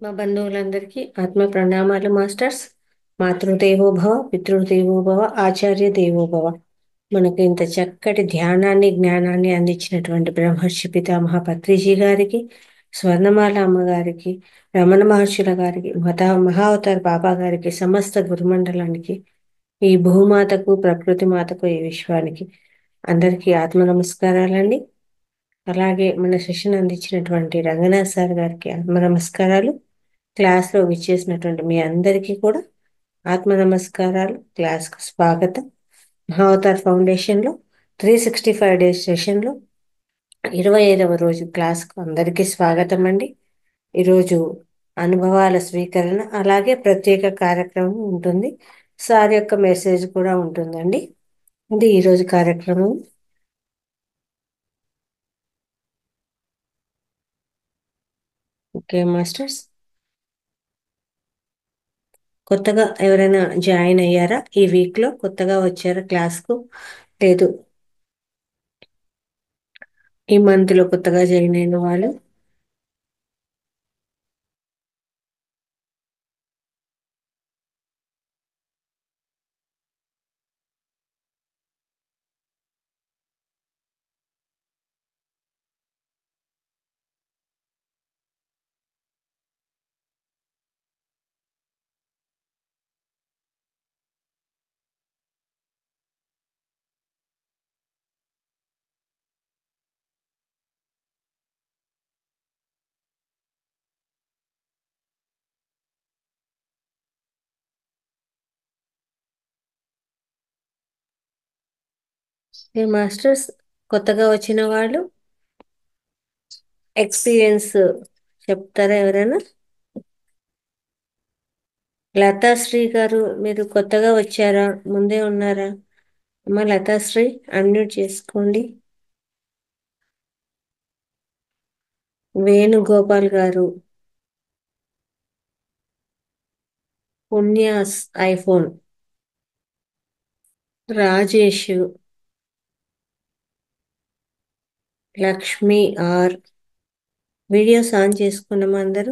మా బంధువులందరికీ ఆత్మ ప్రణామాలు మాస్టర్స్. మాతృదేవో భవ, పితృదేవో భవ, ఆచార్య దేవో భవ. మనకు ఇంత చక్కటి ధ్యానాన్ని జ్ఞానాన్ని అందించినటువంటి బ్రహ్మర్షి పితామహ పత్రిజీ గారికి, స్వర్ణమాల అమ్మగారికి, రమణ మహర్షుల గారికి, మహావతార్ బాబా గారికి, సమస్త గురుమండలానికి, ఈ భూమాతకు, ప్రకృతి మాతకు, ఈ విశ్వానికి అందరికీ ఆత్మ నమస్కారాలండి. అలాగే మన సెషన్ అందించినటువంటి రంగనాథ్ సార్ గారికి ఆత్మ నమస్కారాలు. క్లాస్లో విచ్చేసినటువంటి మీ అందరికీ కూడా ఆత్మ నమస్కారాలు. క్లాస్కు స్వాగతం. మహావతార్ ఫౌండేషన్లో 365 డేస్ సెషన్లో 25వ రోజు క్లాస్కు అందరికీ స్వాగతం అండి. ఈరోజు అనుభవాల స్వీకరణ అలాగే ప్రత్యేక కార్యక్రమం ఉంటుంది. సార్ యొక్క మెసేజ్ కూడా ఉంటుందండి. ఇది ఈరోజు కార్యక్రమం. ఓకే మాస్టర్స్, కొత్తగా ఎవరైనా జాయిన్ అయ్యారా? ఈ వీక్లో కొత్తగా వచ్చారా క్లాస్కు? లేదు, ఈ మంత్లో కొత్తగా జాయిన్ అయిన వాళ్ళు? ఏ మాస్టర్స్, కొత్తగా వచ్చిన వాళ్ళు ఎక్స్పీరియన్స్ చెప్తారా ఎవరైనా? లతాశ్రీ గారు, మీరు కొత్తగా వచ్చారా, ముందే ఉన్నారా? అమ్మ లతాశ్రీ, అన్మ్యూట్ చేసుకోండి. Venugopal garu, Punya's iPhone, Rajesh, Lakshmi R. Videos on చేసుకున్నామా అందరూ?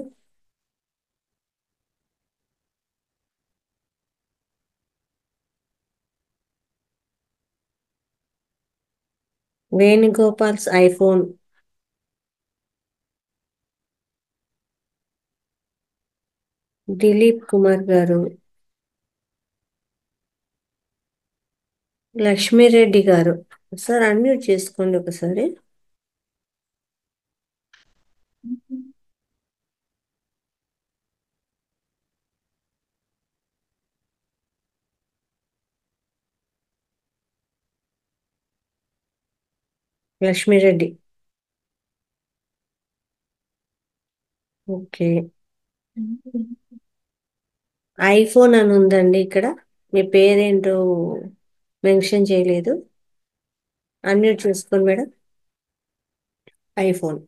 వేణుగోపాల్స్ ఐఫోన్, దిలీప్ కుమార్ గారు, లక్ష్మీరెడ్డి గారు. సార్ అన్మ్యూట్ చేసుకోండి ఒకసారి. లక్ష్మీరెడ్డి, ఓకే. ఐఫోన్ అని ఉందండి ఇక్కడ, మీ పేరేంటో మెన్షన్ చేయలేదు. అన్మ్యూట్ చేసుకోండి మేడం. ఐఫోన్,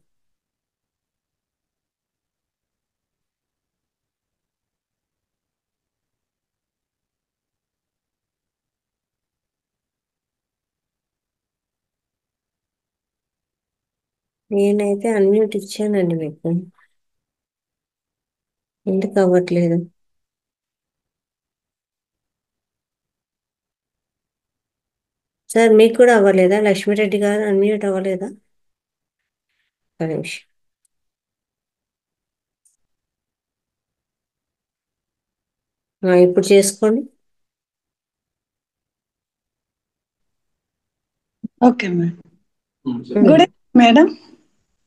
నేనైతే అన్మ్యూట్ ఇచ్చానండి మీకు, ఎందుకు అవ్వట్లేదు? సార్ మీకు కూడా అవ్వలేదా? లక్ష్మీరెడ్డి గారు అన్మ్యూట్ అవ్వలేదా? ఒక నిమిషం. ఇప్పుడు చేసుకోండి. Okay madam. Good evening madam.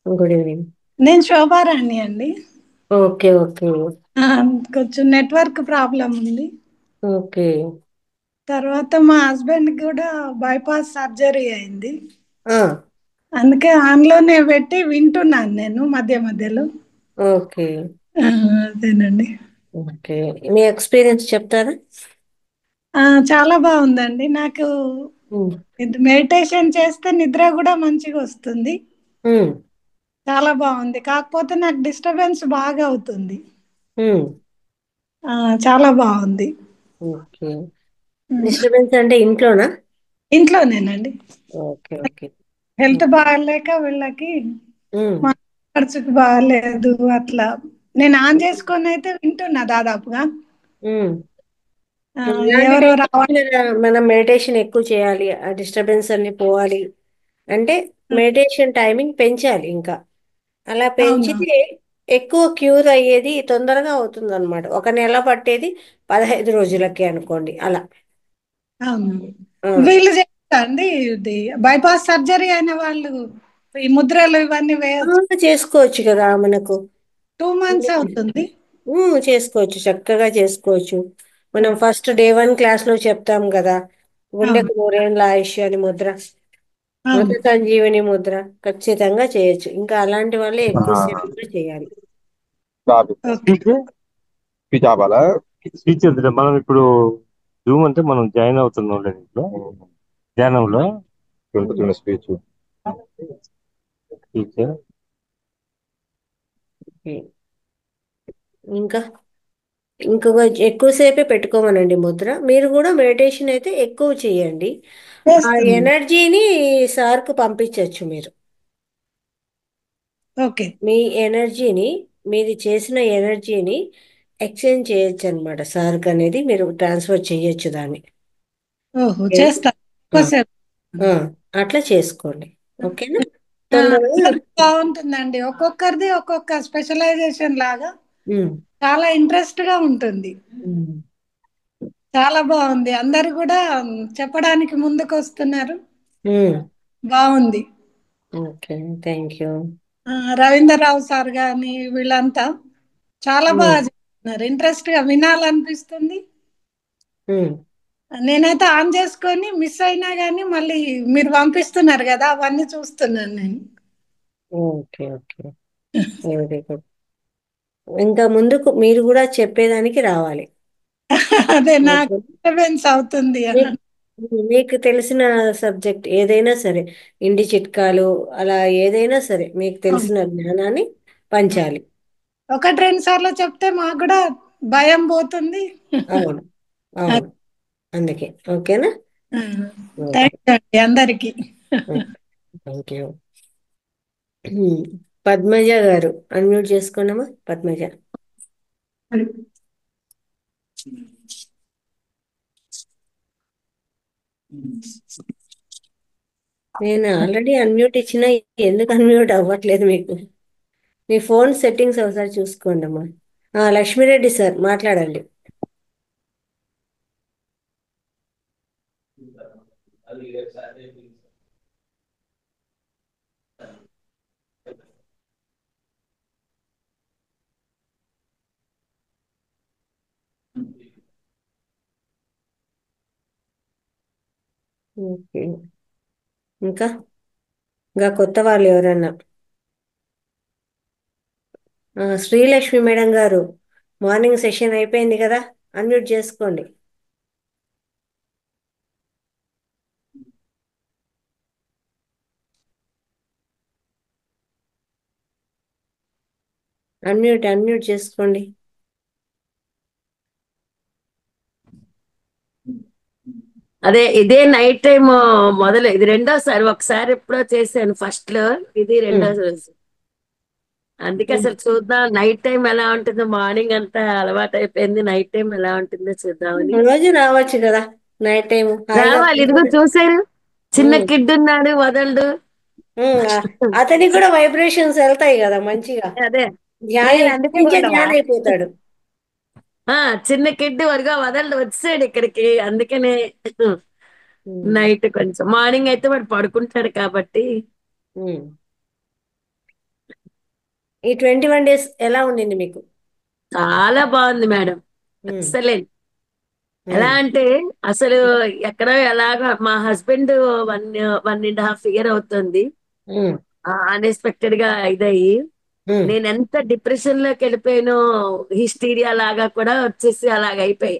Good evening. నేను శోభారాణి అండి. ఓకే ఓకే కొంచెం నెట్వర్క్ ప్రాబ్లం ఉంది. ఓకే. తర్వాత మా హస్బెండ్ కూడా బైపాస్ సర్జరీ అయింది, ఆ, అందుకే ఆన్లోనే పెట్టి వింటున్నాను నేను మధ్య మధ్యలో. ఓకే అదేనండి. ఓకే, మీ ఎక్స్పీరియన్స్ చెప్తారా? చాలా బాగుందండి. నాకు ఉమ్, మెడిటేషన్ చేస్తే నిద్ర కూడా మంచిగా వస్తుంది. ఉమ్, చాలా బాగుంది. కాకపోతే నాకు డిస్టర్బెన్స్ బాగా అవుతుంది. ఉమ్, చాలా బాగుంది. ఓకే. డిస్టర్బెన్స్ అంటే ఇంట్లోనా? ఇంట్లోనేనండి. Okay okay. హెల్త్ బాగాలేక వీళ్ళకి ఉమ్, మా ఖర్చుకు బాగాలేదు అట్లా నేను ఆన్ చేసుకొని అయితే వింటున్నా దాదాపుగా. ఉమ్. ఆ, ఇలాంటి ఎవరో టైంలో రావాలి. మనం మెడిటేషన్ ఎక్కువ చేయాలి, ఆ డిస్టర్బెన్స్ అన్ని పోవాలి అంటే మెడిటేషన్ టైమింగ్ పెంచాలి ఇంకా. అలా అవునా? పెంచితే ఎక్కువ క్యూర్ అయ్యేది తొందరగా అవుతుంది అనమాట. ఒక నెల పట్టేది 15 రోజులకి అనుకోండి అలా. అవును. ఆ, వీళ్ళు చేస్తా అండి ఇది బైపాస్ సర్జరీ అయిన వాళ్ళు ఈ ముద్రలు ఇవన్నీ వేయచ్చు. చేసుకోవచ్చు కదా మనకు. 2 months అవుతుంది. చేసుకోవచ్చు, చక్కగా చేసుకోవచ్చు. మనం ఓకే. ఫస్ట్ డే 1 క్లాస్లో చెప్తాం కదా, అవును. గుండెకు 100 ఏళ్ళ ఆయుష్ అని ముద్ర, మృత అవును. సంజీవని ముద్ర ఖచ్చితంగా చేయొచ్చు. ఇంకా అలాంటి వాళ్ళే ఎక్కువసేపు हाँ కూడా చేయాలి. ఓకే. స్పీచ్ స్పీచ్ ఆపాలా స్పీచ్ వద్దులే మనం ఇప్పుడు జూమ్ అంటే మనం జాయిన్ అవుతున్నాం దీంట్లో ధ్యానంలో ఉమ్, దొరుకుతున్న స్పీచ్ స్పీచ్ ఓకే. ఇంకా ఇంకొక ఎక్కువసేపే పెట్టుకోమనండి ముద్ర. మీరు కూడా మెడిటేషన్ అయితే ఎక్కువ చేయండి. ఆ చేస్తున్నాను. ఎనర్జీని సార్కు పంపించవచ్చు మీరు. ఓకే. మీ ఎనర్జీని, మీది చేసిన ఎనర్జీని ఎక్స్చేంజ్ చేయొచ్చు అనమాట. సార్క్ అనేది మీరు ట్రాన్స్ఫర్ చేయొచ్చు దాన్ని. ఓహో, ఓకేనా? చేస్తాను ఆ, ఎక్కువసేపు. ఆ, అట్లా చేసుకోండి. ఓకేనా? ఆ, తొందరగా. అందరిది బాగుంటుందండి, ఒక్కొక్కరిది ఒక్కొక్క స్పెషలైజేషన్ లాగా ఉమ్, చాలా ఇంట్రెస్ట్ గా ఉంటుంది. ఉమ్, చాలా బాగుంది, అందరు కూడా చెప్పడానికి ముందుకు వస్తున్నారు. ఉమ్. బాగుంది. Okay, thank you. Ravindra Rao sir గాని వీళ్ళంతా చాలా ఉమ్, బాగా చెప్తున్నారు, ఇంట్రెస్ట్ గా వినాలనిపిస్తుంది. ఉమ్. నేనైతే ఆన్ చేసుకొని మిస్ అయినా గానీ మళ్ళీ మీరు పంపిస్తున్నారు కదా, అవన్నీ చూస్తున్నాను నేను. Okay, okay. Very good. ఇంకా ముందుకు మీరు కూడా చెప్పేదానికి రావాలి. అదే నాకు ఓకే. డిస్టర్బెన్స్ అవుతుంది అని. మీకు మీకు తెలిసిన సబ్జెక్ట్ ఏదైనా సరే, ఇంటి చిట్కాలు అలా ఏదైనా సరే మీకు అవును. తెలిసిన జ్ఞానాన్ని పంచాలి. 1-2 సార్లు చెప్తే మాకు కూడా భయం పోతుంది. అవును, అవును. అందుకే. ఓకేనా? ఓకే. థ్యాంక్ యూ అండి అందరికి. Thank you. పద్మజ గారు అన్మ్యూట్ చేసుకున్నామా? పద్మజ. నేను ఆల్రెడీ అన్మ్యూట్ ఇచ్చినా ఎందుకు అన్మ్యూట్ అవ్వట్లేదు మీకు? మీ ఫోన్ సెట్టింగ్స్ ఒకసారి చూసుకోండి అమ్మా. లక్ష్మీరెడ్డి సార్ మాట్లాడండి. ఓకే. ఇంకా ఇంకా కొత్త వాళ్ళు ఎవరన్నా? శ్రీలక్ష్మి మేడం గారు, మార్నింగ్ సెషన్ అయిపోయింది కదా, అన్మ్యూట్ చేసుకోండి. అన్మ్యూట్ చేసుకోండి. అదే ఇదే నైట్ టైం మొదలు ఇది రెండోసారి, ఒకసారి ఎప్పుడో చేశాను ఫస్ట్ లో, ఇది రెండో ఉమ్, రోజు. అందుకే ఉమ్. అసలు చూద్దాం నైట్ టైం ఎలా ఉంటుందో, మార్నింగ్ అంతా అలవాటు అయిపోయింది, నైట్ టైం ఎలా ఉంటుందో చూద్దామని. రోజు రావచ్చు కదా, నైట్ టైం హాయిగా రావాలి, ఇదిగో పడుకోండి. చూసారు, చిన్న ఉమ్, కిడ్ ఉన్నాడు వదలడు. ఉమ్. అతనికి కూడా వైబ్రేషన్స్ వెళ్తాయి కదా మంచిగా. అదే ధ్యానం నేను అందుకే ఇప్పించే మేడం ధ్యానం అయిపోతాడు. ఆ చిన్న కిడ్ వరగా వదలడు, వచ్చాడు ఇక్కడికి, అందుకనే ఉమ్, నైట్ కొంచెం, మార్నింగ్ అయితే వాడు పడుకుంటాడు కాబట్టి. ఉమ్. ఈ 21 days ఎలా ఉండింది మీకు? చాలా బాగుంది మేడం, ఉమ్, ఎక్సలెంట్. ఎలా ఉమ్, అంటే అసలు ఎక్కడో ఎలాగా మా హస్బెండ్ 1.5 year అవుతుంది ఉమ్, అన్ఎక్స్పెక్టెడ్ గా ఇదయ్యి, ఉమ్, నేను ఎంత డిప్రెషన్ లోకి వెళ్ళిపోయానో, హిస్టీరియా లాగా కూడా వచ్చేసి అలాగ అయిపోయి.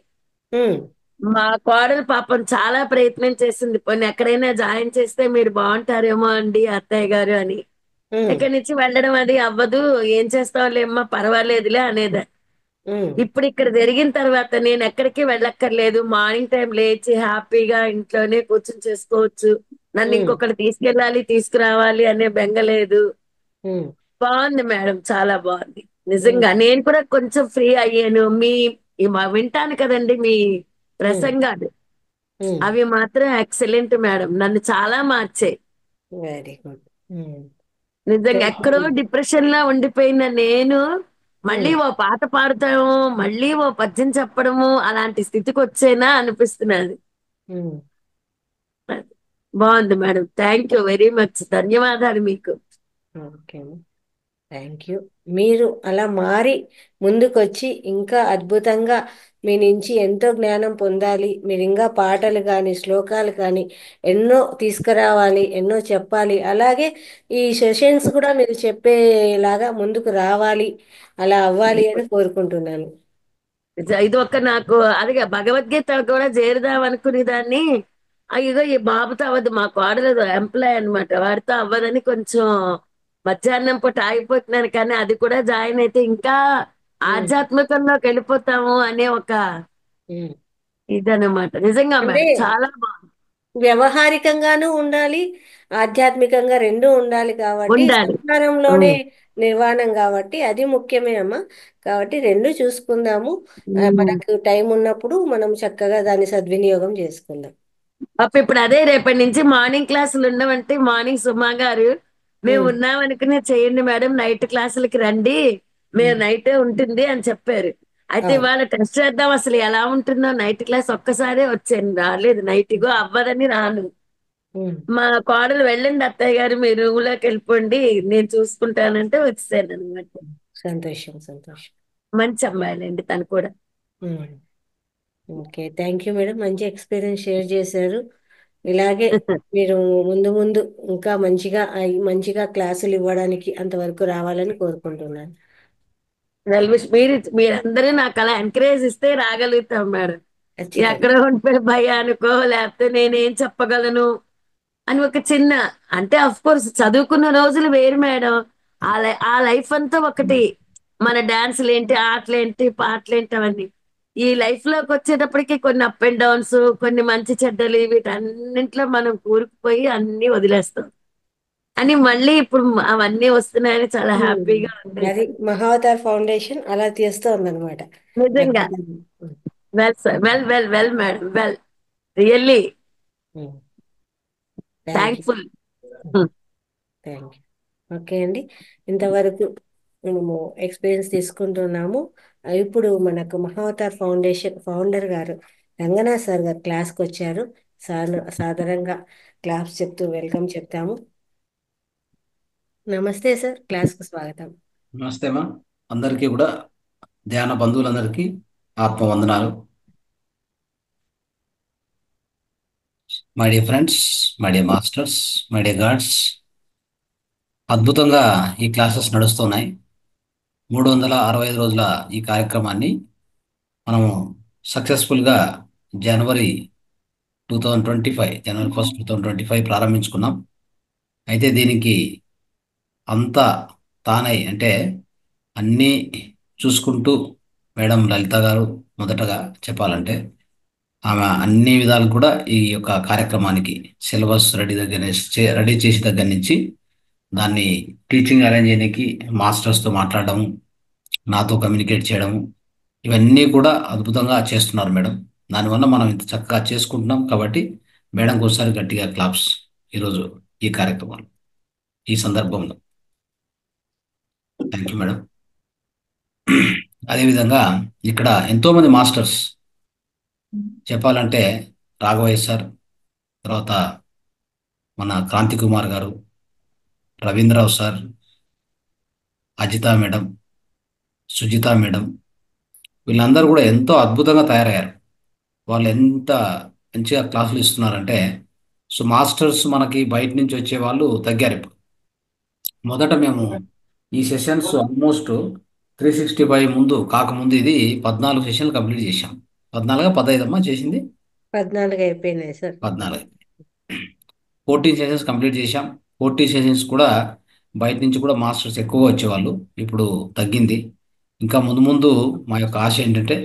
ఉమ్, మా కోడలు పాపం చాలా ప్రయత్నం చేసింది, పోనీ ఎక్కడైనా జాయిన్ చేస్తే మీరు బాగుంటారేమో అండి అత్తయ్య గారు అని. ఉమ్, ఇక్కడి నుంచి వెళ్ళడం అది అవ్వదు, ఏం చేస్తావులేమ్మా పర్వాలేదులే అనేది. ఉమ్, ఇప్పుడు ఇక్కడ జరిగిన తర్వాత నేను ఎక్కడికి వెళ్ళక్కర్లేదు, మార్నింగ్ టైం లేచి హ్యాపీగా ఇంట్లోనే కూర్చొని చేసుకోవచ్చు, నన్ను ఉమ్, ఇంకొకటి తీసుకెళ్ళాలి తీసుకురావాలి అనే బెంగ లేదు. ఉమ్. బాగుంది మేడం, చాలా బాగుంది. నిజంగా నేను కూడా కొంచెం ఫ్రీ అయ్యాను. వింటాను కదండి మీ ప్రసంగాలు. అవి మాత్రం ఎక్సలెంట్ మేడం. నన్ను చాలా మార్చాయి. Very good. నిజంగా ఎక్కడో డిప్రెషన్ లా ఉండిపోయిన నేను మళ్ళీ ఓ పాట పాడతాము, మళ్ళీ ఓ పద్యం చెప్పడము అలాంటి స్థితికి వచ్చేనా అనిపిస్తున్నది. బాగుంది madam. Thank you very much. ధన్యవాదాలు మీకు. Okay, thank you. మీరు అలా మారి ముందుకొచ్చి ఇంకా అద్భుతంగా మీ నుంచి ఎంతో జ్ఞానం పొందాలి. మీరు ఇంకా పాటలు కానీ శ్లోకాలు కానీ ఎన్నో తీసుకురావాలి, ఎన్నో చెప్పాలి. అలాగే ఈ సెషన్స్ కూడా మీరు చెప్పేలాగా ముందుకు రావాలి, అలా అవ్వాలి అని కోరుకుంటున్నాను. ఇది ఒక నాకు అదిగా భగవద్గీత కూడా చేరుదాం అనుకునే దాన్ని. ఇగో ఈ బాబుతో అవ్వదు, మా కోడలు ఎంప్లాయ్ అన్నమాట, వాడితో అవ్వదని కొంచెం మధ్యాహ్నం పూట ఆగిపోతున్నాను. కానీ అది కూడా జాయిన్ అయితే ఇంకా ఆధ్యాత్మికంలోకి వెళ్ళిపోతాము అనే ఒక ఇదన్నమాట. నిజంగా అంటే మేడం చాలా బాగుంది. వ్యవహారికంగానూ ఉండాలి, ఆధ్యాత్మికంగా రెండూ ఉండాలి. కాబట్టి ఉండాలి. సంసారంలోనే నిర్వాణం కాబట్టి అది ముఖ్యమే అమ్మా. కాబట్టి రెండు చూసుకుందాము. మనకు టైం ఉన్నప్పుడు మనం చక్కగా దాన్ని సద్వినియోగం చేసుకుందాం. ఇప్పుడు అదే రేపటి నుంచి మార్నింగ్ క్లాసులు ఉండవంటే, మార్నింగ్ సుమా గారు మేము ఉన్నాం అనుకునే చేయండి మేడం, నైట్ క్లాసులకి రండి, మేము నైటే ఉంటుంది అని చెప్పారు. అయితే ఇవాళ టెస్ట్ చేద్దాం అసలు ఎలా ఉంటుందో. నైట్ క్లాస్ ఒక్కసారే వచ్చాను, రాలేదు నైట్. ఇగో అవ్వదని రాను. మా కోడలు వెళ్ళండి అత్తయ్య గారు, మీరు రూమ్లోకి వెళ్ళిపోండి, నేను చూసుకుంటానంటే వచ్చేసాను అనమాట. సంతోషం, సంతోషం. మంచి అమ్మాయిలండి తను కూడా. Okay, thank you madam. మంచి ఎక్స్పీరియన్స్ షేర్ చేశారు. ఇలాగే మీరు ముందు ముందు ఇంకా మంచిగా క్లాసులు ఇవ్వడానికి అంతవరకు రావాలని కోరుకుంటున్నాను. మీరందరూ నాకు అలా ఎంకరేజ్ ఇస్తే రాగలుగుతాం మేడం. ఖచ్చితంగా. ఎక్కడ ఉండిపోయి భయానికో లేకపోతే నేనేం చెప్పగలను అని ఒక చిన్న, అంటే అఫ్ కోర్స్ చదువుకున్న రోజులు వేరు మేడం. ఆ లైఫ్ అంతా ఒకటి. మన డాన్సులు ఏంటి, ఆటలేంటి, పాటలేంటి అవన్నీ. ఈ లైఫ్ లోకి వచ్చేటప్పటికి కొన్ని అప్ అండ్ డౌన్స్, కొన్ని మంచి చెడ్డలు, వీటన్నింటిలో మనం కూరుకుపోయి అన్ని వదిలేస్తాం. అని మళ్ళీ ఇప్పుడు అవన్నీ వస్తున్నాయని చాలా హ్యాపీగా ఉంది. అది మహావతార్ ఫౌండేషన్ అలా చేస్తోందన్నమాట. నిజంగా well sir, well well well madam, well really thankful. Thank you. Okay అండి, ఇంతవరకు మేము ఎక్స్పీరియన్స్ తీసుకుంటున్నాము. ఇప్పుడు మనకు మహావతార్ ఫౌండేషన్ ఫౌండర్ గారు రంగనాథ్ సార్ గారు క్లాస్కి వచ్చారు. సాధారణంగా క్లాస్ చెప్తూ వెల్కమ్ చెప్తాము. నమస్తే సార్, క్లాస్కు స్వాగతం. నమస్తే అమ్మా. అందరికీ కూడా ధ్యాన బంధువులందరికీ ఆత్మవందనాలు. My dear friends, my dear masters, my dear gods, అద్భుతంగా ఈ క్లాసెస్ నడుస్తున్నాయి. 365 రోజుల ఈ కార్యక్రమాన్ని మనము సక్సెస్ఫుల్గా జనవరి 2025 జనవరి 1 2025 ప్రారంభించుకున్నాం. అయితే దీనికి అంతా తానై అంటే అన్నీ చూసుకుంటూ మేడం లలిత గారు మొదటగా చెప్పాలంటే ఆమె అన్ని విధాలు కూడా ఈ యొక్క కార్యక్రమానికి సిలబస్ రెడీ చేసి దగ్గర నుంచి దాన్ని టీచింగ్ అరేంజ్ చేయడానికి మాస్టర్స్తో మాట్లాడడం, నాతో కమ్యూనికేట్ చేయడం, ఇవన్నీ కూడా అద్భుతంగా చేస్తున్నారు మేడం. దానివల్ల మనం ఇంత చక్కగా చేసుకుంటున్నాం. కాబట్టి మేడంకి ఒకసారి గట్టిగా క్లాప్స్ ఈరోజు ఈ కార్యక్రమాలు ఈ సందర్భంలో. Thank you madam. అదేవిధంగా ఇక్కడ ఎంతోమంది మాస్టర్స్ చెప్పాలంటే రాఘవయ్య సార్, తర్వాత మన క్రాంతి కుమార్ గారు, Ravindra Rao sir, Ajitha madam, Sujitha madam, వీళ్ళందరూ కూడా ఎంతో అద్భుతంగా తయారయ్యారు. వాళ్ళు ఎంత మంచిగా క్లాసులు ఇస్తున్నారంటే, సో మాస్టర్స్ మనకి బయట నుంచి వచ్చే వాళ్ళు తగ్గారు. ఇప్పుడు మొదట మేము ఈ సెషన్స్ ఆల్మోస్ట్ 365 ముందు కాకముందు ఇది 14 సెషన్లు కంప్లీట్ చేశాం. 14 15 అమ్మా చేసింది, 14 అయిపోయినాయి సార్. 14 14 సెషన్స్ కంప్లీట్ చేశాం. 14 సెషన్స్ కూడా బయట నుంచి కూడా మాస్టర్స్ ఎక్కువగా వచ్చేవాళ్ళు, ఇప్పుడు తగ్గింది. ఇంకా ముందు ముందు మా యొక్క ఆశ ఏంటంటే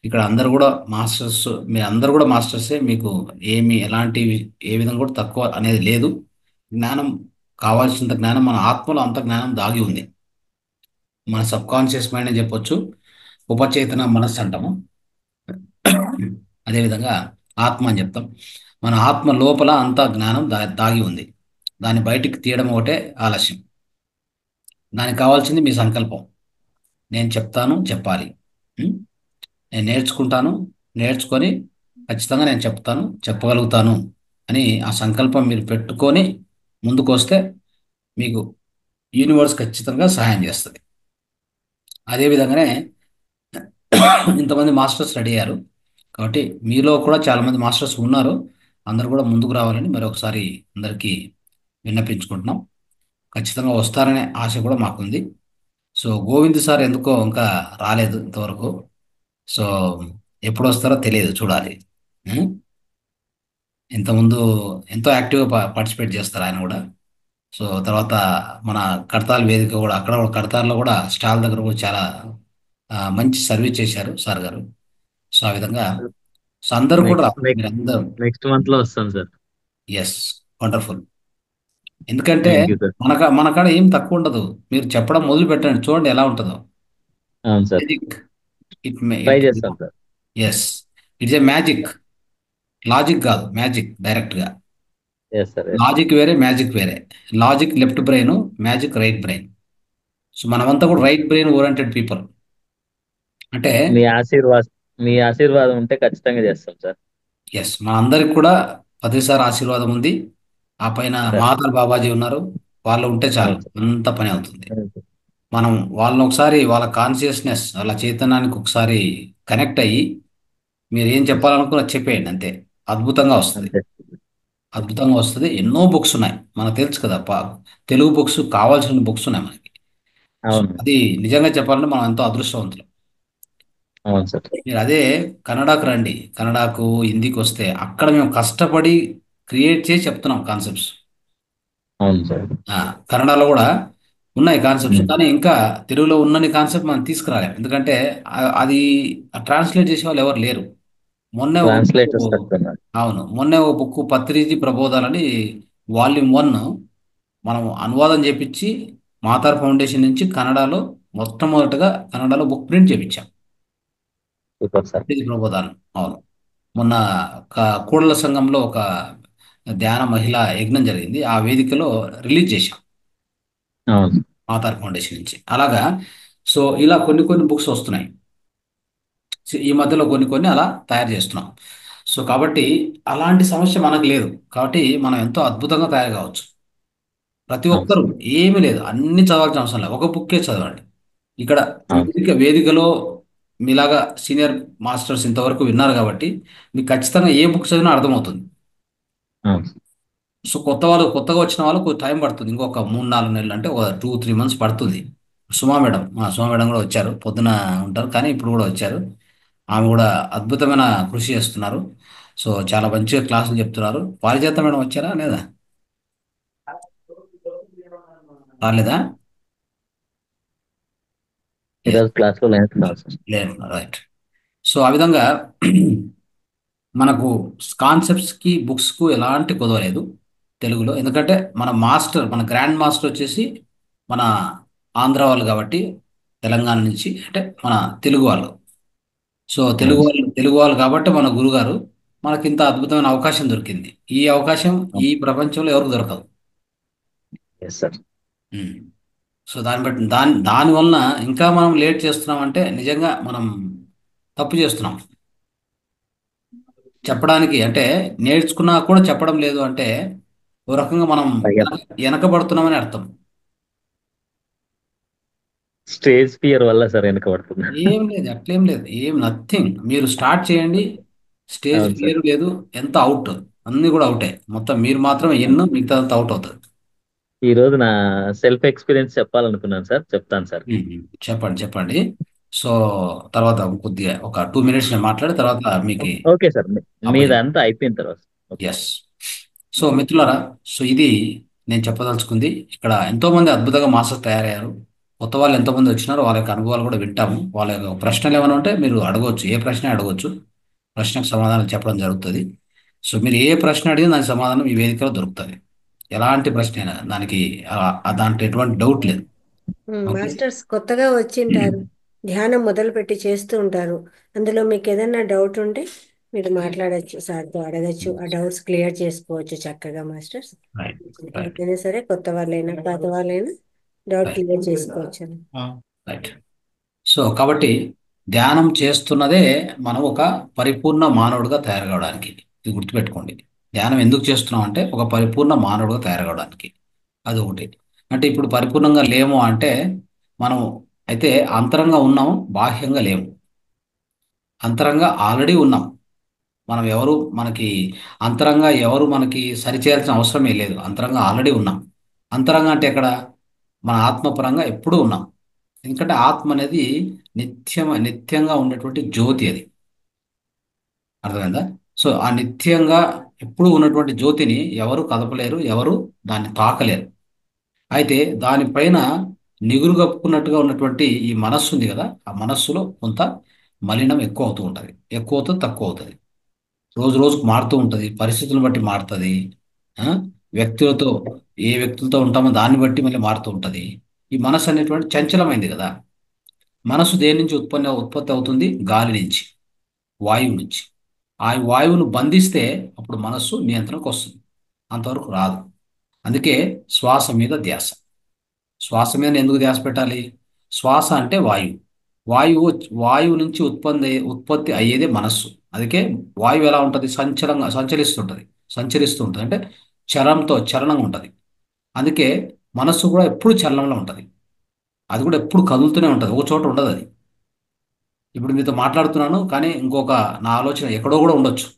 ఇక్కడ అందరు కూడా మాస్టర్స్, మీరు అందరు కూడా మాస్టర్సే, మీకు ఎలాంటి ఏ విధంగా కూడా తక్కువ అనేది లేదు. జ్ఞానం కావాల్సినంత జ్ఞానం మన ఆత్మలో అంత జ్ఞానం దాగి ఉంది. మన సబ్ కాన్షియస్ మైండ్ అని చెప్పొచ్చు, ఉపచేతన మనస్సు అంటాము. అదేవిధంగా ఆత్మ అని చెప్తాం. మన ఆత్మ లోపల అంతా జ్ఞానం దాగి ఉంది. దాన్ని బయటికి తీయడం ఒకటే ఆలస్యం. దానికి కావాల్సింది మీ సంకల్పం. నేను చెప్తాను, చెప్పాలి. ఉం? నేను నేర్చుకుంటాను, నేర్చుకొని ఖచ్చితంగా నేను చెప్తాను, చెప్పగలుగుతాను అని ఆ సంకల్పం మీరు పెట్టుకొని ముందుకు వస్తే మీకు యూనివర్స్ ఖచ్చితంగా సహాయం చేస్తుంది. అదేవిధంగానే ఇంతమంది మాస్టర్స్ రెడీ అయ్యారు కాబట్టి మీలో కూడా చాలామంది మాస్టర్స్ ఉన్నారు. అందరూ కూడా ముందుకు రావాలని మరొకసారి అందరికీ విన్నపించుకుంటున్నాం. ఖచ్చితంగా వస్తారనే ఆశ కూడా మాకుంది. సో గోవింద్ సార్ ఎందుకో ఇంకా రాలేదు ఇంతవరకు. సో ఎప్పుడు వస్తారో తెలియదు, చూడాలి. ఉం? ఇంతకుముందు ఎంతో యాక్టివ్గా పార్టిసిపేట్ చేస్తారు ఆయన కూడా. సో తర్వాత మన కడతాల్ వేదిక కూడా, అక్కడ కూడా కడతాల్లో కూడా స్టాల్ దగ్గర కూడా చాలా మంచి సర్వీస్ చేశారు సార్ గారు. సో ఆ విధంగా సో అందరూ కూడా మీరందరూ నెక్స్ట్ మంత్ లో వస్తాం సార్. Yes, wonderful. ఎందుకంటే థ్యాంక్ యూ సార్. మన కాడ ఏం తక్కువ ఉండదు. మీరు చెప్పడం మొదలు పెట్టండి, చూడండి ఎలా ఉంటుందో. అవును సార్, ట్రై చేస్తాం sir. Yes, it's a magic. Logic కాదు, మ్యాజిక్ డైరెక్ట్గా. Yes sir. లాజిక్ వేరే, మ్యాజిక్ వేరే. Logic left brain, magic right brain. So మనమంతా కూడా రైట్ బ్రెయిన్ ఓరియంటెడ్ పీపుల్. అంటే మీ ఆశీర్వాదం ఉంటే ఖచ్చితంగా చేస్తాం సార్. ఎస్, మనందరికి కూడా ప్రతిసారి ఆశీర్వాదం ఉంది. ఆ పైన సరే. మహాత్మా బాబాజీ ఉన్నారు. వాళ్ళు ఉంటే చాలు, అవును సార్. అంత పని అవుతుంది. అవును సార్. మనం వాళ్ళని ఒకసారి వాళ్ళ కాన్షియస్నెస్, వాళ్ళ చైతన్యానికి ఒకసారి కనెక్ట్ అయ్యి మీరు ఏం చెప్పాలనుకున్నా చెప్పేయండి, అంతే. అద్భుతంగా వస్తుంది, అంతే. అద్భుతంగా వస్తుంది. ఎన్నో బుక్స్ ఉన్నాయి మనకు తెలుసు కదా, తెలుగు బుక్స్, కావాల్సిన బుక్స్ ఉన్నాయి మనకి. సో అవును అది నిజంగా చెప్పాలంటే మనం ఎంతో అదృష్టవంతులు. అవును సార్. మీరు అదే కన్నడకు రండి, కన్నడకు హిందీకి వస్తే అక్కడ మేము కష్టపడి క్రియేట్ చేసి చెప్తున్నాం కాన్సెప్ట్స్. అవును సార్. కన్నడలో కూడా ఉన్నాయి కాన్సెప్ట్స్, ఉమ్. కానీ ఇంకా తెలుగులో ఉన్నని కాన్సెప్ట్ మనం తీసుకురాలేం. ఎందుకంటే అది ట్రాన్స్లేట్ చేసే వాళ్ళు ఎవరు లేరు. మొన్నే ఒక ట్రాన్స్లేటర్స్ బుక్, తక్కువ ఉన్నారు. అవును, మొన్నే ఒక బుక్ పత్రిజీ ప్రబోధాలని వాల్యూమ్ 1 మనం అనువాదం చేపించి మాతార్ ఫౌండేషన్ నుంచి కన్నడలో మొట్టమొదటిగా కన్నడలో బుక్ ప్రింట్ చేపించాం. Super sir. పత్రిజీ ప్రబోధాలు, అవును. మొన్న కూడల సంఘంలో ఒక ధ్యాన మహిళా యజ్ఞం జరిగింది, ఆ వేదికలో రిలీజ్ చేశాం అవును మాతార్ ఫౌండేషన్ నుంచి. అలాగా సో ఇలా కొన్ని కొన్ని బుక్స్ వస్తున్నాయి. సో ఈ మధ్యలో కొన్ని కొన్ని అలా తయారు చేస్తున్నాం. సో కాబట్టి అలాంటి సమస్య మనకు లేదు. కాబట్టి మనం ఎంతో అద్భుతంగా తయారు కావచ్చు. ప్రతి అవును ఒక్కరూ, సార్. ఏమీ లేదు, అన్ని చదవాల్సిన అవసరం లేదు, ఒక బుక్కే చదవండి. ఇక్కడ అవును వేదికలో మీలాగా సీనియర్ మాస్టర్స్ ఇంతవరకు విన్నారు కాబట్టి మీకు ఖచ్చితంగా ఏ బుక్ చదివినా అర్థమవుతుంది. అవును సో కొత్తగా వచ్చిన వాళ్ళు కొంచెం టైం పడుతుంది, ఇంకొక 3-4 నెలలు, అంటే ఒక 2-3 మంత్స్ పడుతుంది. సుమా మేడం కూడా వచ్చారు, పొద్దున ఉంటారు కానీ ఇప్పుడు కూడా వచ్చారు. ఆమె కూడా అద్భుతమైన కృషి చేస్తున్నారు. సో చాలా మంచిగా క్లాసులు చెప్తున్నారు. పారిజాత మేడం వచ్చారా లేదా? రాలేదా? ఈరోజు క్లాస్ లో నేర్చుకున్నాను సార్. లేదు, రైట్. సో ఆ విధంగా మనకు కాన్సెప్ట్స్కి బుక్స్కు ఎలాంటి కుదవలేదు తెలుగులో. ఎందుకంటే మన గ్రాండ్ మాస్టర్ వచ్చేసి మన ఆంధ్ర వాళ్ళు కాబట్టి, తెలంగాణ నుంచి, అంటే మన తెలుగు వాళ్ళు. సో అవును సార్. తెలుగు వాళ్ళు కాబట్టి మన గురుగారు మనకి ఇంత అద్భుతమైన అవకాశం దొరికింది. ఈ అవకాశం ఈ ప్రపంచంలో ఎవరికి దొరకదు. Yes sir. ఉమ్. సో దాన్ని బట్టి దాని వలన ఇంకా మనం లేట్ చేస్తున్నాం అంటే నిజంగా మనం తప్పు చేస్తున్నాం. చెప్పడానికి అంటే నేర్చుకున్నా కూడా చెప్పడం లేదు అంటే ఓ రకంగా మనం భయం. వెనకబడుతున్నామని అర్థం. స్టేజ్ ఫియర్ వల్ల సార్ వెనకబడుతున్నా. ఏం లేదు, అట్లేం లేదు, ఏం నథింగ్. మీరు స్టార్ట్ చేయండి, స్టేజ్ అవును సార్. ఫియర్ లేదు, ఎంత అవుట్, అన్నీ కూడా అవుటే. మొత్తం మీరు మాత్రం మిగతా అంతా అవుట్ అవుతుంది. ఈ రోజు నా సెల్ఫ్ ఎక్స్పీరియన్స్ చెప్పాలనుకున్నాను సార్, చెప్తాను సార్. చెప్పండి. సో తర్వాత కొద్దిగా ఒక 2 minutes నేను మాట్లాడి తర్వాత మీకు ఓకే సార్, మీదంతా అయిపోయిన తర్వాత. ఎస్. సో మిత్రులారా, సో ఇది నేను చెప్పదలుచుకుంది. ఇక్కడ ఎంతో మంది అద్భుతంగా మాస్టర్స్ తయారయ్యారు. కొత్త వాళ్ళు ఎంతోమంది వచ్చినారు, వాళ్ళ యొక్క అనుభవాలు కూడా వింటాము. వాళ్ళ యొక్క ప్రశ్నలు ఏమైనా ఉంటే మీరు అడగవచ్చు, ఏ ప్రశ్న అడగవచ్చు, ప్రశ్నకు సమాధానం చెప్పడం జరుగుతుంది. సో మీరు ఏ ప్రశ్న అడిగినా దానికి సమాధానం ఈ వేదికలో దొరుకుతుంది. ఎలాంటి ప్రశ్న అయినా దానికి దాంట్లో ఎటువంటి డౌట్ లేదు. ఓకే. మాస్టర్స్ కొత్తగా వచ్చింటారు, ధ్యానం మొదలుపెట్టి చేస్తూ ఉంటారు. అందులో మీకు ఏదైనా డౌట్ ఉంటే మీరు మాట్లాడచ్చు, సార్తో అడగచ్చు, ఆ డౌట్స్ క్లియర్ చేసుకోవచ్చు చక్కగా మాస్టర్స్. రైట్ రైట్ ఎవరైనా సరే, కొత్త వాళ్ళైనా పాత వాళ్ళైనా డౌట్ రైట్ క్లియర్ చేసుకోవచ్చు. రైట్. సో కాబట్టి ధ్యానం చేస్తున్నదే మనం ఒక పరిపూర్ణ మానవుడిగా తయారు కావడానికి. ఇది గుర్తుపెట్టుకోండి. ధ్యానం ఎందుకు చేస్తున్నాం అంటే ఒక పరిపూర్ణ మానవుడిగా తయారు కావడానికి. అది ఒకటి. అంటే ఇప్పుడు పరిపూర్ణంగా లేము అంటే మనం అయితే అంతరంగా ఉన్నాము, బాహ్యంగా లేము. అంతరంగా ఆల్రెడీ ఉన్నాం. మనం ఎవరు మనకి అంతరంగా ఎవరు మనకి సరిచేయాల్సిన అవసరమే లేదు. అంతరంగా ఆల్రెడీ ఉన్నాం. అంతరంగా అంటే ఎక్కడ? మన ఆత్మపరంగా ఎప్పుడూ ఉన్నాం. ఎందుకంటే ఆత్మ అనేది నిత్యంగా ఉన్నటువంటి జ్యోతి అది. అర్థమైందా? సో ఆ నిత్యంగా ఎప్పుడూ ఉన్నటువంటి జ్యోతిని ఎవరు కదపలేరు, ఎవరు దాన్ని తాకలేరు. అయితే దానిపైన నిగురు కప్పుకున్నట్టుగా ఉన్నటువంటి ఈ మనస్సు ఉంది కదా, ఆ మనస్సులో కొంత మలినం ఎక్కువ అవుతూ ఉంటుంది. ఎక్కువ అవుతుంది, తక్కువ అవుతుంది. రోజు రోజుకు మారుతూ ఉంటుంది, పరిస్థితులను బట్టి మారుతుంది. ఆ? వ్యక్తులతో ఏ వ్యక్తులతో ఉంటామో దాన్ని బట్టి మళ్ళీ మారుతూ ఉంటుంది. ఈ మనసు అనేటువంటి చంచలమైంది కదా. మనసు దేని నుంచి ఉత్పత్తి అవుతుంది? గాలి నుంచి, వాయువు నుంచి. ఆ వాయువును బంధిస్తే అప్పుడు మనస్సు నియంత్రణకు వస్తుంది. అంతవరకు రాదు. అందుకే శ్వాస మీద ధ్యాస. శ్వాస మీద ఎందుకు ధ్యాస పెట్టాలి? శ్వాస అంటే వాయువు. వాయువు వాయువు నుంచి ఉత్పత్తి అయ్యేదే మనస్సు. అందుకే వాయువు ఎలా ఉంటుంది? సంచరిస్తుంటుంది. సంచరిస్తూ ఉంటుంది అంటే చలనంగా ఉంటుంది. అందుకే మనస్సు కూడా ఎప్పుడు చలనంలో ఉంటుంది. అది కూడా ఎప్పుడు కదులుతూనే ఉంటుంది, ఒక చోట ఉండదు అది. ఇప్పుడు మీతో మాట్లాడుతున్నాను, కానీ ఇంకొక నా ఆలోచన ఎక్కడో కూడా ఉండొచ్చు.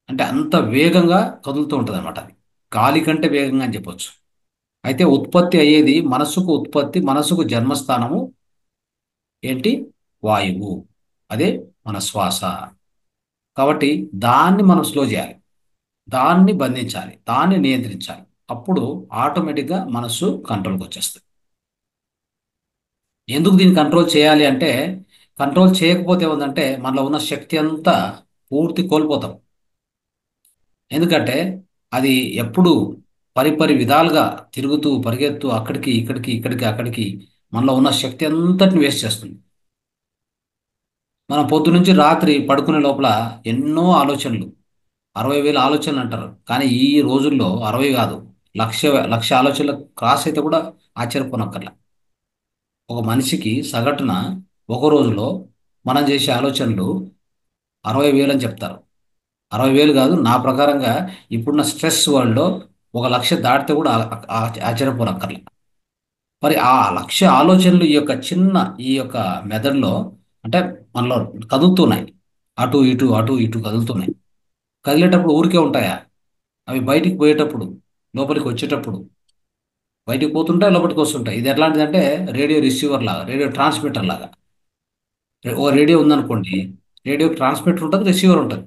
అంటే అంత వేగంగా కదులుతూ ఉంటుంది అనమాట. అది గాలి కంటే వేగంగా అని చెప్పొచ్చు. అయితే ఉత్పత్తి అయ్యేది మనసుకు జన్మస్థానము ఏంటి? వాయువు. అదే మన శ్వాస. కాబట్టి దాన్ని మనం స్లో చేయాలి, దాన్ని బంధించాలి, దాన్ని నియంత్రించాలి. అప్పుడు ఆటోమేటిక్గా మనస్సు కంట్రోల్కి వచ్చేస్తుంది. ఎందుకు దీన్ని కంట్రోల్ చేయాలి అంటే, కంట్రోల్ చేయకపోతే ఏముందంటే మనలో ఉన్న శక్తి అంతా పూర్తి కోల్పోతాం. ఎందుకంటే అది ఎప్పుడు పరిపరి విధాలుగా తిరుగుతూ పరిగెత్తు అక్కడికి ఇక్కడికి అక్కడికి మనలో ఉన్న శక్తి అంతటిని వేస్ట్ చేస్తుంది. మనం పొద్దు నుంచి రాత్రి పడుకునే లోపల ఎన్నో ఆలోచనలు, 60,000 ఆలోచనలు అంటారు. కానీ ఈ రోజుల్లో 60 కాదు, లక్ష లక్ష ఆలోచనలు క్రాస్ అయితే కూడా ఆశ్చర్యపోనక్కర్లా. ఒక మనిషికి సగటున ఒక రోజులో మనం చేసే ఆలోచనలు 60,000 అని చెప్తారు. 60,000 కాదు, నా ప్రకారంగా ఇప్పుడున్న స్ట్రెస్ వరల్డ్లో 1,00,000 దాటితే కూడా ఆశ్చర్యపోనక్కర్లా. మరి ఆ లక్ష్య ఆలోచనలు ఈ యొక్క మెదడులో అంటే మనలో కదులుతున్నాయి. అటు ఇటు కదులుతున్నాయి. కదిలేటప్పుడు ఊరికే ఉంటాయా? అవి బయటికి పోయేటప్పుడు, లోపలికి వచ్చేటప్పుడు బయటికి పోతుంటాయి, లోపలికి వస్తుంటాయి. ఇది ఎట్లాంటిదంటే రేడియో రిసీవర్ లాగా, రేడియో ట్రాన్స్మిటర్ లాగా. ఓ రేడియో ఉందనుకోండి, రేడియో ట్రాన్స్మిటర్ ఉంటుంది, రిసీవర్ ఉంటుంది.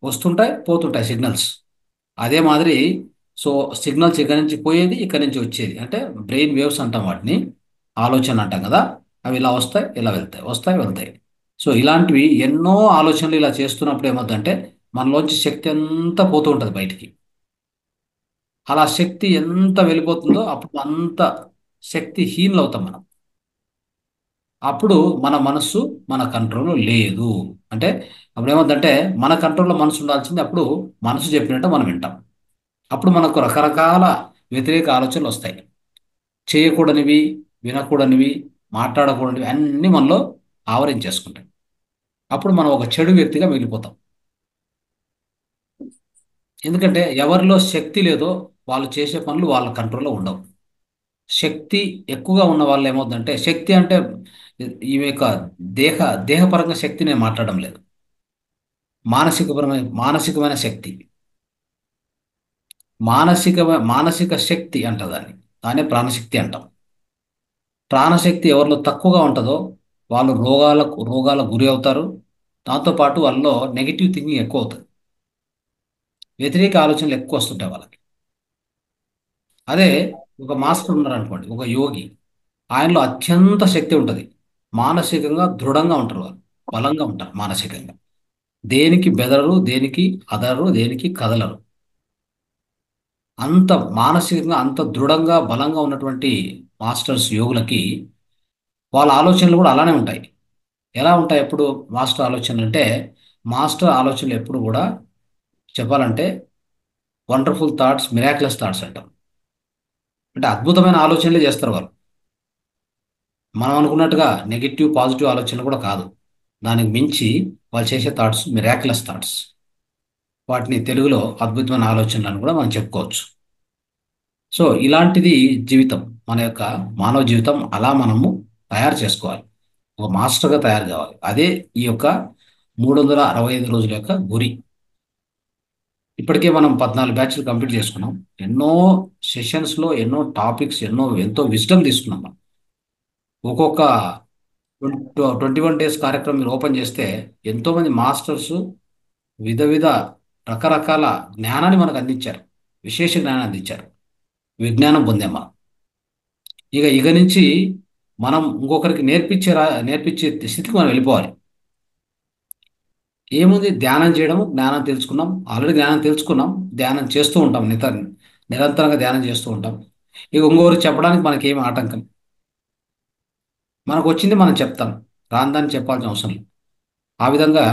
వస్తుంటాయి, పోతుంటాయి సిగ్నల్స్. అదే మాదిరి సో సిగ్నల్స్ ఇక్కడి నుంచి పోయేది, ఇక్కడి నుంచి వచ్చేది అంటే బ్రెయిన్ వేవ్స్ అంటాం వాటిని. ఆలోచన అంటాం కదా. అవి ఇలా వస్తాయి, ఇలా వెళ్తాయి, వస్తాయి, వెళ్తాయి. సో ఇలాంటివి ఎన్నో ఆలోచనలు ఇలా చేస్తున్నప్పుడు ఏమవుతుందంటే మనలోంచి శక్తి అంతా పోతూ ఉంటుంది బయటికి. అలా శక్తి ఎంత వెళ్ళిపోతుందో అప్పుడు అంత శక్తిహీనులు అవుతాం మనం. అప్పుడు మన మనస్సు మన కంట్రోల్లో లేదు. అంటే అప్పుడు ఏమవుతుందంటే మన కంట్రోల్లో మనసు ఉండాల్సింది, అప్పుడు మనసు చెప్పినట్టు మనం వింటాం. అప్పుడు మనకు రకరకాల వ్యతిరేక ఆలోచనలు వస్తాయి. చేయకూడనివి, వినకూడనివి, మాట్లాడకూడనివి అన్నీ మనలో ఆవరించేసుకుంటాయి. అప్పుడు మనం ఒక చెడు వ్యక్తిగా మిగిలిపోతాం. ఎందుకంటే ఎవరిలో శక్తి లేదో వాళ్ళు చేసే పనులు వాళ్ళ కంట్రోల్లో ఉండవు. శక్తి ఎక్కువగా ఉన్న వాళ్ళు ఏమవుతుందంటే, శక్తి అంటే ఈమె యొక్క దేహ దేహపరంగా శక్తి నేను మాట్లాడడం లేదు, మానసికమైన శక్తి. మానసిక శక్తి అంటారు దాన్ని. దాన్నే ప్రాణశక్తి అంటాం. ప్రాణశక్తి ఎవరిలో తక్కువగా ఉంటుందో వాళ్ళు రోగాలకు గురి అవుతారు. దాంతోపాటు వాళ్ళలో నెగిటివ్ థింకింగ్ ఎక్కువ అవుతుంది, వ్యతిరేక ఆలోచనలు ఎక్కువ వస్తుంటాయి వాళ్ళకి. అదే ఒక మాస్టర్ ఉన్నారనుకోండి, ఒక యోగి, ఆయనలో అత్యంత శక్తి ఉంటుంది. మానసికంగా దృఢంగా ఉంటారు, వాళ్ళు బలంగా ఉంటారు మానసికంగా. దేనికి బెదరరు, దేనికి అదరరు, దేనికి కదలరు. అంత మానసికంగా అంత దృఢంగా బలంగా ఉన్నటువంటి మాస్టర్స్ యోగులకి వాళ్ళ ఆలోచనలు కూడా అలానే ఉంటాయి. ఎలా ఉంటాయి ఎప్పుడు మాస్టర్ ఆలోచనలు అంటే, మాస్టర్ ఆలోచనలు ఎప్పుడు కూడా చెప్పాలంటే వండర్ఫుల్ థాట్స్, మిరాక్యులస్ థాట్స్ అంటాం. అంటే అద్భుతమైన ఆలోచనలే చేస్తారు వాళ్ళు. మనం అనుకున్నట్టుగా నెగిటివ్ పాజిటివ్ ఆలోచనలు కూడా కాదు. దానికి మించి వాళ్ళు చేసే థాట్స్ మిరాక్యులస్ థాట్స్. వాటిని తెలుగులో అద్భుతమైన ఆలోచనలు అని కూడా మనం చెప్పుకోవచ్చు. సో ఇలాంటిది జీవితం, మన యొక్క మానవ జీవితం అలా మనము తయారు చేసుకోవాలి. ఒక మాస్టర్గా తయారు కావాలి. అదే ఈ యొక్క 365 రోజుల యొక్క గురి. ఇప్పటికే మనం 14 బ్యాచ్లు కంప్లీట్ చేసుకున్నాం. ఎన్నో సెషన్స్లో ఎన్నో టాపిక్స్, ఎంతో విజ్డమ్ తీసుకున్నాం మనం. ఒక్కొక్క 21 డేస్ కార్యక్రమం మీరు ఓపెన్ చేస్తే ఎంతోమంది మాస్టర్స్ విధ రకరకాల జ్ఞానాన్ని మనకు అందించారు. విశేష జ్ఞానాన్ని అందించారు. విజ్ఞానం పొందాం మనం. ఇక నుంచి మనం ఇంకొకరికి నేర్పించే స్థితికి మనం వెళ్ళిపోవాలి. ఏముంది, ధ్యానం చేయడం, జ్ఞానం తెలుసుకున్నాం. ఆల్రెడీ జ్ఞానం తెలుసుకున్నాం, ధ్యానం చేస్తూ ఉంటాం, నిరంతరంగా ధ్యానం చేస్తూ ఉంటాం. ఇక ఇంకొకరికి చెప్పడానికి మనకేమి ఆటంకం? మనకు వచ్చింది మనం చెప్తాం, రాందాన్ని చెప్పాల్సిన అవసరం లేదు. ఆ విధంగా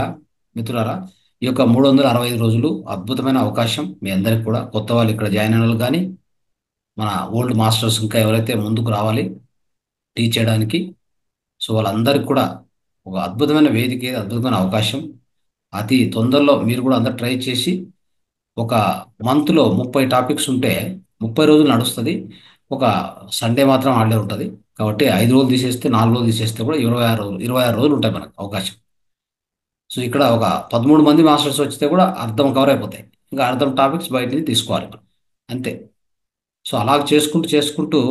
మిత్రులారా, ఈ యొక్క 365 రోజులు అద్భుతమైన అవకాశం మీ అందరికి కూడా. కొత్త వాళ్ళు ఇక్కడ జాయిన్ అయిన వాళ్ళు కానీ, మన ఓల్డ్ మాస్టర్స్ ఇంకా ఎవరైతే ముందుకు రావాలి టీచ్ చేయడానికి, సో వాళ్ళందరికీ కూడా ఒక అద్భుతమైన వేదిక, అద్భుతమైన అవకాశం. అతి తొందరలో మీరు కూడా అందరు ట్రై చేసి, ఒక మంత్లో 30 టాపిక్స్ ఉంటే 30 రోజులు నడుస్తుంది. ఒక సండే మాత్రం హాలిడే ఉంటుంది. కాబట్టి 5 రోజులు తీసేస్తే, 4 రోజులు తీసేస్తే కూడా 26 రోజులు ఉంటాయి మనకు అవకాశం. సో ఇక్కడ ఒక 13 మంది మాస్టర్స్ వచ్చితే కూడా అర్థం కవర్ అయిపోతాయి. ఇంకా అర్థం టాపిక్స్ బయట నుంచి తీసుకోవాలి మనం, అంతే. సో అలా చేసుకుంటూ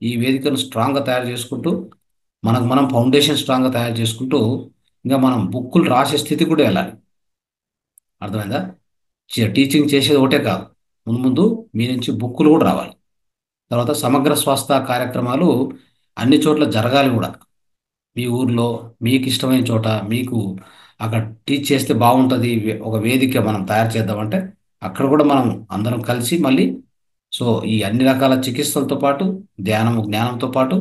ఈ వేదికను స్ట్రాంగ్గా తయారు చేసుకుంటూ, మనం ఫౌండేషన్ స్ట్రాంగ్గా తయారు చేసుకుంటూ, ఇంకా మనం బుక్కులు రాసే స్థితి కూడా వెళ్ళాలి. అర్థమైందా? టీచింగ్ చేసేది ఒకటే కాదు, ముందు మీ నుంచి బుక్కులు కూడా రావాలి. తర్వాత సమగ్ర స్వాస్థ్య కార్యక్రమాలు అన్ని చోట్ల జరగాలి కూడా. మీ ఊర్లో మీకు ఇష్టమైన చోట మీకు అక్కడ టీచ్ చేస్తే బాగుంటుంది, ఒక వేదిక మనం తయారు చేద్దామంటే అక్కడ కూడా మనం అందరం కలిసి మళ్ళీ, సో ఈ అన్ని రకాల చికిత్సలతో పాటు జ్ఞానంతో పాటు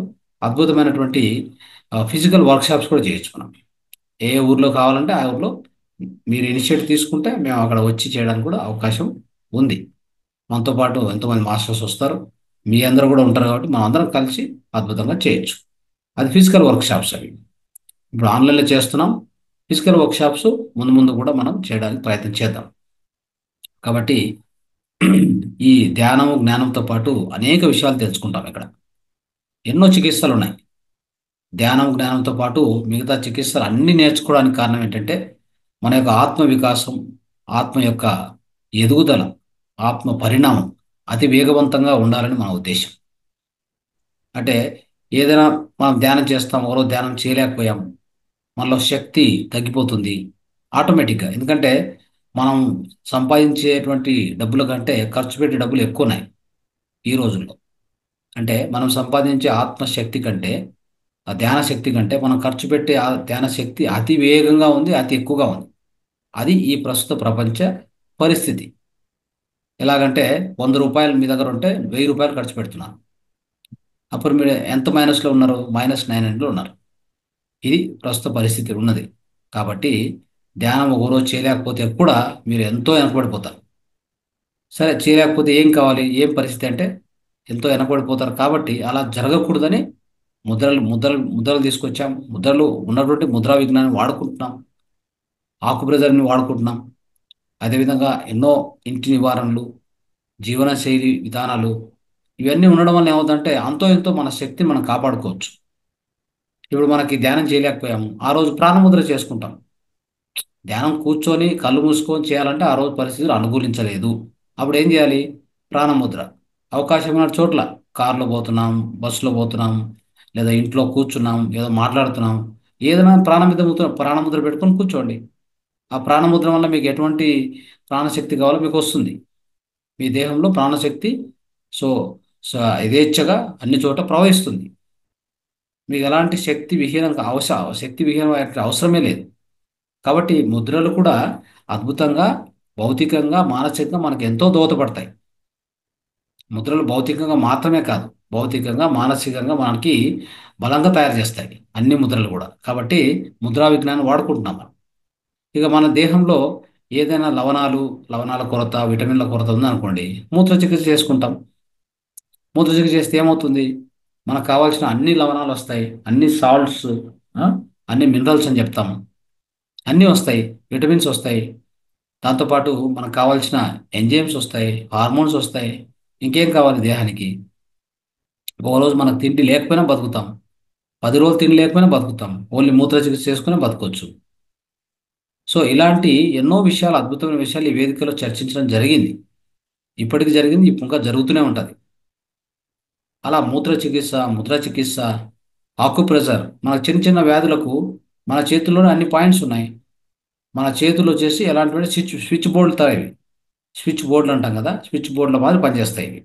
అద్భుతమైనటువంటి ఫిజికల్ వర్క్షాప్స్ కూడా చేయొచ్చు మనం. ఏ ఊర్లో కావాలంటే ఆ ఊర్లో మీరు ఇనిషియేటివ్ తీసుకుంటే మేము అక్కడ వచ్చి చేయడానికి కూడా అవకాశం ఉంది. మనతో పాటు ఎంతోమంది మాస్టర్స్ వస్తారు, మీ అందరూ కూడా ఉంటారు. కాబట్టి మనం అందరం కలిసి అద్భుతంగా చేయొచ్చు. అది ఫిజికల్ వర్క్షాప్స్. అవి ఇప్పుడు ఆన్లైన్లో చేస్తున్నాం. ఫిజికల్ వర్క్షాప్స్ ముందు కూడా మనం చేయడానికి ప్రయత్నం చేద్దాం. కాబట్టి ఈ జ్ఞానంతో పాటు అనేక విషయాలు తెలుసుకుంటాం. ఇక్కడ ఎన్నో చికిత్సలు ఉన్నాయి. జ్ఞానంతో పాటు మిగతా చికిత్సలు అన్నీ నేర్చుకోవడానికి కారణం ఏంటంటే, మన యొక్క ఆత్మ వికాసం, ఆత్మ యొక్క ఎదుగుదల, ఆత్మ పరిణామం అతి వేగవంతంగా ఉండాలని మన ఉద్దేశం. అంటే ఏదైనా మనం ధ్యానం చేస్తాం, ఒకరోజు ధ్యానం చేయలేకపోయాం, మనలో శక్తి తగ్గిపోతుంది ఆటోమేటిక్గా. ఎందుకంటే మనం సంపాదించేటువంటి డబ్బుల కంటే ఖర్చు పెట్టే డబ్బులు ఎక్కువ ఉన్నాయి ఈ రోజుల్లో. అంటే మనం సంపాదించే ఆత్మశక్తి కంటే, ఆ ధ్యాన శక్తి కంటే మనం ఖర్చు పెట్టే ఆ ధ్యాన శక్తి అతి వేగంగా ఉంది, అతి ఎక్కువగా ఉంది. అది ఈ ప్రస్తుత ప్రపంచ పరిస్థితి. ఎలాగంటే 100 రూపాయలు మీ దగ్గర ఉంటే 1000 రూపాయలు ఖర్చు పెడుతున్నారు. అప్పుడు మీరు ఎంత మైనస్లో ఉన్నారు? -900లో ఉన్నారు. ఇది ప్రస్తుత పరిస్థితి ఉన్నది. కాబట్టి ధ్యానం ఒకరోజు చేయలేకపోతే కూడా మీరు ఎంతో వెనకబడిపోతారు. సరే, చేయలేకపోతే ఏం కావాలి, ఏం పరిస్థితి అంటే ఎంతో వెనకబడిపోతారు. కాబట్టి అలా జరగకూడదని ముద్రలు తీసుకొచ్చాం. ముద్రలు ఉన్నటువంటి ముద్రా విజ్ఞానాన్ని వాడుకుంటున్నాం, ఆకుప్రెజర్ని వాడుకుంటున్నాం. అదేవిధంగా ఎన్నో ఇంటి నివారణలు, జీవనశైలి విధానాలు, ఇవన్నీ ఉండడం వల్ల ఏమవుతుందంటే అంతో ఎంతో మన శక్తిని మనం కాపాడుకోవచ్చు. ఇప్పుడు మనకి ధ్యానం చేయలేకపోయాము, ఆ రోజు ప్రాణముద్ర చేసుకుంటాం. ధ్యానం కూర్చొని కళ్ళు మూసుకొని చేయాలంటే ఆ రోజు పరిస్థితులు అనుకూలించలేదు. అప్పుడు ఏం చేయాలి? ప్రాణముద్ర. అవకాశమైన చోట్ల కారులో పోతున్నాం, బస్సులో పోతున్నాం, లేదా ఇంట్లో కూర్చున్నాం, ఏదో మాట్లాడుతున్నాం, ఏదైనా ప్రాణముద్ర పెట్టుకొని కూర్చోండి. ఆ ప్రాణముద్ర వల్ల మీకు ఎటువంటి ప్రాణశక్తి కావాలో మీకు వస్తుంది. మీ దేహంలో ప్రాణశక్తి సో యథేచ్ఛగా అన్ని చోట ప్రవహిస్తుంది. మీకు ఎలాంటి శక్తి విహీనం అవసరమే లేదు. కాబట్టి ముద్రలు కూడా అద్భుతంగా భౌతికంగా, మానసికంగా మనకు ఎంతో దోహదపడతాయి. ముద్రలు భౌతికంగా మాత్రమే కాదు, భౌతికంగా మానసికంగా మనకి బలంగా తయారు చేస్తాయి అన్ని ముద్రలు కూడా. కాబట్టి ముద్రా విజ్ఞానం వాడుకుంటున్నాం మనం. ఇక మన దేహంలో ఏదైనా లవణాల కొరత, విటమిన్ల కొరత ఉందనుకోండి, మూత్ర చికిత్స చేసుకుంటాం. మూత్ర చికిత్స చేస్తే ఏమవుతుంది? మనకు కావాల్సిన అన్ని లవణాలు వస్తాయి, అన్ని సాల్ట్స్, అన్ని మినరల్స్ అని చెప్తాము, అన్నీ వస్తాయి, విటమిన్స్ వస్తాయి. దాంతోపాటు మనకు కావాల్సిన ఎంజైమ్స్ వస్తాయి, హార్మోన్స్ వస్తాయి. ఇంకేం కావాలి దేహానికి? ఒక రోజు మనకు తిండి లేకపోయినా బతుకుతాం, 10 రోజులు తిండి లేకపోయినా బతుకుతాం, ఓన్లీ మూత్ర చికిత్స చేసుకుని బతకొచ్చు. సో ఇలాంటి ఎన్నో విషయాలు, అద్భుతమైన విషయాలు ఈ వేదికలో చర్చించడం జరిగింది. ఇప్పటికి జరిగింది, ఇప్పుడు ఇంకా జరుగుతూనే ఉంటుంది. అలా మూత్ర చికిత్స, ముద్ర చికిత్స, ఆకుప్రెషర్, మన చిన్న చిన్న వ్యాధులకు మన చేతుల్లోనే అన్ని పాయింట్స్ ఉన్నాయి. మన చేతులు వచ్చేసి ఎలాంటి స్విచ్ బోర్డులు తయారు. స్విచ్ బోర్డులు అంటాం కదా, స్విచ్ బోర్డుల మాదిరి పనిచేస్తాయి ఇవి.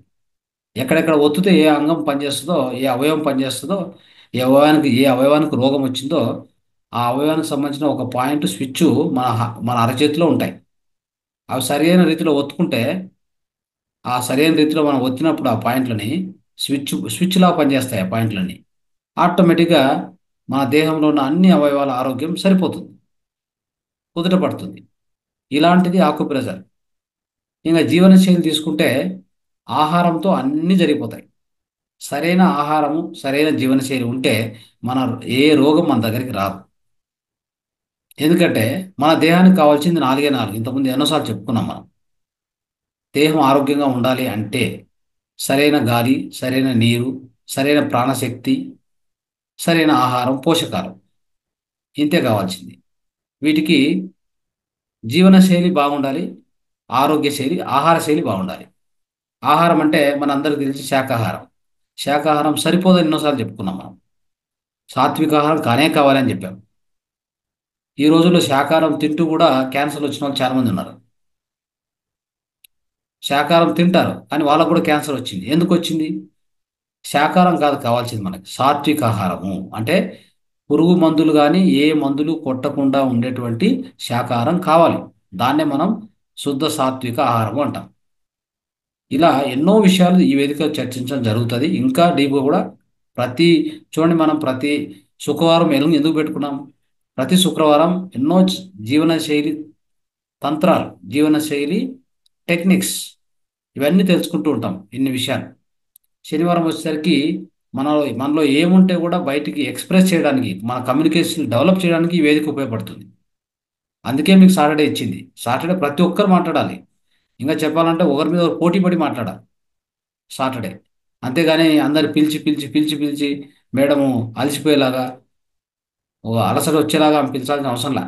ఎక్కడెక్కడ ఒత్తితే ఏ అంగం పనిచేస్తుందో, ఏ అవయవం పనిచేస్తుందో, ఏ అవయవానికి రోగం వచ్చిందో ఆ అవయవానికి సంబంధించిన ఒక పాయింట్ స్విచ్ మన అరచేతిలో ఉంటాయి. అవి సరైన రీతిలో ఒత్తుకుంటే, ఆ సరైన రీతిలో మనం ఒత్తినప్పుడు ఆ పాయింట్లని స్విచ్లా పనిచేస్తాయి. ఆ పాయింట్లన్నీ ఆటోమేటిక్గా మన దేహంలో ఉన్న అన్ని అవయవాల ఆరోగ్యం సరిపోతుంది, కుదుట పడుతుంది. ఇలాంటిది ఆకుప్రెషర్. ఇంకా జీవనశైలి తీసుకుంటే ఆహారంతో అన్నీ జరిగిపోతాయి. సరైన ఆహారము, సరైన జీవనశైలి ఉంటే మన ఏ రోగం మన దగ్గరికి రాదు. ఎందుకంటే మన దేహానికి కావాల్సింది 4 ఇంతకుముందు ఎన్నోసార్లు చెప్పుకున్నాం మనం. దేహం ఆరోగ్యంగా ఉండాలి అంటే సరైన గాలి, సరైన నీరు, సరైన ప్రాణశక్తి, సరైన ఆహారం, పోషకాలు, ఇంతే కావాల్సింది. వీటికి జీవనశైలి బాగుండాలి, ఆహార శైలి బాగుండాలి. ఆహారం అంటే మనందరికీ తెలిసి శాకాహారం. శాకాహారం సరిపోదని ఎన్నోసార్లు చెప్పుకున్నాం మనం. సాత్విక ఆహారం కానే కావాలని చెప్పాం. ఈ రోజుల్లో శాకాహారం తింటూ కూడా క్యాన్సర్ వచ్చిన వాళ్ళు చాలామంది ఉన్నారు. శాకాహారం తింటారు కానీ వాళ్ళకు కూడా క్యాన్సర్ వచ్చింది. ఎందుకు వచ్చింది? శాకాహారం కాదు కావాల్సింది మనకి, సాత్విక ఆహారము. అంటే పురుగు మందులు కానీ ఏ మందులు కొట్టకుండా ఉండేటువంటి శాకాహారం కావాలి. దాన్నే మనం శుద్ధ సాత్విక ఆహారము అంటాం. ఇలా ఎన్నో విషయాలు ఈ వేదిక చర్చించడం జరుగుతుంది. ఇంకా డీప్గా కూడా చూడండి, మనం ప్రతి శుక్రవారం ఎందుకు పెట్టుకున్నాం? ప్రతి శుక్రవారం ఎన్నో జీవనశైలి తంత్రాలు, జీవనశైలి టెక్నిక్స్, ఇవన్నీ తెలుసుకుంటూ ఉంటాం. ఇన్ని విషయాలు శనివారం వచ్చేసరికి మనలో ఏముంటే కూడా బయటికి ఎక్స్ప్రెస్ చేయడానికి, మన కమ్యూనికేషన్ డెవలప్ చేయడానికి ఈ వేదిక ఉపయోగపడుతుంది. అందుకే మీకు సాటర్డే ఇచ్చింది. సాటర్డే ప్రతి ఒక్కరు మాట్లాడాలి. ఇంకా చెప్పాలంటే ఒకరి మీద ఒకరు పోటీ పడి మాట్లాడాలి సాటర్డే. అంతేగాని అందరు పిలిచి పిలిచి పిలిచి పిలిచి మేడము అలసిపోయేలాగా, ఓ అలసట వచ్చేలాగా పిలిచాల్సిన అవసరం లే.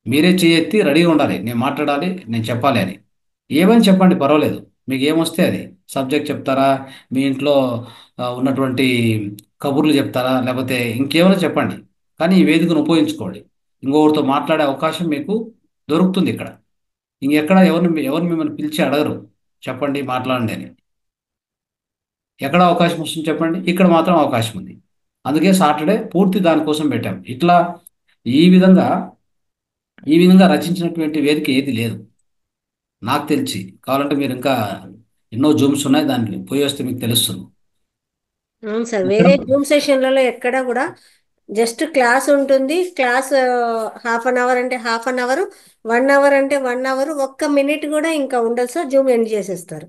మీరే చేయెత్తి రెడీగా ఉండాలి, నేను మాట్లాడాలి, నేను చెప్పాలి అని. ఏమని చెప్పండి, పర్వాలేదు. మీకు ఏమొస్తే అది సబ్జెక్ట్ చెప్తారా, మీ ఇంట్లో ఉన్నటువంటి కబుర్లు చెప్తారా, లేకపోతే ఇంకేమైనా చెప్పండి. కానీ ఈ వేదికను ఉపయోగించుకోండి. ఇంకొకరితో మాట్లాడే అవకాశం మీకు దొరుకుతుంది ఇక్కడ. ఇంకెక్కడ ఎవరు మిమ్మల్ని పిలిచి అడగరు చెప్పండి మాట్లాడండి అని. ఎక్కడ అవకాశం వస్తుంది చెప్పండి? ఇక్కడ మాత్రం అవకాశం ఉంది. అందుకే సాటర్డే పూర్తి దానికోసం పెట్టాం. ఇట్లా ఈ విధంగా రచించినటువంటి వేదిక ఏది లేదు నాకు తెలిసి. కావాలంటే మీరు ఇంకా ఎన్నో జూమ్స్ ఉన్నాయి, దాన్ని పోయి వస్తే మీకు తెలుస్తుంది. అవును సార్, వేరే జూమ్ సెషన్లలో ఎక్కడ కూడా జస్ట్ క్లాస్ ఉంటుంది. క్లాస్ ½ అంటే ½ 1 అంటే 1 1 మినిట్ కూడా ఇంకా ఉండదు సార్, జూమ్ ఎండ్ చేసేస్తారు.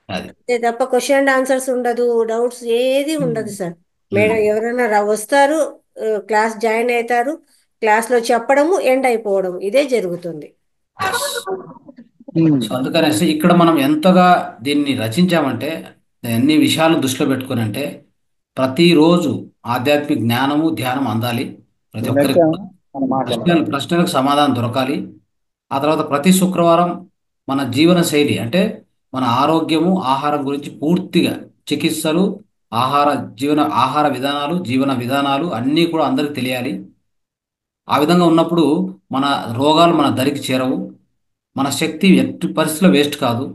అది అంతే తప్ప క్వశ్చన్ అండ్ ఆన్సర్స్ ఉండదు, డౌట్స్ ఏది ఉండదు సార్. మేడం ఎవరైనా వస్తారు, క్లాస్ జాయిన్ అవుతారు, క్లాస్లో చెప్పడము, ఎండ్ అయిపోవడం, ఇదే జరుగుతుంది. సో అందుకనేసి ఇక్కడ మనం ఎంతగా దీన్ని రచించామంటే, అన్ని విషయాలు దృష్టిలో పెట్టుకుని అంటే, ప్రతిరోజు ఆధ్యాత్మిక జ్ఞానము, ధ్యానం అందాలి. ప్రతి ఒక్కరికి కూడా ప్రశ్నలకు సమాధానం దొరకాలి. ఆ తర్వాత ప్రతి శుక్రవారం మన జీవన శైలి అంటే మన ఆరోగ్యము, ఆహారం గురించి పూర్తిగా చికిత్సలు, ఆహార విధానాలు, జీవన విధానాలు అన్నీ కూడా అందరికి తెలియాలి. ఆ విధంగా ఉన్నప్పుడు మన రోగాలు మన దరికి చేరవు, మన శక్తి ఎట్టి పరిస్థితిలో వేస్ట్ కాదు.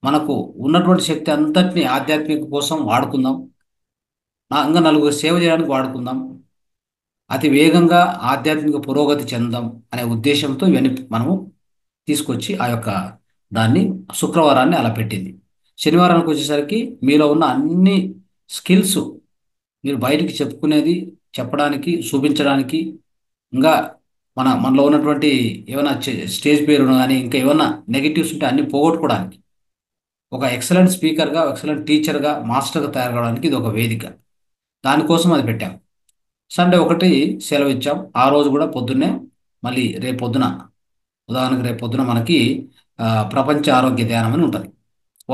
మనకు ఉన్నటువంటి శక్తి అంతటిని ఆధ్యాత్మిక కోసం వాడుకుందాం, ఇంకా నలుగురు సేవ చేయడానికి వాడుకుందాం, అతి వేగంగా ఆధ్యాత్మిక పురోగతి చెందాం అనే ఉద్దేశంతో ఇవన్నీ మనము తీసుకొచ్చి ఆ యొక్క దాన్ని శుక్రవారాన్ని అలా పెట్టింది. శనివారానికి వచ్చేసరికి మీలో ఉన్న అన్ని స్కిల్స్ మీరు బయటికి చెప్పుకునేది, చెప్పడానికి, చూపించడానికి, ఇంకా మనలో ఉన్నటువంటి ఏమైనా స్టేజ్ పేరు కానీ ఇంకా ఏమైనా నెగిటివ్స్ ఉంటే అన్ని పోగొట్టుకోవడానికి ఒక ఎక్సలెంట్ స్పీకర్గా, ఎక్సలెంట్ టీచర్గా, మాస్టర్గా తయారు కావడానికి ఇది ఒక వేదిక. దానికోసం అది పెట్టాం. సండే ఒకటి సెలవు ఇచ్చాం. ఆ రోజు కూడా పొద్దున్నే మళ్ళీ రేపు పొద్దున, ఉదాహరణకు రేపు పొద్దున మనకి ప్రపంచ ఆరోగ్య ధ్యానం అని ఉంటుంది.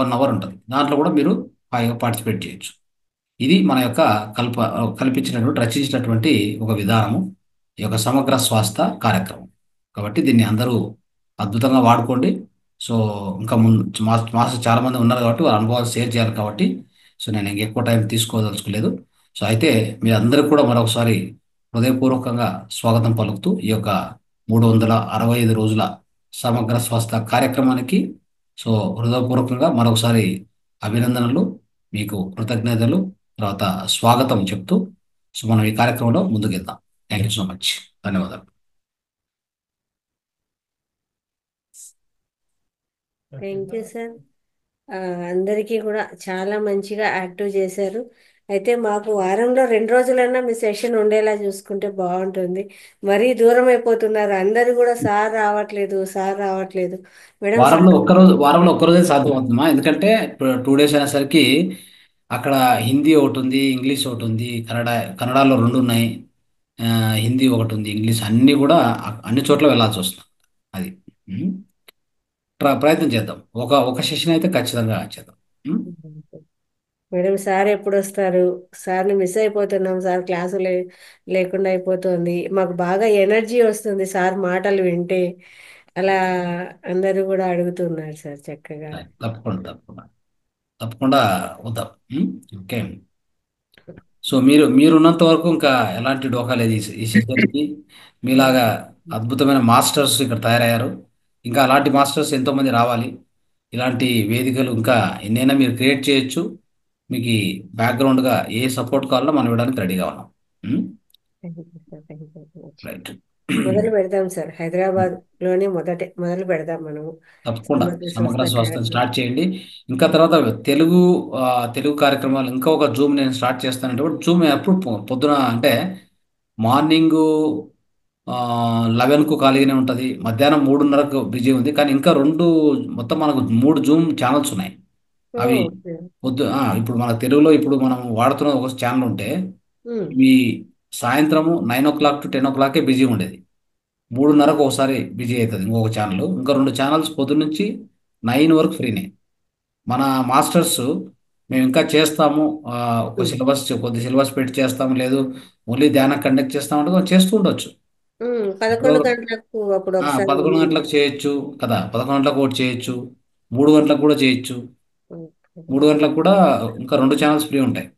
1 అవర్ ఉంటుంది. దాంట్లో కూడా మీరు హాయిగా పార్టిసిపేట్ చేయొచ్చు. ఇది మన యొక్క కల్పించినటువంటి, రచించినటువంటి ఒక విధానము, ఈ యొక్క సమగ్ర స్వాస్థ్య కార్యక్రమం. కాబట్టి దీన్ని అందరూ అద్భుతంగా వాడుకోండి. సో ఇంకా ముందు మాస్టర్ చాలా మంది ఉన్నారు కాబట్టి వారి అనుభవాలు షేర్ చేయాలి కాబట్టి సో నేను ఇంకెక్కువ టైం తీసుకోదలుచుకోలేదు. సో అయితే మీ అందరికి కూడా మరొకసారి హృదయపూర్వకంగా స్వాగతం పలుకుతూ ఈ యొక్క 365 రోజుల సమగ్ర స్వాస్థ్య కార్యక్రమానికి సో హృదయపూర్వకంగా మరొకసారి అభినందనలు, మీకు కృతజ్ఞతలు, తర్వాత స్వాగతం చెప్తూ సో మనం ఈ కార్యక్రమంలో ముందుకెళ్దాం. Thank you so much. ధన్యవాదాలు. Thank you sir. అందరికీ కూడా చాలా మంచిగా యాక్టివ్ చేశారు. అయితే మాకు వారంలో 2 రోజులన్నా మీ సెషన్ ఉండేలా చూసుకుంటే బాగుంటుంది. మరీ దూరం అయిపోతున్నారు అందరు కూడా, సార్ రావట్లేదు సార్ రావట్లేదు. మేడం వారంలో ఒక్కరోజే సాధ్యం అవుతుందమ్మా. ఎందుకంటే 2 డేస్ అనేసరికి అక్కడ హిందీ ఒకటి ఉంది, ఇంగ్లీష్ ఒకటి ఉంది, కన్నడలో 2 ఉన్నాయి, హిందీ ఒకటి ఉంది, ఇంగ్లీష్, అన్నీ కూడా అన్ని చోట్ల వెళ్ళాల్సి వస్తుంది. అది ఉమ్. ప్రయత్నం చేద్దాం. ఒక సెషన్ అయితే ఖచ్చితంగా చేద్దాం. మేడం సార్ ఎప్పుడు వస్తారు? సార్ని మిస్ అయిపోతున్నాం సార్, క్లాసు లేకుండా అయిపోతుంది. మాకు బాగా ఎనర్జీ వస్తుంది సార్ మాటలు వింటే. అలా అందరూ కూడా అడుగుతున్నారు సార్ చక్కగా. తప్పకుండా తప్పకుండా తప్పకుండా వద్దాం. ఓకే. సో మీరున్నంత వరకు ఇంకా ఎలాంటి డోకా లేదు ఈ సెషన్కి. మీలాగా అద్భుతమైన మాస్టర్స్ ఇక్కడ తయారయ్యారు. ఇంకా అలాంటి మాస్టర్స్ ఎంతోమంది రావాలి. ఇలాంటి వేదికలు ఇంకా ఎన్నైనా మీరు క్రియేట్ చేయొచ్చు. మీకు బ్యాక్గ్రౌండ్గా ఏ సపోర్ట్ కావాలో మనం ఇవ్వడానికి రెడీగా ఉన్నాం. Thank you sir, thank you so much. Right. మొదలు పెడదాం సార్, హైదరాబాద్ లోనే మొదలు పెడదాం మనము. తప్పకుండా సమగ్ర స్వస్థ స్వాస్థ్యం కార్యక్రమం. స్టార్ట్ చేయండి. ఇంకా తర్వాత తెలుగు కార్యక్రమాలు ఇంకా ఒక జూమ్ నేను స్టార్ట్ చేస్తానంటే జూమ్ ఎప్పుడు పొద్దున అంటే మార్నింగ్ 11కు ఖాళీగానే ఉంటుంది, మధ్యాహ్నం 3:30కు బిజీ ఉంది. కానీ ఇంకా మొత్తం మనకు 3 జూమ్ ఛానల్స్ ఉన్నాయి. అవి ఓకే. ఇప్పుడు మన తెలుగులో ఇప్పుడు మనం వాడుతున్న ఒక ఛానల్ ఉంటే ఉమ్, ఇవి సాయంత్రము 9 o'clock to 10 o'clock బిజీ ఉండేది. 3:30కు ఒకసారి బిజీ అవుతుంది ఇంకొక ఛానల్. ఇంకా 2 ఛానల్స్ పొద్దున్న నుంచి 9 వరకు ఫ్రీనే. మన మాస్టర్స్ మేము ఇంకా చేస్తాము, ఒక కొద్ది సిలబస్ పెట్టి చేస్తాము, లేదు ఓన్లీ ధ్యానం కండక్ట్ చేస్తామంటే కొంచెం చేస్తూ ఉండొచ్చు. 11 గంటలకు అప్పుడు ఒకసారి 11 గంటలకు చేయొచ్చు కదా, 11 గంటలకు ఒకటి చేయొచ్చు, 3 గంటలకు కూడా చేయొచ్చు. 3 గంటలకు కూడా ఇంకా 2 ఛానల్స్ ఫ్రీ ఉంటాయి.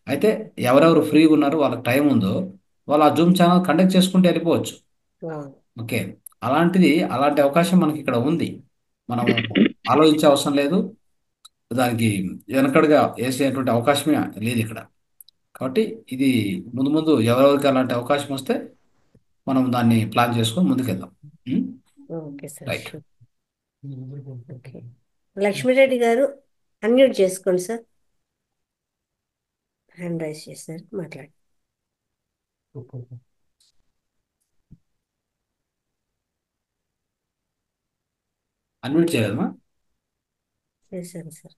అయితే ఎవరెవరు ఫ్రీగా ఉన్నారో వాళ్ళకి టైం ఉందో వాళ్ళు ఆ జూమ్ ఛానల్ కండక్ట్ చేసుకుంటూ వెళ్ళిపోవచ్చు. ఓకే. అలాంటి అవకాశం మనకి ఇక్కడ ఉంది. మనం ఆలోచించే అవసరం లేదు, దానికి వెనకడుగా వేసేటువంటి అవకాశమే లేదు ఇక్కడ. కాబట్టి ఇది ముందు ముందు ఎవరెవరికి అలాంటి అవకాశం వస్తే మనం దాన్ని ప్లాన్ చేసుకొని ముందుకెళ్దాం. Okay sir. Right. Okay. Lakshmi Reddy garu unmute చేసుకోండి సార్. హ్యాండ్ రైజ్ చేశారు, మాట్లాడి. అన్మ్యూట్ చేయగలమా? చేశాను సార్.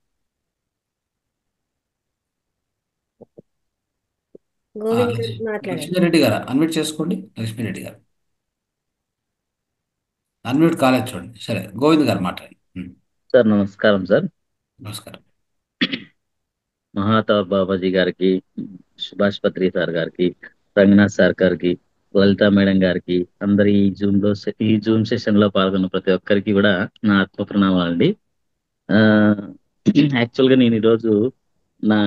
గోవింద్ గారు మాట్లాడారు. లక్ష్మీరెడ్డి గారు అన్మ్యూట్ చేసుకోండి. లక్ష్మీరెడ్డి గారు అన్మ్యూట్ కాలేదు చూడండి. సరే, గోవింద్ గారు మాట్లాడండి. సార్ నమస్కారం సార్. నమస్కారం. మహాతార్ బాబాజీ గారికి, సుభాష్ పత్రి సార్ గారికి, రంగనాథ్ సార్ గారికి, లలిత మేడం గారికి, అందరి ఈ జూమ్ సెషన్ లో పాల్గొన్న ప్రతి ఒక్కరికి కూడా నా ఆత్మ ప్రణామాలండి. యాక్చువల్గా నేను ఈరోజు నా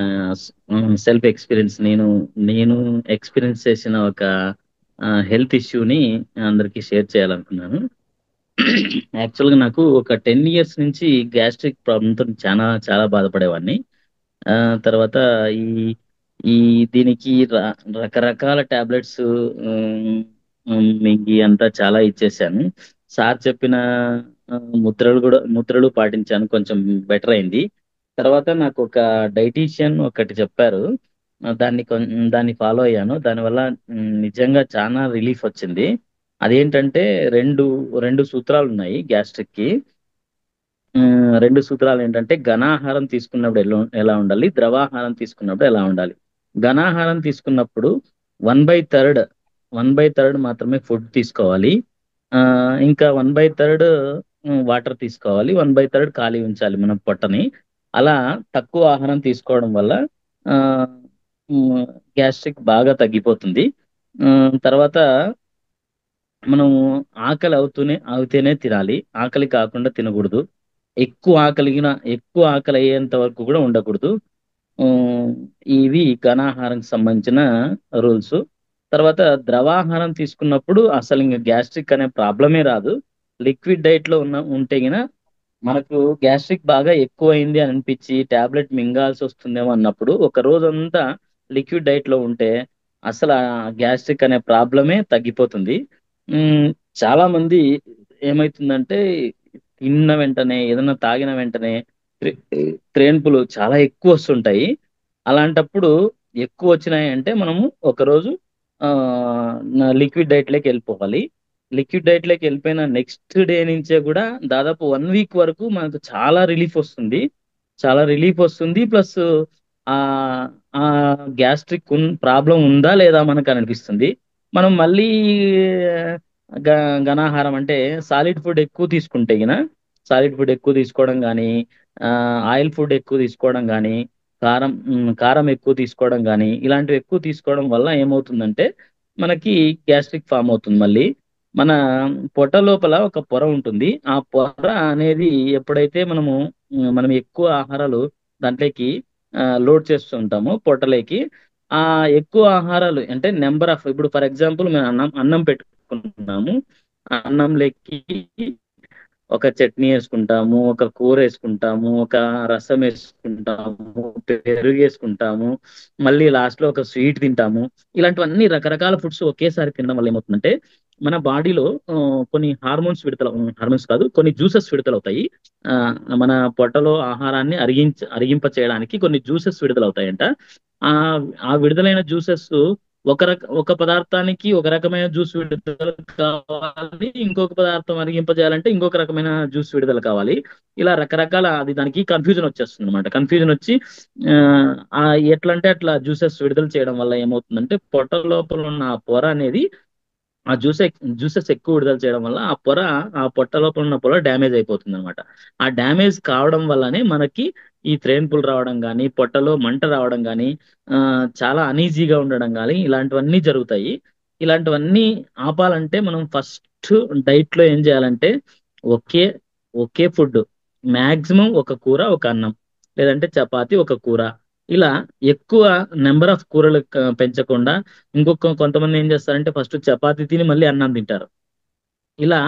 సెల్ఫ్ ఎక్స్పీరియన్స్ నేను ఎక్స్పీరియన్స్ చేసిన ఒక హెల్త్ ఇష్యూని అందరికీ షేర్ చేయాలనుకున్నాను. యాక్చువల్గా నాకు ఒక 10 years నుంచి గ్యాస్ట్రిక్ ప్రాబ్లంతో చాలా చాలా బాధపడేవాడిని. తర్వాత ఈ ఈ దీనికి రకరకాల టాబ్లెట్స్ మింగి అంతా చాలా ఇచ్చేసాను. సార్ చెప్పిన ముద్రలు పాటించాను, కొంచెం బెటర్ అయింది. తర్వాత నాకు ఒక డైటీషియన్ ఒకటి చెప్పారు. దాన్ని ఫాలో అయ్యాను. దానివల్ల నిజంగా చాలా రిలీఫ్ వచ్చింది. అదేంటంటే 2 సూత్రాలున్నాయి గ్యాస్ట్రిక్‌కి. 2 సూత్రాలేంటంటే ఘనాహారం తీసుకున్నప్పుడు ఎలా ఉండాలి? ద్రవాహారం తీసుకున్నప్పుడు ఎలా ఉండాలి? ఘనాహారం తీసుకున్నప్పుడు 1/3 1/3 మాత్రమే ఫుడ్ తీసుకోవాలి. ఇంకా 1/3 వాటర్ తీసుకోవాలి. 1/3 ఖాళీ ఉంచాలి మన పొట్టని. అలా తక్కువ ఆహారం తీసుకోవడం వల్ల ఆహ్, హ్మ్. గ్యాస్ట్రిక్ బాగా తగ్గిపోతుంది. తర్వాత మనం ఆకలితేనే తినాలి. ఆకలి కాకుండా తినకూడదు. ఎక్కువ ఆకలయ్యేంత వరకు కూడా ఉండకూడదు. హ్మ్. ఇవి ఘనాహారంకి సంబంధించిన రూల్సు. తర్వాత ద్రవాహారం తీసుకున్నప్పుడు అసలింక గ్యాస్ట్రిక్ అనే ప్రాబ్లమే రాదు. లిక్విడ్ డైట్‌లో ఉంటే మనకు గ్యాస్ట్రిక్ బాగా ఎక్కువయింది అని అనిపిచ్చి టాబ్లెట్ మింగాల్సొస్తుందేమో అన్నప్పుడు ఒక రోజంతా లిక్విడ్ డైట్‌లో ఉంటే అసల గ్యాస్ట్రిక్ అనే ప్రాబ్లమే తగ్గిపోతుంది. హ్మ్. చాలామంది ఏమైతుందంటే తిన్న వెంటనే ఏదన్నా తాగిన వెంటనే త్రె త్రేన్పులు చాలా ఎక్కువొస్తుంటాయి. అలాంటప్పుడు ఎక్కువొచ్చినాయంటే మనము ఒకరోజు లిక్విడ్ డైట్‌లోకెళ్ళిపోవాలి. లిక్విడ్ డైట్‌లోకెళ్ళిపోయిన నెక్స్ట్ డే నుంచే గూడా దాదాపు 1 వీక్ వరకు మనకు చాలా రిలీఫొస్తుంది. చాలా రిలీఫొస్తుంది. ప్లస్ ఆహ్, గ్యాస్ట్రిక్ ప్రాబ్లమ్ ఉందా లేదా మనకననిపిస్తుంది. మనం మళ్ళీ గ ఘనాహారం అంటే సాలిడ్ ఫుడ్ ఎక్కువ తీసుకుంటే సాలిడ్ ఫుడ్ ఎక్కువ తీసుకోవడం గానీ, ఆయిల్ ఫుడ్ ఎక్కువ తీసుకోవడం గానీ, కారం ఎక్కువ తీసుకోవడం గానీ, ఇలాంటివి ఎక్కువ తీసుకోవడం వల్ల ఏమవుతుందంటే, మనకి గ్యాస్ట్రిక్ ఫార్మ్ అవుతుంది మళ్ళీ. మన పొట్ట లోపల ఒక పొర ఉంటుంది. ఆ పొర అనేది ఎప్పుడైతే మనం ఎక్కువ ఆహారాలు దాంట్లోకి లోడ్ చేస్తూ ఉంటామో పొట్టలోకి, ఎక్కువ ఆహారాలు అంటే నంబర్ ఆఫ్ ఇప్పుడు ఫర్ ఎగ్జాంపుల్ మేము అన్నం పెట్టుకుంటున్నాము. అన్నంలోకి ఒక చట్నీ యేసుకుంటాము, ఒక కూరేసుకుంటాము, ఒక రసమేసుకుంటాము, పెరుగేసుకుంటాము, మళ్ళీ లాస్ట్‌లో ఒక స్వీట్ తింటాము. ఇలాంటివన్నీ రకరకాల ఫుడ్స్ ఒకేసారి తినడం వల్ల ఏమవుతుందంటే, మన బాడీలో కొన్ని హార్మోన్స్ కాదు, కొన్ని జ్యూసెస్ విడుదలవుతాయి. ఆహ్, మన పొట్టలో ఆహారాన్ని అరిగింప చేయడానికి కొన్ని జ్యూసెస్ విడుదలవుతాయంట. ఆ విడుదలైన జ్యూసెస్ ఒక పదార్థానికి ఒక రకమైన జ్యూస్ విడుదల కావాలి. ఇంకొక పదార్థం అరిగింపజేయాలంటే ఇంకొక రకమైన జ్యూస్ విడుదల కావాలి. ఇలా రకరకాల దానికి కన్‌ఫ్యూజన్ వచ్చేస్తుందన్నమాట. కన్‌ఫ్యూజన్ వచ్చి ఆహ్, ఎట్లంటే అట్లా జ్యూసెస్ విడుదల చేయడం వల్ల ఏమవుతుందంటే పొట్ట లోపల ఉన్న ఆ పొర అనేది ఆ జ్యూసెస్ ఎక్కువ విడుదల చేయడం వల్ల ఆ పొట్ట లోపల ఉన్న పొర డ్యామేజ్ అయిపోతుందనమాట. ఆ డ్యామేజ్ కావడం వల్లనే మనకి ఈ త్రేన్పులు రావడం గానీ, పొట్టలో మంట రావడం గానీ, చాలా అనీజీగా ఉండడం గానీ, ఇలాంటివన్నీ జరుగుతాయి. ఇలాంటివన్నీ ఆపాలంటే మనం ఫస్ట్ డైట్‌లో ఏం చేయాలంటే ఒకే, ఒకే ఫుడ్ మాక్సిమం ఒక కూర, ఒక అన్నం. లేదంటే చపాతీ, ఒక కూర. ఇలా ఎక్కువ నంబర్ ఆఫ్ కూరలు పెంచకుండా కొంతమంది ఏం చేస్తారంటే ఫస్ట్ చపాతీ తిని మళ్ళీ అన్నం తింటారు. ఇలా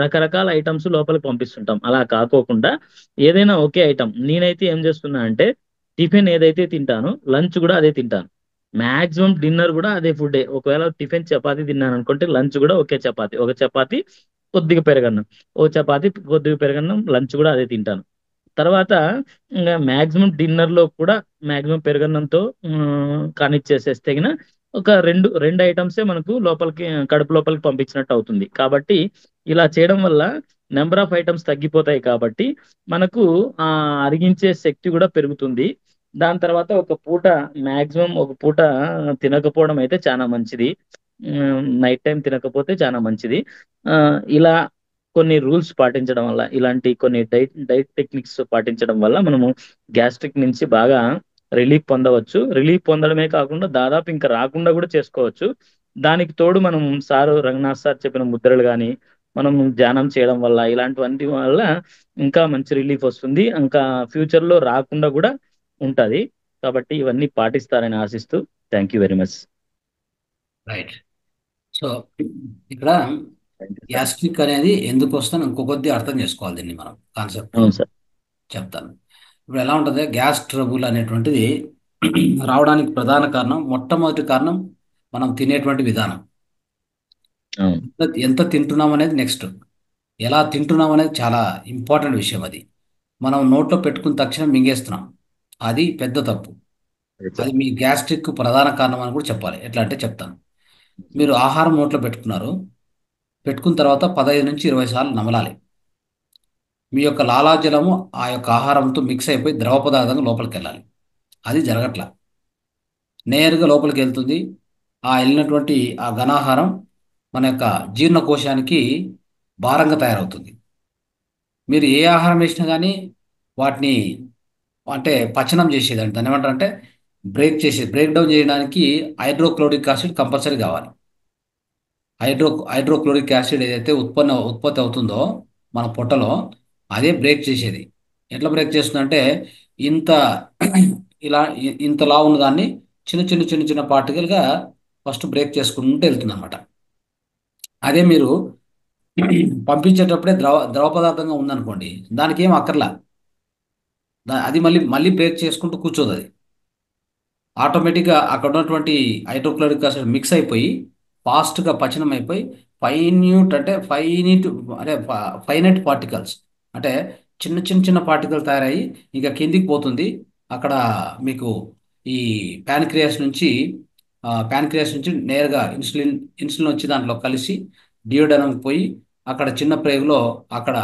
రకరకాల ఐటెమ్స్ లోపలికి పంపిస్తుంటాం. అలా కాకోకుండా ఏదైనా ఒకే ఐటెమ్ నేనైతే ఏం చేస్తున్నా అంటే టిఫిన్ ఏదైతే తింటానో లంచ్ గూడా అదే తింటాను. మాక్సిమం డిన్నర్ గూడా అదే ఫుడ్డే. ఒకవేళ టిఫిన్ చపాతీ తిన్నాననుకుంటే లంచ్ గూడా ఒకే చపాతీ. ఒక చపాతీ, కొద్దిగా పెరుగన్నం. ఓ చపాతీ, కొద్దిగా పెరుగన్నం లంచ్ గూడా అదే తింటాను. తర్వాత మాక్సిమం డిన్నర్‌లో కూడా మాక్సిమం పెరుగన్నంతో కానిచ్చేసేస్తే ఒక 2 ఐటెమ్సే మనకు కడుపు లోపలికి పంపించినట్టు అవుతుంది. కాబట్టి ఇలా చేయడం వల్ల నంబర్ ఆఫ్ ఐటెమ్స్ తగ్గిపోతాయి కాబట్టి మనకు అరిగించే శక్తి గూడా పెరుగుతుంది. దాని తర్వాత ఒక పూట తినకపోవడం అయితే చానా మంచిది. నైట్ టైమ్ తినకపోతే చానా మంచిది. ఇలా కొన్ని రూల్స్ పాటించడం వల్ల, ఇలాంటి కొన్ని డైట్ టెక్నిక్స్ పాటించడం వల్ల మనము గ్యాస్ట్రిక్ నుంచి బాగా రిలీఫ్ పొందవచ్చు. రిలీఫ్ పొందడమే కాకుండా దాదాపు ఇంక రాకుండా గూడా చేసుకోవచ్చు. దానికి తోడు మనం రంగనాథ్ సార్ చెప్పిన ముద్రలు గాని, మనం ధ్యానం చేయడం వల్ల, ఇలాంటివన్నిటి వల్ల ఇంకా మంచి రిలీఫ్ వస్తుంది. ఇంకా ఫ్యూచర్‌లో రాకుండా గూడా ఉంటది. కాబట్టి ఇవన్నీ పాటిస్తారని ఆశిస్తూ thank you very much. Right. So ఇక్కడ థాంక్ యూ సార్. గ్యాస్ట్రిక్ అనేది ఎందుకు వస్తుందని ఇంకో కొద్దిగా అర్థం చేసుకోవాలి దీన్ని మనం కాన్సెప్ట్ అవును సార్. చెప్తాను. ఇప్పుడు ఎలా ఉంటుంది గ్యాస్ ట్రబుల్ అనేటువంటిది రావడానికి ప్రధాన కారణం మొట్టమొదటి కారణం మనం తినేటువంటి విధానం. అవును. ఎంత తింటున్నాం అనేది నెక్స్ట్. ఎలా తింటున్నాం అనేది చాలా ఇంపార్టెంట్ విషయం అది. మనం నోట్లో పెట్టుకున్న తక్షణం మింగేస్తున్నాం. అది పెద్ద తప్పు. అది మీ గ్యాస్ట్రిక్ ప్రధాన కారణం అని కూడా చెప్పాలి. ఎట్లా అంటే చెప్తాను. మీరు ఆహారం నోట్లో పెట్టుకున్నారు, పెట్టుకున్న తర్వాత 15 నుంచి 20 సార్లు నమలాలి. మీ యొక్క లాలాజలము ఆ యొక్క ఆహారంతో మిక్స్ అయిపోయి ద్రవ పదార్థంగా లోపలికి వెళ్ళాలి. అది జరగట్లా. నేరుగా లోపలికి వెళ్తుంది. ఆ వెళ్ళినటువంటి ఆ ఘనాహారం మన యొక్క జీర్ణకోశానికి భారంగా తయారవుతుంది. మీరు ఏ ఆహారం వేసినా కానీ వాటిని అంటే పచనం చేసేదండి. దాన్ని ఏమంటారు అంటే బ్రేక్ డౌన్ చేయడానికి హైడ్రోక్లోరిక్ యాసిడ్ కంపల్సరీ కావాలి. హైడ్రోక్లోరిక్ యాసిడ్ ఏదైతే ఉత్పత్తి అవుతుందో మన పొట్టలో, అదే బ్రేక్ చేసేది. ఎట్లా బ్రేక్ చేస్తుందంటే ఇంత ఇంతలా ఉన్న దాన్ని చిన్న చిన్న చిన్న చిన్న పార్టికల్గా ఫస్ట్ బ్రేక్ చేసుకుంటూ వెళ్తుంది అనమాట. అదే మీరు పంపించేటప్పుడే ద్రవ పదార్థంగా ఉందనుకోండి, దానికి ఏం అక్కర్లా. అది మళ్ళీ మళ్ళీ బ్రేక్ చేసుకుంటూ కూర్చోదు. అది ఆటోమేటిక్గా అక్కడ ఉన్నటువంటి హైడ్రోక్లోరిక్ యాసిడ్ మిక్స్ అయిపోయి ఫాస్ట్గా పచనం అయిపోయి ఫైనైట్ పార్టికల్స్ అంటే చిన్న చిన్న చిన్న పార్టికల్ తయారయ్యి ఇంకా కిందికి పోతుంది. అక్కడ మీకు ఈ ప్యాన్క్రియాస్ నుంచి నేరుగా ఇన్సులిన్ వచ్చి దాంట్లో కలిసి డియోడనం పోయి అక్కడ చిన్న ప్రేగులో అక్కడ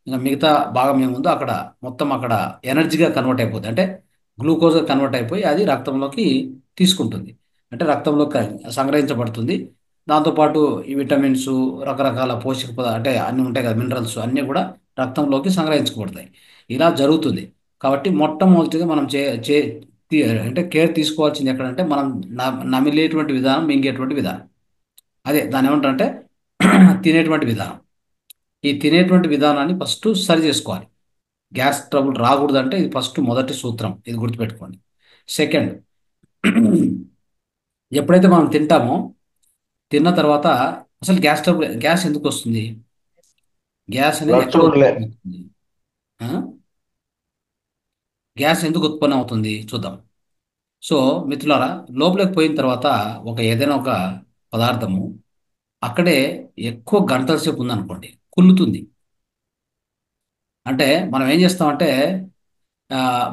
ఇంకా మిగతా భాగం ఏముందో అక్కడ మొత్తం అక్కడ ఎనర్జీగా కన్వర్ట్ అయిపోతుంది. అంటే గ్లూకోజ్గా కన్వర్ట్ అయిపోయి అది రక్తంలోకి తీసుకుంటుంది. అంటే రక్తంలోకి సంగ్రహించబడుతుంది. దాంతోపాటు ఈ విటమిన్స్, రకరకాల పోషక అంటే అన్నీ ఉంటాయి కదా, మినరల్స్ అన్నీ కూడా రక్తంలోకి సంగ్రహించబడతాయి. ఇలా జరుగుతుంది. కాబట్టి మొట్టమొదటిగా మనం అంటే కేర్ తీసుకోవాల్సింది ఎక్కడంటే మనం నమిలేటువంటి విధానం, మింగేటువంటి విధానం. అదే దాన్ని ఏమంటారంటే తినేటువంటి విధానం. ఈ తినేటువంటి విధానాన్ని ఫస్ట్ సరి చేసుకోవాలి. గ్యాస్ ట్రబుల్ రాకూడదంటే ఇది ఫస్ట్ మొదటి సూత్రం, ఇది గుర్తుపెట్టుకోండి. సెకండ్, ఎప్పుడైతే మనం తింటామో తిన్న తర్వాత అసలు గ్యాస్ ఎందుకు వస్తుంది? గ్యాస్ అనేది ఎక్కడ ఉత్పత్తి అవుతుంది? గ్యాస్ ఎందుకు ఉత్పన్నం అవుతుంది చూద్దాం. సో మిత్రులారా, లోపలికి పోయిన తర్వాత ఏదైనా ఒక పదార్థము అక్కడే ఎక్కువ గంటల సేపు ఉందనుకోండి, కుళ్ళుతుంది. అంటే మనం ఏం చేస్తామంటే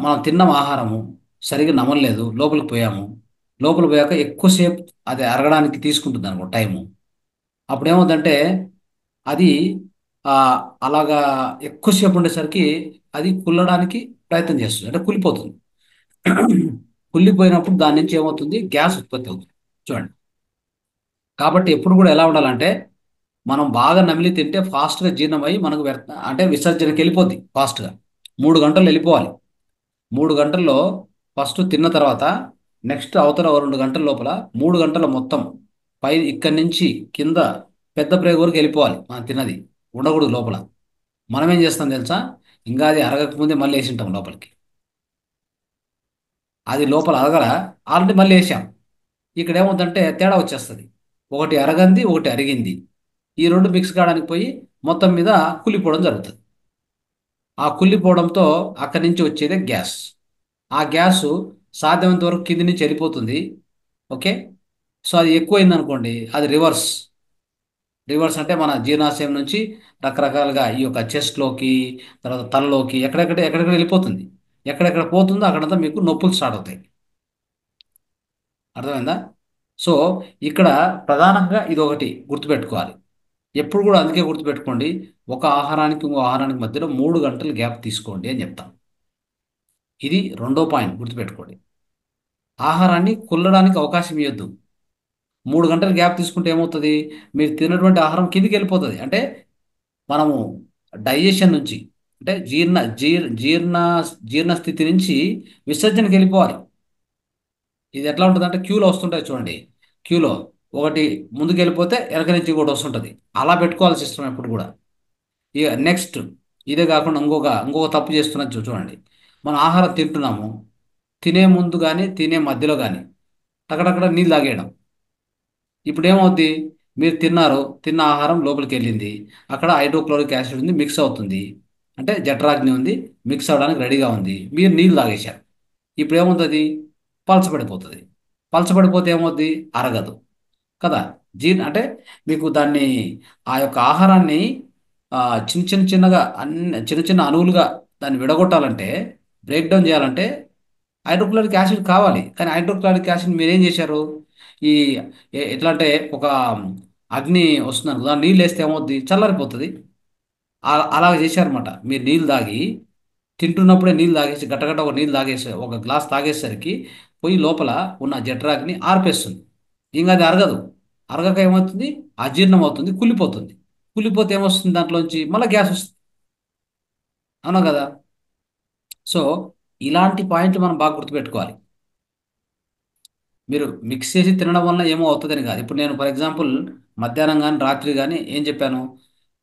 మనం తిన్న ఆహారము సరిగ్గా నమలలేదు, లోపలికి పోయాము. లోపలికి పోయాక ఎక్కువసేపు అది అరగడానికి తీసుకుంటుంది అనుకో టైము. అప్పుడు ఏమవుతుందంటే అది అలాగా ఎక్కువసేపు ఉండేసరికి అది కుళ్ళడానికి ప్రయత్నం చేస్తుంది, అంటే కుళ్ళిపోతుంది. కుళ్ళిపోయినప్పుడు దాని నుంచి ఏమవుతుంది? గ్యాస్ ఉత్పత్తి అవుతుంది. చూడండి, కాబట్టి ఎప్పుడు కూడా ఎలా ఉండాలంటే మనం బాగా నమిలి తింటే ఫాస్ట్గా జీర్ణమై మనకు అంటే విసర్జనకి వెళ్ళిపోద్ది ఫాస్ట్గా. 3 గంటలు వెళ్ళిపోవాలి. 3 గంటల్లో ఫస్ట్ తిన్న తర్వాత నెక్స్ట్ అవతల 2 గంటల లోపల 3 గంటల మొత్తం ఇక్కడి నుంచి కింద పెద్ద ప్రేగు వరకు వెళ్ళిపోవాలి. మనం తిన్నది ఉండకూడదు లోపల. మనం ఏం చేస్తాం తెలుసా? ఇంకా అది అరగకముందే మళ్ళీ వేసింటాం లోపలికి. అది లోపల అరగల, ఆల్రెడీ మళ్ళీ వేసాం. ఇక్కడ ఏమవుతుందంటే తేడా వచ్చేస్తుంది. ఒకటి అరగంది, ఒకటి అరిగింది. ఈ రెండు మిక్స్ కావడానికి పోయి మొత్తం మీద కుళ్ళిపోవడం జరుగుతుంది. ఆ కుళ్ళిపోవడంతో అక్కడి నుంచి వచ్చేదే గ్యాస్. ఆ గ్యాసు సాధ్యమైనంత వరకు కింది నుంచి వెళ్ళిపోతుంది. ఓకే, సో అది ఎక్కువైంది అనుకోండి, అది రివర్స్ అంటే మన జీర్ణాశయం నుంచి రకరకాలుగా ఈ యొక్క చెస్ట్లోకి, తర్వాత తలలోకి ఎక్కడెక్కడ వెళ్ళిపోతుంది. ఎక్కడెక్కడ పోతుందో అక్కడంతా మీకు నొప్పులు స్టార్ట్ అవుతాయి. అర్థమైందా? సో ఇక్కడ ప్రధానంగా ఇది ఒకటి గుర్తుపెట్టుకోవాలి. ఎప్పుడు కూడా అందుకే గుర్తుపెట్టుకోండి, ఒక ఆహారానికి ఇంకో ఆహారానికి మధ్యలో 3 గంటలు గ్యాప్ తీసుకోండి అని చెప్తాం. ఇది రెండో పాయింట్, గుర్తుపెట్టుకోండి. ఆహారాన్ని కుళ్ళడానికి అవకాశం ఇవ్వద్దు. 3 గంటల గ్యాప్ తీసుకుంటే ఏమవుతుంది? మీరు తిన్నటువంటి ఆహారం కిందికి వెళ్ళిపోతుంది. అంటే మనము డైజెషన్ నుంచి అంటే జీర్ణ స్థితి నుంచి విసర్జనకి వెళ్ళిపోవాలి. ఇది ఎట్లా ఉంటుంది అంటే క్యూలో వస్తుంటాయి చూడండి, క్యూలో ఒకటి ముందుకు వెళ్ళిపోతే వెనక నుంచి కూడా వస్తుంటుంది. అలా పెట్టుకోవాలి సిస్టమ్ ఎప్పుడు కూడా. ఇక నెక్స్ట్ ఇదే కాకుండా ఇంకొక తప్పు చేస్తున్నది చూడండి. మనం ఆహారం తింటున్నాము, తినే ముందు కానీ తినే మధ్యలో కానీ టకటక్కడ నీళ్ళు తాగేయడం. ఇప్పుడు ఏమవుద్ది? మీరు తిన్న ఆహారం లోపలికి వెళ్ళింది, అక్కడ హైడ్రోక్లోరిక్ యాసిడ్ ఉంది, మిక్స్ అవుతుంది. అంటే జఠరాగ్ని ఉంది, మిక్స్ అవ్వడానికి రెడీగా ఉంది. మీరు నీళ్ళు తాగేశారు. ఇప్పుడు ఏమవుతుంది? పలచబడిపోతుంది. పలచబడిపోతే ఏమవుద్ది? అరగదు కదా. అంటే మీకు ఆ యొక్క ఆహారాన్ని చిన్న చిన్నగా చిన్న చిన్న అణువులుగా దాన్ని విడగొట్టాలంటే, బ్రేక్ డౌన్ చేయాలంటే హైడ్రోక్లోరిక్ యాసిడ్ కావాలి. కానీ హైడ్రోక్లోరిక్ యాసిడ్ మీరేం చేశారు? ఈ ఎట్లా అంటే ఒక అగ్ని వస్తుంది అనుకో, దాన్ని నీళ్ళు వేస్తే ఏమవుద్ది? చల్లారిపోతుంది. అలాగ చేశారనమాట. మీరు నీళ్ళు తాగి తింటున్నప్పుడే నీళ్ళు తాగేసి గట్టగట్ట ఒక నీళ్ళు తాగేసి ఒక గ్లాస్ తాగేసరికి పొయ్యి లోపల ఉన్న జఠరాగ్ని ఆర్పేస్తుంది. ఇంకా అది అరగదు. అరగక ఏమవుతుంది? అజీర్ణం అవుతుంది, కుళ్ళిపోతుంది. కుళ్ళిపోతే ఏమొస్తుంది? దాంట్లోంచి మళ్ళీ గ్యాస్ వస్తుంది. అవునా కదా? సో ఇలాంటి పాయింట్లు మనం బాగా గుర్తుపెట్టుకోవాలి. మీరు మిక్స్ చేసి తినడం వల్ల ఏమో అవుతుందని కాదు. ఇప్పుడు నేను ఫర్ ఎగ్జాంపుల్ మధ్యాహ్నం కానీ రాత్రి కానీ ఏం చెప్పాను?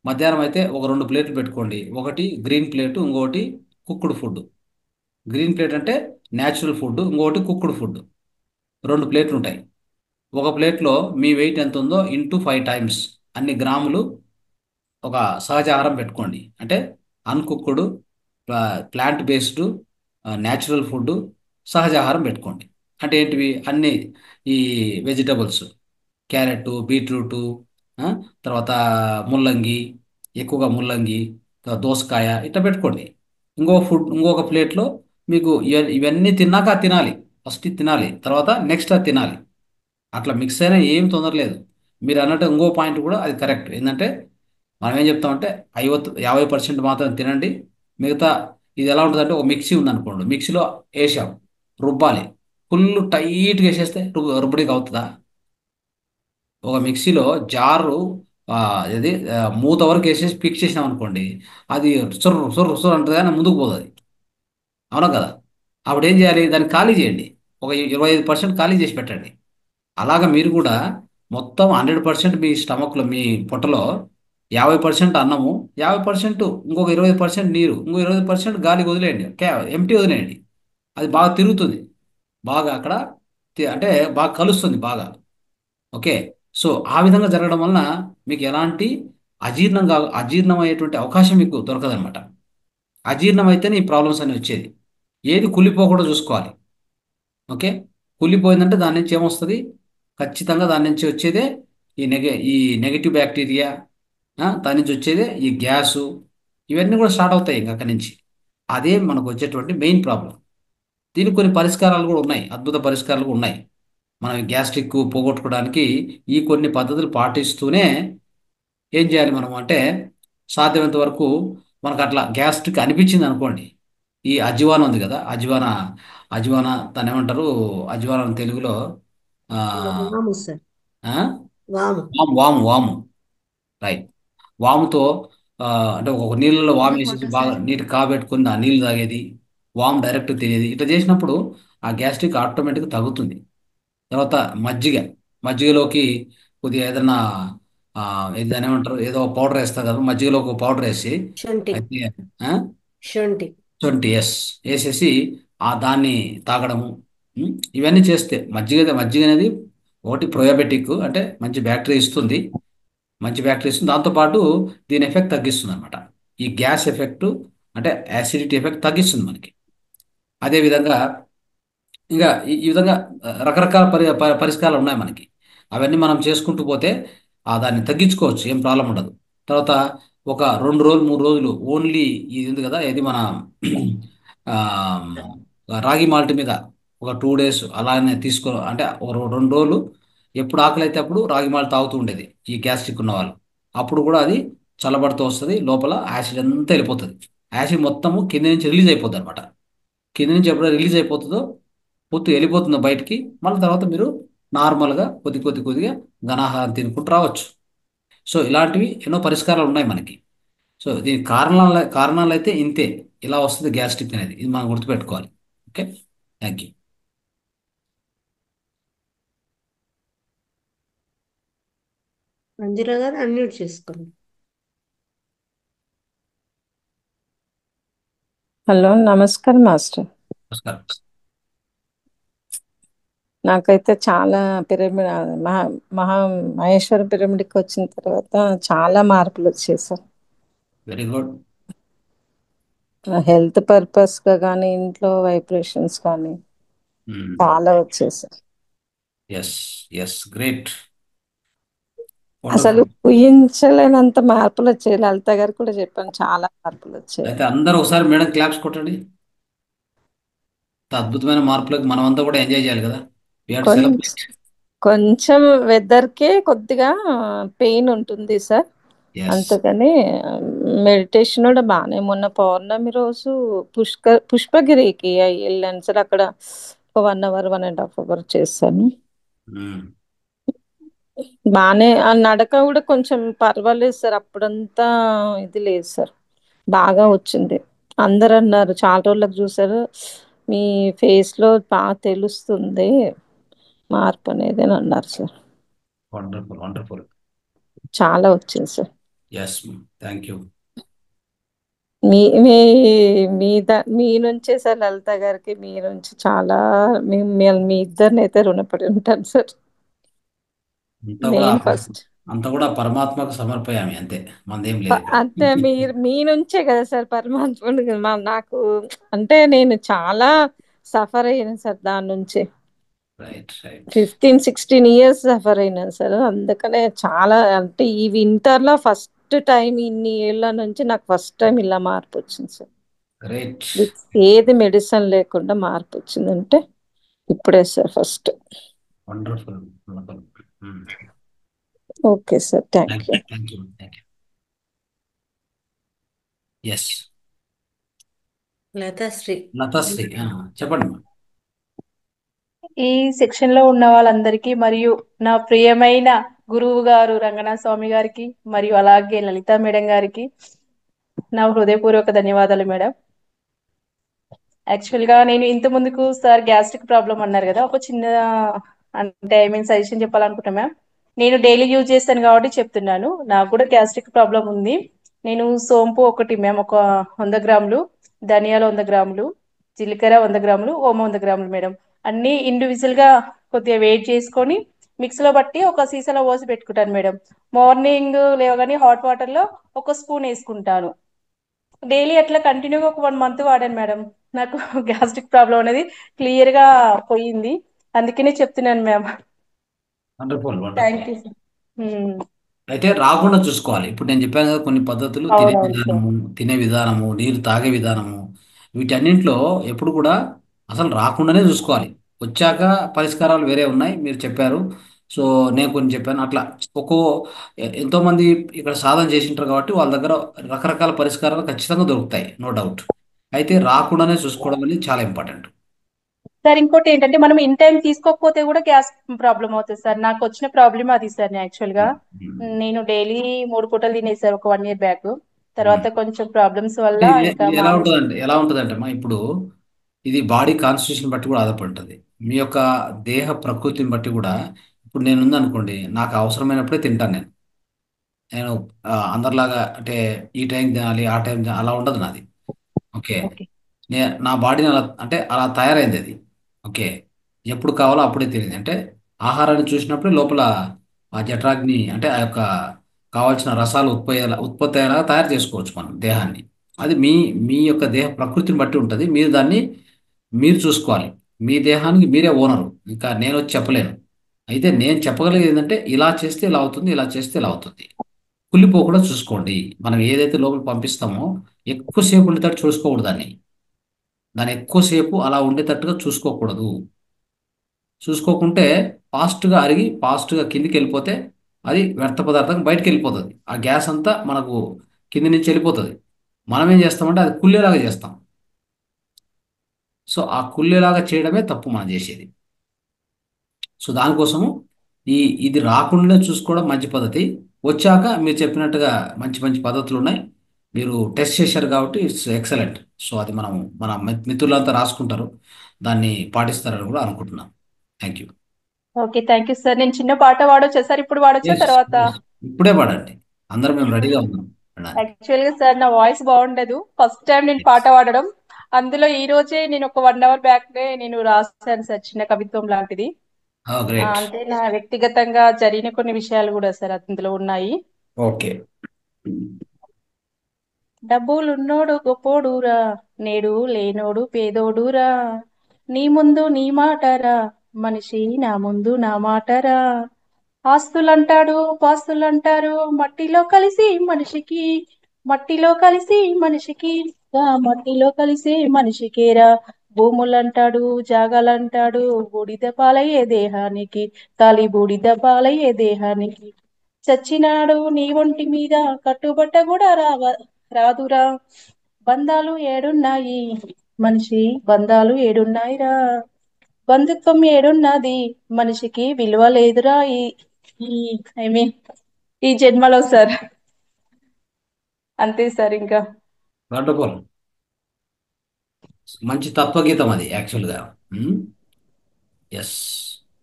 మధ్యాహ్నం అయితే ఒక 2 ప్లేట్లు పెట్టుకోండి. ఒకటి గ్రీన్ ప్లేట్, ఇంకొకటి కుక్డ్ ఫుడ్. గ్రీన్ ప్లేట్ అంటే న్యాచురల్ ఫుడ్, ఇంకొకటి కుక్డ్ ఫుడ్. 2 ప్లేట్లు ఉంటాయి. ఒక ప్లేట్లో మీ వెయిట్ ఎంత ఉందో ఇంటూ 5 టైమ్స్ అన్ని గ్రాములు ఒక సహజ ఆహారం పెట్టుకోండి. అంటే uncooked, plant based, natural food, సహజ ఆహారం పెట్టుకోండి. అంటే ఏంటివి? అన్ని ఈ వెజిటబుల్స్, క్యారెట్, బీట్రూటు, ఆ, తర్వాత ముల్లంగి, ఎక్కువగా ముల్లంగి, తర్వాత దోసకాయ ఇట్లా పెట్టుకోండి. ఇంకొక ప్లేట్లో మీకు ఇవన్నీ తిన్నాక అది తినాలి. ఫస్ట్ ఇది తినాలి, తర్వాత నెక్స్ట్ అది తినాలి. అట్లా మిక్స్ అయినా ఏం తొందర లేదు. మీరు అన్నట్టు ఇంకో పాయింట్ కూడా అది కరెక్ట్. ఏంటంటే మనం ఏం చెప్తామంటే 50% మాత్రం తినండి. మిగతా ఇది ఎలా ఉంటుందంటే ఒక మిక్సీ ఉందనుకోండి, మిక్సీలో వేసాం, రుబ్బాలి. ఫుల్ టైట్గా వేసేస్తే రుబ్బడికి అవుతుందా? ఒక మిక్సీలో జారు ఇది మూత వరకు వేసేసి ఫిక్స్ చేసినాం అనుకోండి, అది సొర్రు సొర్రు సొర్రు అంటుంది కానీ ముందుకు పోదు అది. అవునా కదా? అప్పుడు ఏం చేయాలి? దాన్ని ఖాళీ చేయండి. ఒక 25% ఖాళీ చేసి పెట్టండి. అలాగా మీరు కూడా మొత్తం 100% మీ స్టమక్లో, మీ పొట్టలో 50% అన్నము, 50% ఇంకొక 20% నీరు, ఇంకో 20% గాలికి వదిలేయండి. ఎంటీ వదిలేయండి. అది బాగా తిరుగుతుంది. బాగా అక్కడ అంటే బాగా కలుస్తుంది బాగా. ఓకే. సో ఆ విధంగా జరగడం వలన మీకు ఎలాంటి అజీర్ణం అయ్యేటువంటి అవకాశం మీకు దొరకదనమాట. అజీర్ణం అయితేనే ఈ ప్రాబ్లమ్స్ అనేవి వచ్చేది. ఏది కుళ్ళిపోకుండా చూసుకోవాలి. ఓకే. కుళ్ళిపోయిందంటే దాని నుంచి ఏమొస్తుంది? ఖచ్చితంగా దాని నుంచి వచ్చేదే ఈ నెగటివ్ బ్యాక్టీరియా, దాని నుంచి వచ్చేదే ఈ గ్యాసు, ఇవన్నీ కూడా స్టార్ట్ అవుతాయి ఇంకా అక్కడి నుంచి. అదే మనకు వచ్చేటువంటి మెయిన్ ప్రాబ్లం. దీనికి కొన్ని పరిష్కారాలు కూడా ఉన్నాయి, అద్భుత పరిష్కారాలు కూడా ఉన్నాయి. మనం ఈ గ్యాస్ట్రిక్ పోగొట్టుకోవడానికి ఈ కొన్ని పద్ధతులు పాటిస్తూనే ఏం చేయాలి మనం అంటే, సాధ్యమైనంత వరకు మనకు అట్లా గ్యాస్ట్రిక్ అనిపించింది అనుకోండి, ఈ అజ్వాన ఉంది కదా, అజ్వాన దాన్ని ఏమంటారు? అజ్వాన తెలుగులో ఆ, వాము సార్, ఆ? వాము. వాము వాము వాము రైట్. వాముతో ఆ, అంటే ఒక నీళ్ళలో వాము కోకోనట్ వేసేసి వాటర్ బాగా సార్. నీటి కాబెట్టుకుని ఆ నీళ్ళు తాగేది, వాము డైరెక్ట్ తినేది, ఇట్లా చేసినప్పుడు ఆ గ్యాస్ట్రిక్ ఆటోమేటిక్గా తగ్గుతుంది. తర్వాత మజ్జిగలోకి కొద్దిగా ఏదైనా ఆ, ఇది దాన్ని ఏమంటారు, ఏదో పౌడర్ వేస్తారు కదా, మజ్జిగలో ఒక పౌడర్ వేసి శొంఠి, అయితే ఆ? శొంఠి. 20 వేసేసి దాన్ని తాగడము. ఇవన్నీ చేస్తే మజ్జిగ అనేది ఒకటి ప్రొయాబెటిక్, అంటే మంచి బ్యాక్టీరియా ఇస్తుంది, దాంతోపాటు దీని ఎఫెక్ట్ తగ్గిస్తుంది అనమాట. ఈ గ్యాస్ ఎఫెక్ట్ అంటే యాసిడిటీ ఎఫెక్ట్ తగ్గిస్తుంది మనకి. అదేవిధంగా ఇంకా ఈ విధంగా రకరకాల పరిష్కారాలు ఉన్నాయి మనకి. అవన్నీ మనం చేసుకుంటూ పోతే దాన్ని తగ్గించుకోవచ్చు, ఏం ప్రాబ్లం ఉండదు. తర్వాత ఒక 2 రోజులు 3 రోజులు ఓన్లీ ఇది ఉంది కదా, ఇది మన ఆ, రాగి మాల్ట్ మీద ఒక 2 డేస్ అలానే తీసుకో, అంటే ఒక 2 రోజులు ఎప్పుడు ఆకలి అయితే అప్పుడు రాగి మాల్ట్ తాగుతూ ఉండేది ఈ గ్యాస్ట్రిక్ ఉన్న వాళ్ళు. అప్పుడు కూడా అది చల్లబడుతూ వస్తుంది, లోపల యాసిడ్ అంతా వెళ్ళిపోతుంది. యాసిడ్ మొత్తము కింద నుంచి రిలీజ్ అయిపోతుంది అనమాట. కింద నుంచి ఎప్పుడో రిలీజ్ అయిపోతుందో, పూర్తి వెళ్ళిపోతుందో బయటికి, మళ్ళీ తర్వాత మీరు నార్మల్గా కొద్దిగా ఘనాహారం తినుకుంటూ రావచ్చు. సో ఇలాంటివి ఎన్నో పరిష్కారాలు ఉన్నాయి మనకి. సో దీని కారణాలు అయితే ఇంతే. ఇలా వస్తుంది గ్యాస్ట్రిక్ అనేది, ఇది మనం గుర్తుపెట్టుకోవాలి. ఓకే. Thank you. మంజుల గారు అన్మ్యూట్ చేసుకోండి. హలో, నమస్కారం మాస్టర్. నమస్కారం. నాకైతే చాలా పిరమిడ్ మహా మహేశ్వర పిరమిడ్కి వచ్చిన తర్వాత చాలా మార్పులు వచ్చాయి సార్. Very good. హెల్త్ పర్పస్గా కానీ, ఇంట్లో వైబ్రేషన్స్ కానీ చాలా వచ్చాయి సార్. Yes yes, great. అసలు వండర్ఫుల్. ఊహించలేనంత మార్పులు వచ్చాయి. లలిత గారు కూడా చెప్పాను, చాలా మార్పులు వచ్చాయి. అయితే అందరూ ఒకసారి మేడం క్లాప్స్ కొట్టండి. ఇంత అద్భుతమైన మార్పులకు మనమంతా కూడా ఎంజాయ్ చేయాలి కదా. వి హావ్ టు కొంచెం సెలబ్రేట్. కొంచెం వెదర్కే కొద్దిగా పెయిన్ ఉంటుంది సార్. ఎస్. అందుకని మెడిటేషన్ కూడా బాగానే, మొన్న పౌర్ణమి రోజు పుష్పగిరికి వెళ్ళాను సార్. అక్కడ ఒక 1 అవర్ 1.5 అవర్ చేశాను. బాగానే ఆ నడక కూడా కొంచెం పర్వాలేదు సార్. అప్పుడంతా ఇది లేదు సార్, బాగా వచ్చింది. అందరు అన్నారు, చాలా రోజులకు చూసారు మీ ఫేస్ లో బాగా తెలుస్తుంది మార్పు అనేది అని అన్నారు సార్. Wonderful wonderful. చాలా వచ్చింది సార్. Yes, thank you. మీ మీ మీ నుంచే సార్, లలిత గారికి మీ నుంచి చాలా, మీ ఇద్దరిని అయితే రుణపడి ఉంటాను సార్. అంతా కూడా నేను ఫస్ట్ అంతా కూడా పరమాత్మకు సమర్పయామి అంతే, మనదేం లేదు ఇక్కడ. అంటే మీ నుంచే కదా సార్ పరమాత్ముడు. నాకు అంటే నేను చాలా సఫర్ అయ్యాను సార్ దాని నుంచి. Right right. 15-16 ఇయర్స్ సఫర్ అయినాను సార్. అందుకనే చాలా, అంటే ఈ వింటర్లో ఫస్ట్ టైం, ఇన్ని ఏళ్ళ నుంచి నాకు ఫస్ట్ టైం ఇలా మార్పు వచ్చింది సార్. గ్రేట్. ఏది మెడిసిన్ లేకుండా మార్పు వచ్చిందంటే ఇప్పుడే sir first. Wonderful wonderful. Okay sir, thank you. Thank you thank you. Yes, Lathasri. Lathasri చెప్పండి. ఈ సెక్షన్ లో ఉన్న వాళ్ళందరికీ మరియు నా ప్రియమైన గురువు గారు రంగనాథ స్వామి గారికి మరియు అలాగే లలిత మేడం గారికి నా హృదయపూర్వక ధన్యవాదాలు మేడం. యాక్చువల్ గా నేను ఇంత ముందుకు సార్ గ్యాస్ట్రిక్ ప్రాబ్లం అన్నారు కదా, ఒక చిన్న అంటే ఐ మీన్ సజెషన్ చెప్పాలనుకుంటా మ్యామ్. నేను డైలీ యూజ్ చేస్తాను కాబట్టి చెప్తున్నాను. నాకు కూడా గ్యాస్ట్రిక్ ప్రాబ్లం ఉంది. నేను సోంపు ఒకటి మ్యామ్, ఒక 100 గ్రాములు, ధనియాలు 100 గ్రాములు, జీలకర్ర 100 గ్రాములు, ఓమ 100 గ్రాములు మేడం, అన్ని ఇండివిజువల్ గా కొద్దిగా వెయిట్ చేసుకొని మిక్సీలో బట్టి ఒక సీసాలో పోసి పెట్టుకుంటాను మేడం. మార్నింగ్ లేవగానే హాట్ వాటర్ లో ఒక స్పూన్ వేసుకుంటాను. డైలీ అట్లా కంటిన్యూగా ఒక 1 మంత్ వాడాను మేడం. నాకు గ్యాస్ట్రిక్ ప్రాబ్లం అనేది క్లియర్ గా పోయింది. అందుకనే చెప్తున్నాను ma'am. Wonderful thank wonderful. You. అయితే రాకుండా చూసుకోవాలి. ఇప్పుడు నేను చెప్పాను కదా కొన్ని పద్ధతులు, అవునవును సార్. తినే విధానము, నీరు తాగే విధానము, వీటన్నింటిలో ఎప్పుడు కూడా అసలు రాకుండానే చూసుకోవాలి. వచ్చాక పరిష్కారాలు వేరే ఉన్నాయి, మీరు చెప్పారు. సో నేను కొన్ని చెప్పాను అట్లా. ఒక్కో ఎంతో మంది ఇక్కడ సాధన చేసింటారు కాబట్టి వాళ్ళ దగ్గర రకరకాల పరిష్కారాలు ఖచ్చితంగా దొరుకుతాయి, నో డౌట్. అయితే రాకుండానే చూసుకోవడం అనేది చాలా ఇంపార్టెంట్. సార్ ఇంకోటి ఏంటంటే మనం ఇన్ టైం తీసుకోకపోతే కూడా గ్యాస్ ప్రాబ్లం అవుతుంది సార్. నాకు వచ్చిన ప్రాబ్లమ్ అది సార్. యాక్చువల్ గా నేను డైలీ 3 పూటలు తినేసాను ఒక 1 ఇయర్ బ్యాక్. తర్వాత కొంచెం ప్రాబ్లమ్స్ వల్ల ఇంకా ఇది ఎలా ఉంటుందంటే అమ్మా, ఇప్పుడు ఇది బాడీ కాన్స్టిట్యూషన్ బట్టి కూడా ఆధారపడి ఉంటుంది. మీ యొక్క దేహ ప్రకృతిని బట్టి కూడా. ఇప్పుడు నేను ఉందనుకోండి, నాకు అవసరమైనప్పుడే తింటాను నేను. నేను అందరిలాగా అంటే ఈ టైం తినాలి ఆ టైం తినాలి అలా ఉండదు నాది. Okay, okay. నా బాడీని అలా అంటే అలా తయారైంది అది. ఓకే, ఎప్పుడు కావాలో అప్పుడే తినేది. అంటే ఆహారాన్ని చూసినప్పుడే లోపల ఆ జఠరాగ్ని అంటే ఆ యొక్క కావాల్సిన రసాలు ఉత్పత్తి అయ్యేలాగా తయారు చేసుకోవచ్చు మనం దేహాన్ని. అది మీ మీ యొక్క దేహ ప్రకృతిని బట్టి ఉంటుంది. మీరు చూసుకోవాలి. మీ దేహానికి మీరే ఓనరు. ఇంకా నేను వచ్చి చెప్పలేను. అయితే నేను చెప్పగలిగేది ఏంటంటే ఇలా చేస్తే ఇలా అవుతుంది, ఇలా చేస్తే ఇలా అవుతుంది. కుళ్ళిపోకుండా చూసుకోండి. మనం ఏదైతే లోపల పంపిస్తామో ఎక్కువసేపు ఉండేటట్టు చూసుకోకూడదు దాన్ని ఎక్కువసేపు అలా ఉండేటట్టుగా చూసుకోకూడదు. చూసుకోకుంటే ఫాస్ట్గా అరిగి ఫాస్ట్గా కిందికి వెళ్ళిపోతే అది వ్యర్థ పదార్థం బయటకు వెళ్ళిపోతుంది. ఆ గ్యాస్ అంతా మనకు కింది నుంచి వెళ్ళిపోతుంది. మనం ఏం చేస్తామంటే అది కుళ్ళేలాగా చేస్తాం. సో ఆ కుళ్ళేలాగా చేయడమే తప్పు మనం చేసేది. సో దానికోసము ఇది రాకుండా చూసుకోవడం మంచి పద్ధతి. వచ్చాక మీరు చెప్పినట్టుగా మంచి మంచి పద్ధతులు ఉన్నాయి. మీరు టెస్ట్ చేశారు కాబట్టి ఇట్స్ ఎక్సలెంట్. సో అది మన మిత్రులంతా రాసుకుంటారు, దాన్ని పాటిస్తారని కూడా అనుకుంటున్నాను. Thank you. Okay, thank you sir. నేను చిన్న పాట వాడొచ్చా సార్? ఇప్పుడు వాడొచ్చా తర్వాత? ఇప్పుడే పాడండి, అందరం మేము రెడీగా ఉన్నాం. యాక్చువల్ గా సార్ నా వాయిస్ బాగుండదు, ఫస్ట్ టైం నేను పాట పాడడం. అందులో ఈ రోజే నేను ఒక 1 అవర్ బ్యాక్ నేను రాశాను సార్, చిన్న కవిత్వం లాంటిది. గ్రేట్. అంటే నా వ్యక్తిగతంగా జరిగిన కొన్ని విషయాలు కూడా సార్ అందులో ఉన్నాయి. ఓకే. డబ్బులున్నోడు గొప్పోడురా, నేడు లేనోడు పేదోడురా, నీ ముందు నీ మాటరా, మనిషి నా ముందు నా మాటరా, ఆస్తులంటాడు పాస్తులంటారు మట్టిలో కలిసి మనిషికి మట్టిలో కలిసి మనిషికేరా భూములంటాడు జాగాలంటాడు బూడిద పాలయ్యే దేహానికి తాలి బూడిద పాలయ్యే దేహానికి చచ్చినాడు నీ ఒంటి మీద కట్టుబట్ట కూడా రాదురా బంధాలు ఏడున్నాయి మనిషి బంధాలు ఏడున్నాయిరా బంధుత్వం ఏడున్నది మనిషికి విలువ లేదురా ఈ ఐ మీన్ ఈ జన్మలో సార్ అంతే సార్ ఇంకా వండర్ఫుల్. మంచి తత్వగీతం అది యాక్చువల్గా. Yes,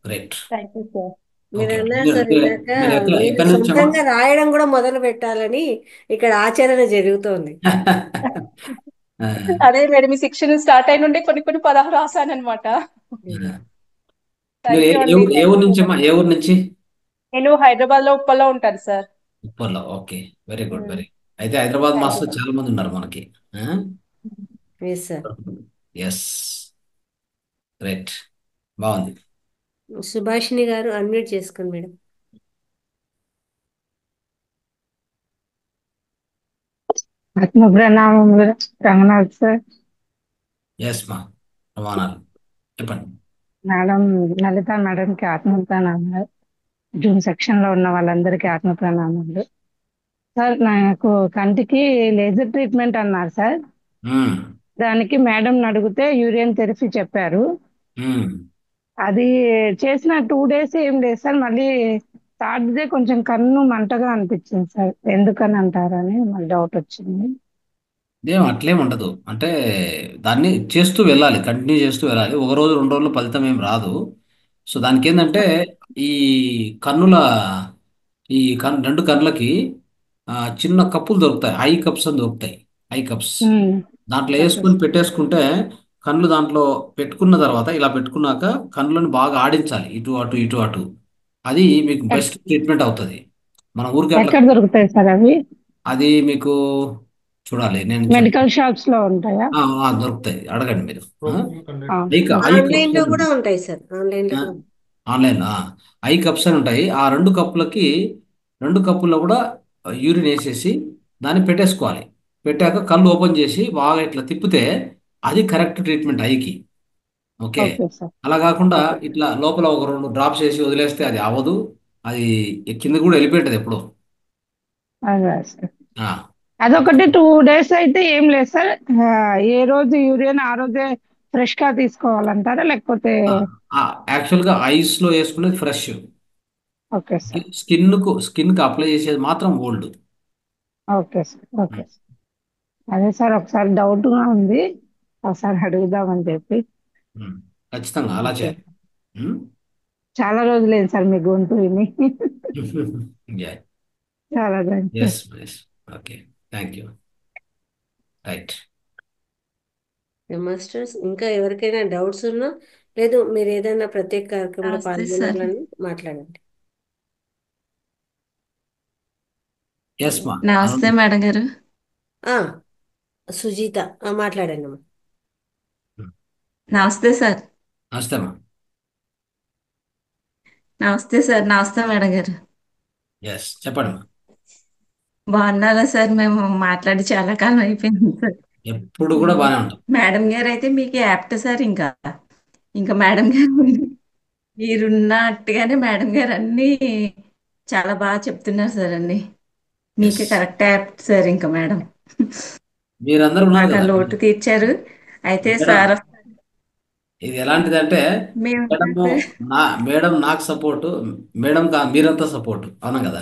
great. Thank you sir మీరు ఓకే, అన్నారు మీరు సార్ మీరు ఇందాక మీరు మీరు ఎక్కడి నుంచి అమ్మా? సొంతంగా రాయడం కూడా మొదలు పెట్టాలని ఇక్కడ ఆచరణ జరుగుతోంది. ఆ, అదే మేడం ఈ శిక్షణ స్టార్ట్ అయిన నుండి కొన్ని పదాలు రాశాను అనమాట మీరు థ్యాంక్ యూ ఏ అండి ఊరు, ఏ ఊరు నుంచి అమ్మా? ఏ ఊరు నుంచి? నేను హైదరాబాద్ లో ఉప్పల్లో ఉంటాను సార్ ఉప్పల్లో. Okay, very good, very. అయితే హైదరాబాద్ థ్యాంక్ యూ మాస్టర్ చాలా మంది ఉన్నారు మనకి. Yes sir. ఎస్, గ్రేట్, బాగుంది. సుభాషిణి గారు అన్మ్యూట్ చేసుకోండి మేడం. ఆత్మ ప్రణామములు రంగనాథ్ సార్. ఎస్ మా, ప్రమాణాలు చెప్పండి. మేడం లలిత మేడంకి ఆత్మ ప్రణామాలు. జూమ్ సెక్షన్ లో ఉన్న వాళ్ళందరికీ ఆత్మ ప్రణామాలు. సార్ నాకు కంటికి లేజర్ ట్రీట్మెంట్ అన్నారు సార్. మ్మ్. దానికి మేడం అడిగితే యూరియన్ థెరపీ చెప్పారు. మ్మ్. అది చేసిన 2 days ఏం లేదు సార్. మళ్ళీ థర్డ్ డే కొంచెం కన్ను మంటగా అనిపించింది సార్. ఎందుకని అంటారని మళ్ళీ డౌట్ వచ్చింది. ఏం అట్లేం ఉండదు. అంటే దాన్ని చేస్తూ వెళ్ళాలి, కంటిన్యూ చేస్తూ వెళ్ళాలి. ఒక రోజు 2 రోజుల్లో ఫలితం ఏం రాదు. సో దానికి ఏంటంటే ఈ కన్నుల రెండు కన్నులకి చిన్న కప్పులు దొరుకుతాయి, ఐ కప్స్ అని దొరుకుతాయి. ఐ కప్స్ దాంట్లో ఓకే వేసుకుని సార్. పెట్టేసుకుంటే కళ్ళు దాంట్లో పెట్టుకున్న తర్వాత ఇలా పెట్టుకున్నాక కళ్ళను బాగా ఆడించాలి, ఇటు అటు ఇటు అటు. అది మీకు బెస్ట్ ట్రీట్మెంట్ అవుతుంది. మన ఊరికి అట్లా ఎక్కడ దొరుకుతాయి సార్ అవి? అది మీకు చూడాలి, నేను మెడికల్ షాప్స్ లో ఉంటాయా? దొరుకుతాయి, అడగండి మీరు. ఆ, ఐ ఆన్లైన్ లో కప్స్ కూడా ఉంటాయి సార్. ఆన్లైన్ లో కూడా ఆన్లైన్ ఐ కప్స్ అని ఉంటాయి. ఆ 2 కప్పుల్లో కూడా యూరిన్ వేసేసి దాన్ని పెట్టేసుకోవాలి. పెట్టాక కళ్ళు ఓపెన్ చేసి బాగా ఇట్లా తిప్పితే అది కరెక్ట్ ట్రీట్మెంట్ ఐకి. Okay, okay sir. అలా కాకుండా ఓకే ఇట్లా లోపల ఒక 2 డ్రాప్స్ వేసి వదిలేస్తే అది అవ్వదు. అది కింద కూడా వెళ్ళిపోయింటది ఎప్పుడో. అదే సార్. ఆ, అదొకటి 2 days అయితే ఏం లేదు సార్. ఏ రోజు యూరియన్ ఆ రోజే ఫ్రెష్ గా తీసుకోవాలంటారా లేకపోతే? యాక్చువల్గా ఐస్లో వేసుకునేది ఫ్రెష్, ఓకే సార్. స్కిన్కి అప్లై చేసేది మాత్రం old. Okay sir. Okay sir. అదే సార్ ఒకసారి డౌట్ గా ఉంది, ఒకసారి అడుగుదామని చెప్పి. ఖచ్చితంగా అలా ఓకే. చేయాలి. ఉమ్. చాలా రోజులేదు సార్ మీ గొంతు విని. Yeah. చాలా thanks sir. Yes yes. Okay, thank you. Right. Masters ఇంకా ఎవరికైనా డౌట్స్ ఉన్నా లేదు మీరు ఏదైనా ప్రత్యేక కార్యక్రమంలో నమస్తే సార్. పాల్గొనాలని మాట్లాడండి. ఎస్ మా, నమస్తే మేడం గారు. ఆ సుజీత మాట్లాడండి అమ్మా. నమస్తే సార్. నమస్తే మా. నమస్తే సార్. నమస్తే మేడం గారు. ఎస్, చెప్పండి మా. బాగున్నారా సార్? మేము మాట్లాడి చాలా కాలం అయిపోయింది సార్. ఎప్పుడు కూడా బాగానే ఉంటాం. మేడం గారు అయితే మీకు యాప్ట్ సార్. ఇంకా ఇంకా మేడం గారు మీరున్నట్టుగానే మేడం గారు అన్ని చాలా బాగా చెప్తున్నారు సార్. అన్ని మీకే ఎస్, కరెక్ట్ యాప్ట్ సార్. ఇంకా మేడం మీరందరూ ఉన్నారు నాకు ఆ కదా. లోటు తీర్చారు. అయితే మేడం, సార్ ఇది ఎలాంటిదంటే మేము మేడం నాకు సపోర్టు, మీరంతా సపోర్టు, అవునా కదా.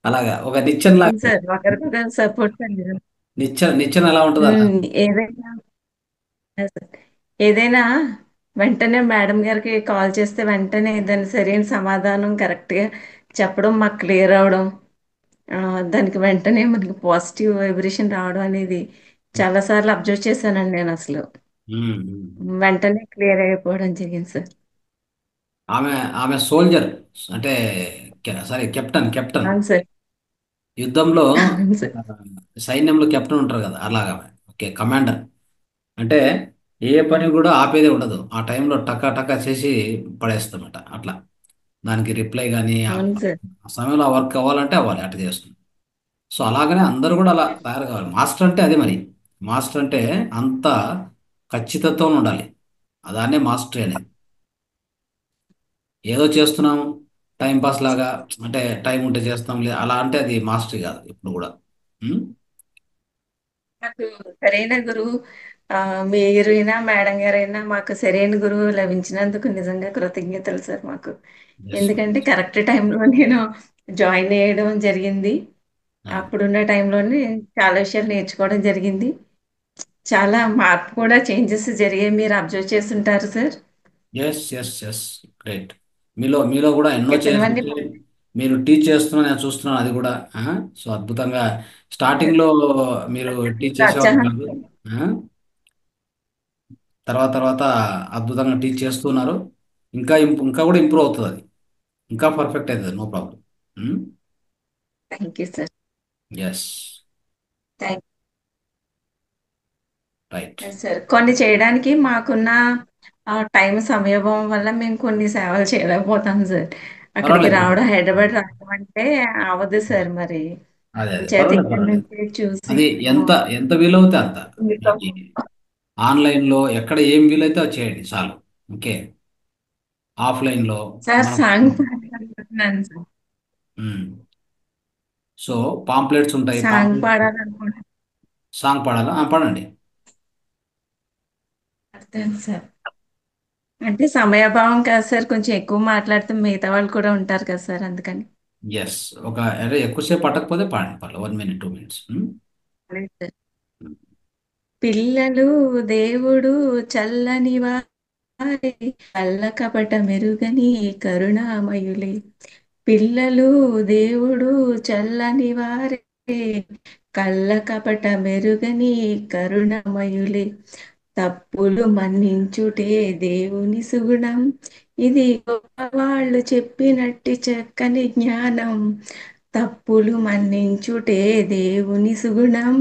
అలాగా ఒక నిచ్చెన లాగా. సార్ ఒకరికొకరు సపోర్ట్ అండి. నిచ్చెన ఎలా ఉంటుంది అలా. ఏదైనా ఏదైనా వెంటనే మేడం గారికి కాల్ చేస్తే వెంటనే దాని సరైన సమాధానం కరెక్ట్గా చెప్పడం, మాకు క్లియర్ అవడం, దానికి వెంటనే మనకి పాజిటివ్ వైబ్రేషన్ రావడం అనేది చాలాసార్లు అబ్జర్వ్ చేశానండి నేను. అసలు వెంటనే క్లియర్ అయిపోవడం జరిగింది సార్. ఆమె ఆమె సోల్జర్, అంటే సారీ కెప్టెన్ అవును సార్. యుద్ధంలో అవును సార్. సైన్యంలో కెప్టెన్ ఉంటారు కదా, అలాగా. ఓకే, కమాండర్ అంటే ఏ పని కూడా ఆపేదే ఉండదు. ఆ టైంలో టకా టకా చేసి పడేస్తామట. అట్లా దానికి రిప్లై కానీ ఆ అవును సార్. ఆ సమయంలో ఆ వర్క్ అవ్వాలంటే అవ్వాలి, అట్లా చేస్తుంది. సో అలాగనే అందరూ కూడా అలా తయారు కావాలి. మాస్టర్ అంటే అదే మరి. మాస్టర్ అంటే అంత ఖచ్చితత్వం ఉండాలి. దాన్నే మాస్టరీ అనేది. ఏదో చేస్తున్నాం టైం పాస్ లాగా, అంటే టైం ఉంటే చేస్తాం అలా అంటే అది మాస్టరీ కాదు ఇప్పుడు కూడా. ఉం? నాకు సరైన గురువు మీరైనా మేడం గారైనా మాకు సరైన గురువు లభించినందుకు నిజంగా కృతజ్ఞతలు సార్ మాకు. Yes. ఎందుకంటే కరెక్ట్ టైంలో నేను జాయిన్ అయ్యడం జరిగింది. అప్పుడున్న టైంలోనే చాలా విషయాలు నేర్చుకోవడం జరిగింది. చాలా మార్పు కూడా చేంజెస్ జరిగాయి, మీరు అబ్జర్వ్ చేస్తుంటారు sir. Yes yes yes great. మీలో కూడా ఎన్నో చెప్పినవన్నీ చేంజెస్ మీరు టీచ్ చేస్తున్నా నేను చూస్తున్నాను అది కూడా. సో అద్భుతంగా స్టార్టింగ్ లో మీరు టీచ్ చేసేవాళ్ళు ప్రోత్సాహం. కాదు. ఆ? తర్వాత తర్వాత అద్భుతంగా టీచ్ చేస్తున్నారు. ఇంకా కూడా ఇంప్రూవ్ అవుతుంది, అది ఇంకా పర్ఫెక్ట్ అవుతుంది. No problem. Thank you sir. Yes thank right. You sir. కొన్ని చేయడానికి మాకున్న టైం సమయభావం వల్ల మేము కొన్ని సేవలు చేయలేకపోతాం సార్. అక్కడికి పర్వాలేదు, రావడం, హైదరాబాద్ రావడం అంటే అవదు సార్. మరి అదే అదే చేతి పర్వాలేదు, ఇక్కడి పర్వాలేదు. నుంచి చూసి అది ఎంత ఎంత వీలవుతే అంత మీతో ఆన్లైన్లో ఎక్కడ ఏం వీలైతే అది చేయండి చాలు. ఓకే. ఆఫ్లైన్లో సార్ మనం సాంగ్ పాడాలనుకుంటున్నాను సార్. సో పాంప్లెట్స్ ఉంటాయి, సాంగ్ పాడాలనుకుంటున్నాను సాంగ్ పాడాలా? పాడండి. సార్. అంటే సమయాభావం కాదు సార్, కొంచెం ఎక్కువ మాట్లాడితే మిగతా వాళ్ళు కూడా ఉంటారు కదా సార్, అందుకని. ఎస్, అదే ఎక్కువసేపు పట్టకపోతే పాడండి, పర్లేదు. 1 minute 2 minutes. అదే సార్. పిల్లలు దేవుడు చల్లని వారే, కళ్ళ కపట మెరుగని కరుణామయులే. పిల్లలు దేవుడు చల్లని వారే, కళ్ళ కపట మెరుగని కరుణామయులే. తప్పులు మన్నించుటే దేవుని సుగుణం, ఇది గొప్పవాళ్ళు చెప్పినట్టి చక్కని జ్ఞానం. తప్పులు మన్నించుటే దేవుని సుగుణం,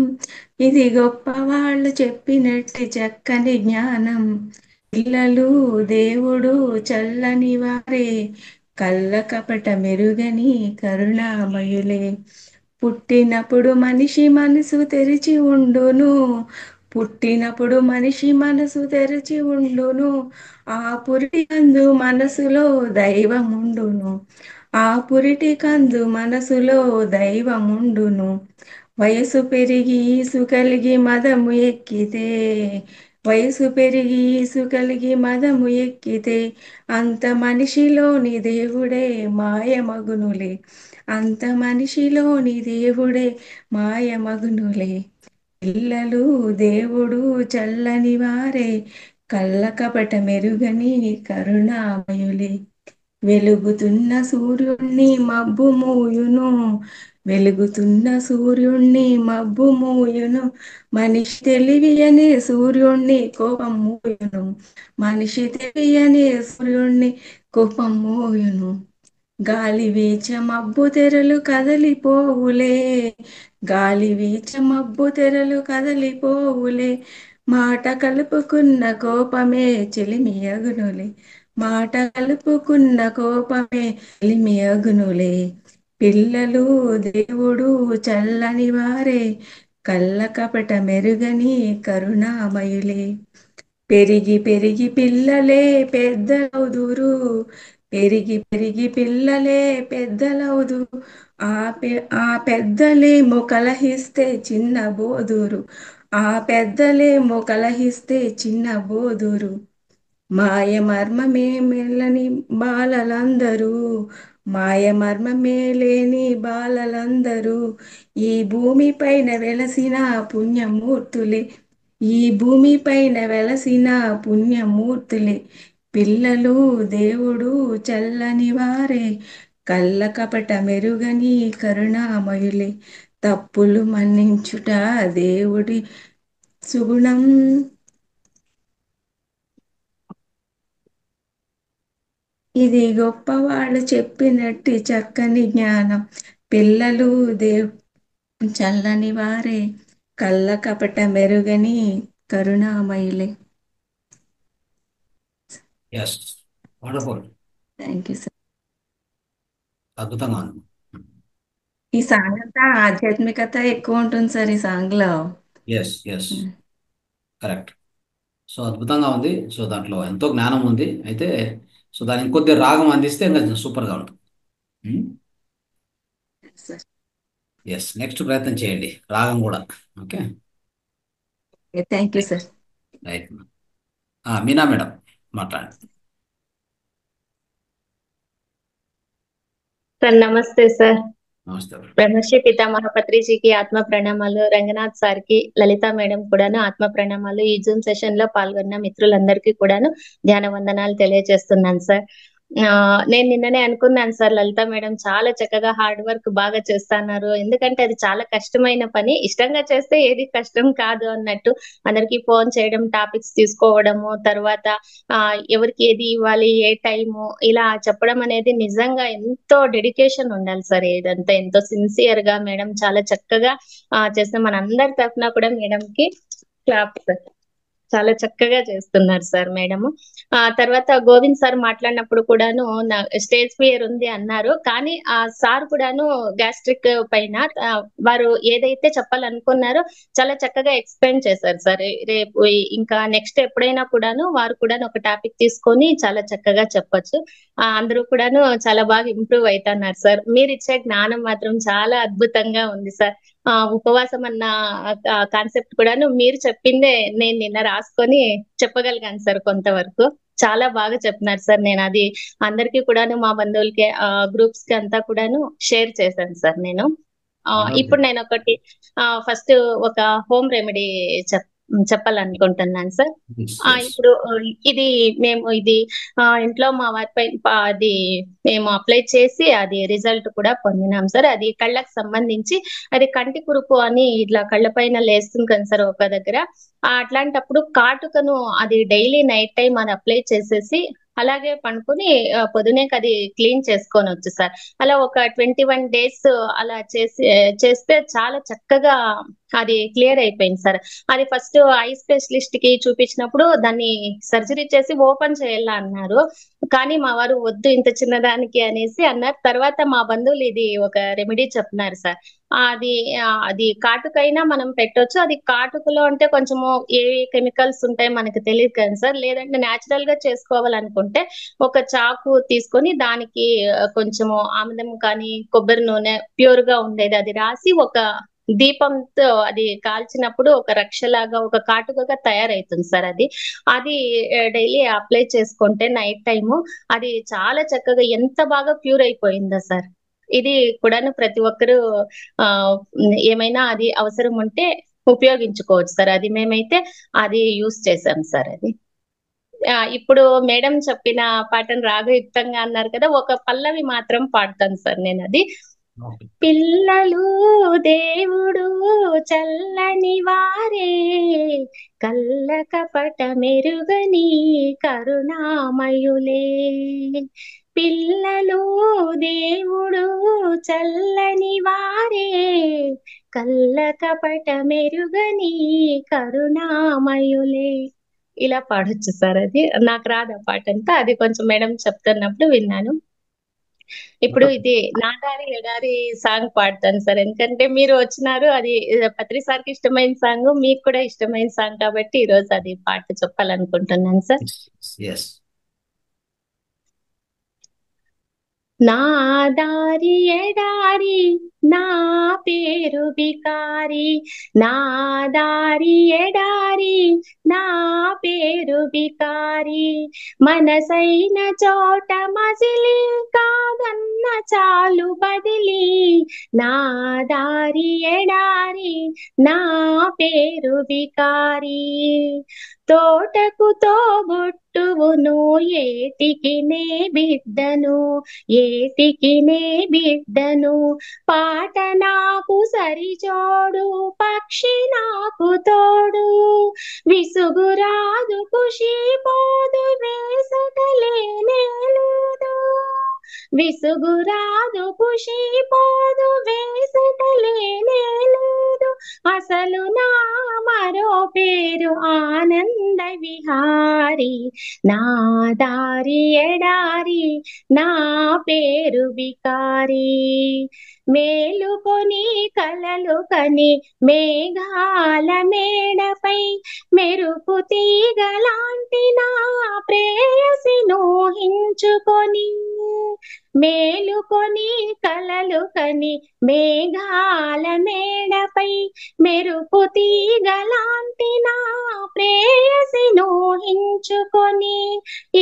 ఇది గొప్పవాళ్ళు చెప్పినట్టి చక్కని జ్ఞానం. పిల్లలు దేవుడు చల్లని వారే, కళ్ళ కపట మెరుగని కరుణామయులే. పుట్టినప్పుడు మనిషి మనసు తెరిచి ఉండును, పుట్టినప్పుడు మనిషి మనసు తెరిచి ఉండును, ఆ పురిటి కందు మనసులో దైవముండును, ఆ పురిటి కందు మనసులో దైవముండును. వయసు పెరిగి ఈసు కలిగి మదము ఎక్కితే, వయసు పెరిగి ఈసు కలిగి మదము ఎక్కితే, అంత మనిషిలోని దేవుడే మాయమగునులే, అంత మనిషిలోని దేవుడే మాయమగునులే. పిల్లలు దేవుడు చల్లని వారే, కళ్ళ కపట మెరుగని కరుణామయులే. వెలుగుతున్న సూర్యుణ్ణి మబ్బు మూయును, వెలుగుతున్న సూర్యుణ్ణి మబ్బు మూయును, మనిషి తెలివియని సూర్యుణ్ణి కోపం మూయును, మనిషి తెలియని సూర్యుణ్ణి కోపం మూయును. గాలి వీచ మబ్బు తెరలు కదలిపోవులే, గాలి వీచ మబ్బు తెరలు కదలిపోవులే, మాట కలుపుకున్న కోపమే చెలిమి అగునులే, మాట కలుపుకున్న కోపమే చెలిమి అగునులే. పిల్లలు దేవుడు చల్లని వారే, కళ్ళ కపట మెరుగని కరుణామయులే. పెరిగి పెరిగి పిల్లలే పెద్దలవుదురు, పెరిగి పెరిగి పిల్లలే పెద్దలవుదురు, ఆ పెద్దలేమో కలహిస్తే చిన్న బోదురు, ఆ పెద్దలేమో కలహిస్తే చిన్న బోదురు. మాయ మర్మమే మెల్లని బాలలందరూ, మాయ మర్మమే లేని బాలలందరూ, ఈ భూమి పైన వెలసిన పుణ్యమూర్తులే, ఈ భూమి పైన వెలసిన పుణ్యమూర్తులే. పిల్లలు దేవుడు చల్లని వారే, కళ్ళ కపట మెరుగని కరుణామయులే. తప్పులు మన్నించుట దేవుడి సుగుణం, ఇది గొప్పవాళ్ళు చెప్పినట్టి చక్కని జ్ఞానం. పిల్లలు చల్లని వారే, కళ్ళ కపట మెరుగని కరుణామయులే. Yes, wonderful. Thank you sir. అద్భుతంగా ఉంది. ఈ సాంగ్ అంతా ఆధ్యాత్మికత ఎక్కువ ఉంటుంది సార్ ఈ సాంగ్ లో. Yes yes correct. సో అద్భుతంగా ఉంది. సో దాంట్లో ఎంతో జ్ఞానం ఉంది. అయితే సో దానికి ఇంకొద్ది రాగం అందిస్తే ఇంకా సూపర్గా ఉంటుంది. ఎస్ నెక్స్ట్ ప్రయత్నం చేయండి రాగం కూడా. Okay thank you sir. Right. Meena madam మాట్లాడండి. సార్ నమస్తే సార్. నమస్తే. బ్రహ్మశ్రీ పితామహ పత్రిజీకి ఆత్మ ప్రణామాలు, రంగనాథ్ సార్ కి, లలిత మేడం కూడాను ఆత్మ ప్రణామాలు. ఈ జూమ్ సెషన్ లో పాల్గొన్న మిత్రులందరికీ కూడాను ధ్యాన వందనాలు తెలియజేస్తున్నాను సార్. నేను నిన్ననే అనుకున్నాను సార్, లలిత మేడం చాలా చక్కగా హార్డ్ వర్క్ బాగా చేస్తున్నారు. ఎందుకంటే అది చాలా కష్టమైన పని, ఇష్టంగా చేస్తే ఏది కష్టం కాదు అన్నట్టు. అందరికి ఫోన్ చేయడం, టాపిక్స్ తీసుకోవడము, తర్వాత ఎవరికి ఏది ఇవ్వాలి, ఏ టైము, ఇలా చెప్పడం అనేది నిజంగా ఎంతో డెడికేషన్ ఉండాలి సార్. ఇదంతా ఎంతో సిన్సియర్ గా మేడం చాలా చక్కగా చేస్తే మనందరి తరఫున కూడా మేడం కి క్లాప్ సార్. చాలా చక్కగా చేస్తున్నారు సార్ మేడము. తర్వాత గోవింద్ సార్ మాట్లాడినప్పుడు కూడాను నా స్టేజ్ ఫియర్ ఉంది అన్నారు. కానీ ఆ సార్ కూడాను గ్యాస్ట్రిక్ పైన వారు ఏదైతే చెప్పాలనుకున్నారో చాలా చక్కగా ఎక్స్ప్లెయిన్ చేశారు సార్. రేపు ఇంకా నెక్స్ట్ ఎప్పుడైనా కూడాను వారు కూడా ఒక టాపిక్ తీసుకొని చాలా చక్కగా చెప్పొచ్చు. అందరూ కూడాను చాలా బాగా ఇంప్రూవ్ అవుతున్నారు సార్. మీరు ఇచ్చే జ్ఞానం మాత్రం చాలా అద్భుతంగా ఉంది సార్. ఉపవాసం అన్న కాన్సెప్ట్ కూడాను మీరు చెప్పిందే నేను నిన్న రాసుకొని చెప్పగలిగాను సార్ కొంతవరకు. చాలా బాగా చెప్తున్నారు సార్. నేను అది అందరికీ కూడాను మా బంధువులకి గ్రూప్స్ కి అంతా కూడాను షేర్ చేశాను సార్ నేను. ఇప్పుడు నేను ఒకటి ఫస్ట్ ఒక హోమ్ రెమెడీ చెప్పాలనుకుంటున్నాను సార్. ఇప్పుడు మేము ఇంట్లో మా వారిపై అది మేము అప్లై చేసి అది రిజల్ట్ కూడా పొందినాం సార్. అది కళ్ళకు సంబంధించి అది కంటి కురుపు అని ఇట్లా కళ్ళ పైన లేస్తుంది కదా సార్ ఒక దగ్గర. అట్లాంటప్పుడు కాటుకను అది డైలీ నైట్ టైం అది అప్లై చేసేసి అలాగే పండుకొని పొద్దునే అది క్లీన్ చేసుకొని వచ్చు సార్. అలా ఒక 21 days అలా చేస్తే చాలా చక్కగా అది క్లియర్ అయిపోయింది సార్. అది ఫస్ట్ ఐ స్పెషలిస్ట్ కి చూపించినప్పుడు దాన్ని సర్జరీ చేసి ఓపెన్ చేయాల అన్నారు. కానీ మా వారు వద్దు ఇంత చిన్నదానికి అనేసి అన్నారు. తర్వాత మా బంధువులు ఇది ఒక రెమెడీ చెప్తున్నారు సార్. అది కాటుకైనా మనం పెట్టొచ్చు. అది కాటుకలో అంటే కొంచెము ఏ కెమికల్స్ ఉంటాయి మనకు తెలియదు కదా సార్. లేదంటే న్యాచురల్ గా చేసుకోవాలనుకుంటే ఒక చాకు తీసుకొని దానికి కొంచెము ఆముదం కానీ కొబ్బరి నూనె ప్యూర్ గా ఉండేది అది రాసి ఒక దీపంతో అది కాల్చినప్పుడు ఒక రక్షలాగా ఒక కాటుకగా తయారైతుంది సార్. అది డైలీ అప్లై చేసుకుంటే నైట్ టైము అది చాలా చక్కగా ఎంత బాగా ప్యూర్ అయిపోయిందా సార్. ఇది కూడాను ప్రతి ఒక్కరూ ఏమైనా అది అవసరం ఉంటే ఉపయోగించుకోవచ్చు సార్. అది మేమైతే అది యూస్ చేసాం సార్. అది ఇప్పుడు మేడం చెప్పిన పాటను రాగయుక్తంగా అన్నారు కదా, ఒక పల్లవి మాత్రం పాడతాను సార్ నేను. అది పిల్లలు దేవుడు చల్లని వారే, కళ్ళ కపట మెరుగని కరుణామయులే. పిల్లలు దేవుడు చల్లని వారే, కళ్ళ కపట మెరుగని కరుణామయులే. ఇలా పాడొచ్చు సార్. అది నాకు రాదు ఆ పాట అంతా, అది కొంచెం మేడం చెప్తున్నప్పుడు విన్నాను. ఇప్పుడు ఇది నాదారి ఎడారి సాంగ్ పాడతాను సార్. ఎందుకంటే మీరు వచ్చినారు, అది పత్రి సార్కి ఇష్టమైన సాంగ్, మీకు కూడా ఇష్టమైన సాంగ్ కాబట్టి ఈ రోజు అది పాట చెప్పాలనుకుంటున్నాను సార్. నా దారి ఎడారి నా పేరు బికారి, నా దారి ఎడారి నా పేరు బికారి, మనసైన చోట మజిలి కాదన్న చాలు బదిలి, నా దారి ఎడారి నా పేరు బికారి. తోటకు తోబుట్టువును ఏటికి నే బిడ్డను, ఏటికి నే బిడ్డను, పాట నాకు సరిజోడు పక్షి నాకు తోడు, విసుగురాదు ఖుషి పోదు వేసటలేనే లేదు, విసుగురాదు ఖుషి పోదు వేసటలేనే లేదు, అసలు నా మరో పేరు ఆనంద విహారి, నా దారి ఎడారి, నా పేరు బికారి. మేలుకొని కలలు కని మేఘాల మేడపై మెరుపు తీగలాంటి నా ప్రేయసి నూహించుకొని. మేలుకొని కలలు కని మేఘాల మేడపై మెరుపు తీగలాంటి నా ప్రేయసి నూహించుకొని.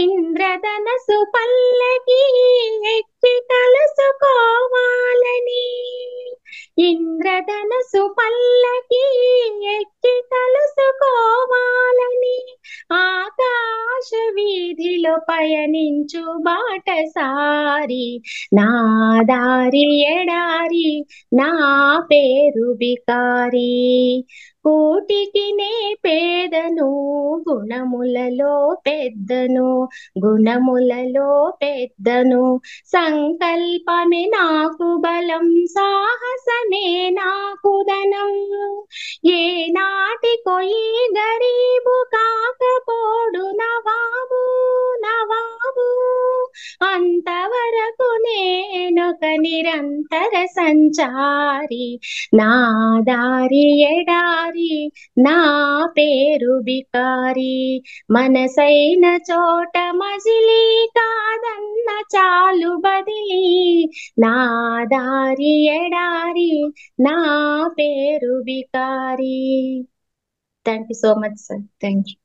ఇంద్రధనసు పల్లకి ఎక్కి కలుసుకోవాలని, ఇంద్రధనసు పల్లకి ఎక్కి కలుసుకోవాలని, ఆకాశ వీధిలో పయనించు బాటసారి, నా దారి ఎడారి, నా పేరు బికారి. కూటికి నే పేదను, గుణములలో పెద్దను, గుణములలో పెద్దను. సంకల్పమే నాకు బలం, సాహసమే నాకు ధనం. ఏ నాటికో ఈ గరీబు కాకపోడు నవాబు, నవాబు. అంతవరకు నేనొక నిరంతర సంచారి, నా దారి ఎడారి, నా పేరు బికారి. మనసైన చోట మజిలీ కాదన్న చాలు బదిలీ, నా దారి ఎడారి, నా పేరు బికారి. Thank you so much sir. Thank you.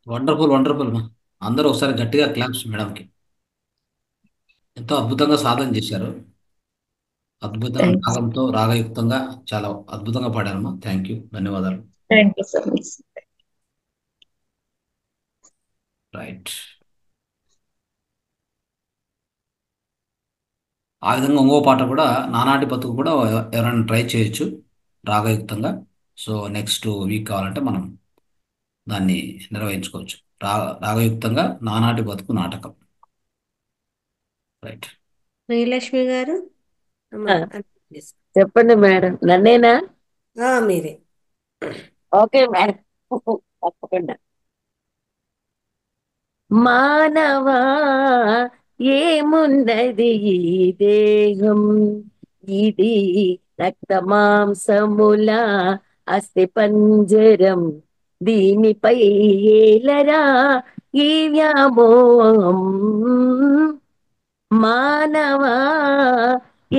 Wonderful wonderful మా. అందరూ ఒకసారి గట్టిగా క్లాప్స్ మేడంకి. ఎంతో అద్భుతంగా సాధన చేశారు. అద్భుతమైన థ్యాంక్ యూ, రాగంతో రాగయుక్తంగా చాలా అద్భుతంగా పాడారమ్మా. థ్యాంక్ యూ, ధన్యవాదాలు. Thank you so much. Right. ఆ విధంగా ఇంకో పాట కూడా నానాటి బతుకు కూడా ఎవరైనా ట్రై చేయొచ్చు రాగయుక్తంగా. సో నెక్స్ట్ వీక్ కావాలంటే మనం దాన్ని నిర్వహించుకోవచ్చు. రాగయుక్తంగా నానాటి బతుకు నాటకం. రైట్. శ్రీలక్ష్మి గారు ఆ, చెప్పండి మేడం. నన్నేనా? మీరే. ఓకే మేడం, తప్పకుండా. మానవా ఏమున్నది ఈ దేహం, ఇది రక్త మాంసముల అస్థి పంజరం, దీనిపై ఏలరా ఈ వ్యామోహం. మానవా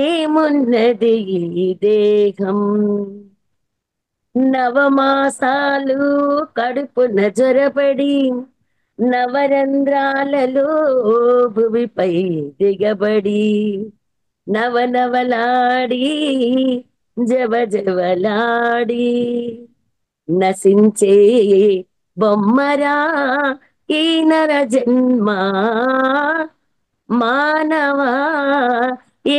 ఏమున్నది ఈ దేహం, నవమాసాలు కడుపున జొరబడి నవరంధ్రాలలో భూమిపై దిగబడి నవనవలాడి జవజవలాడి నశించే బొమ్మరా ఈ నర జన్మ. మానవా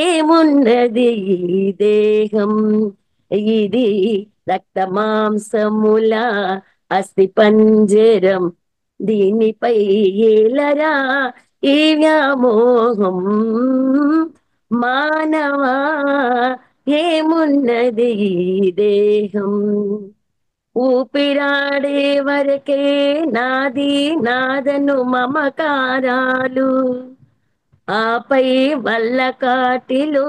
ఏమున్నది ఈ దేహం, ఇది రక్త మాంసముల అస్థి పంజరం, దీనిపై ఏలరా ఈ వ్యామోహం. మానవా ఏమున్నది ఈ దేహం, ఊపిరాడే వరకే నాది నాదను మమకారాలు, ఆపై వల్ల కాటిలో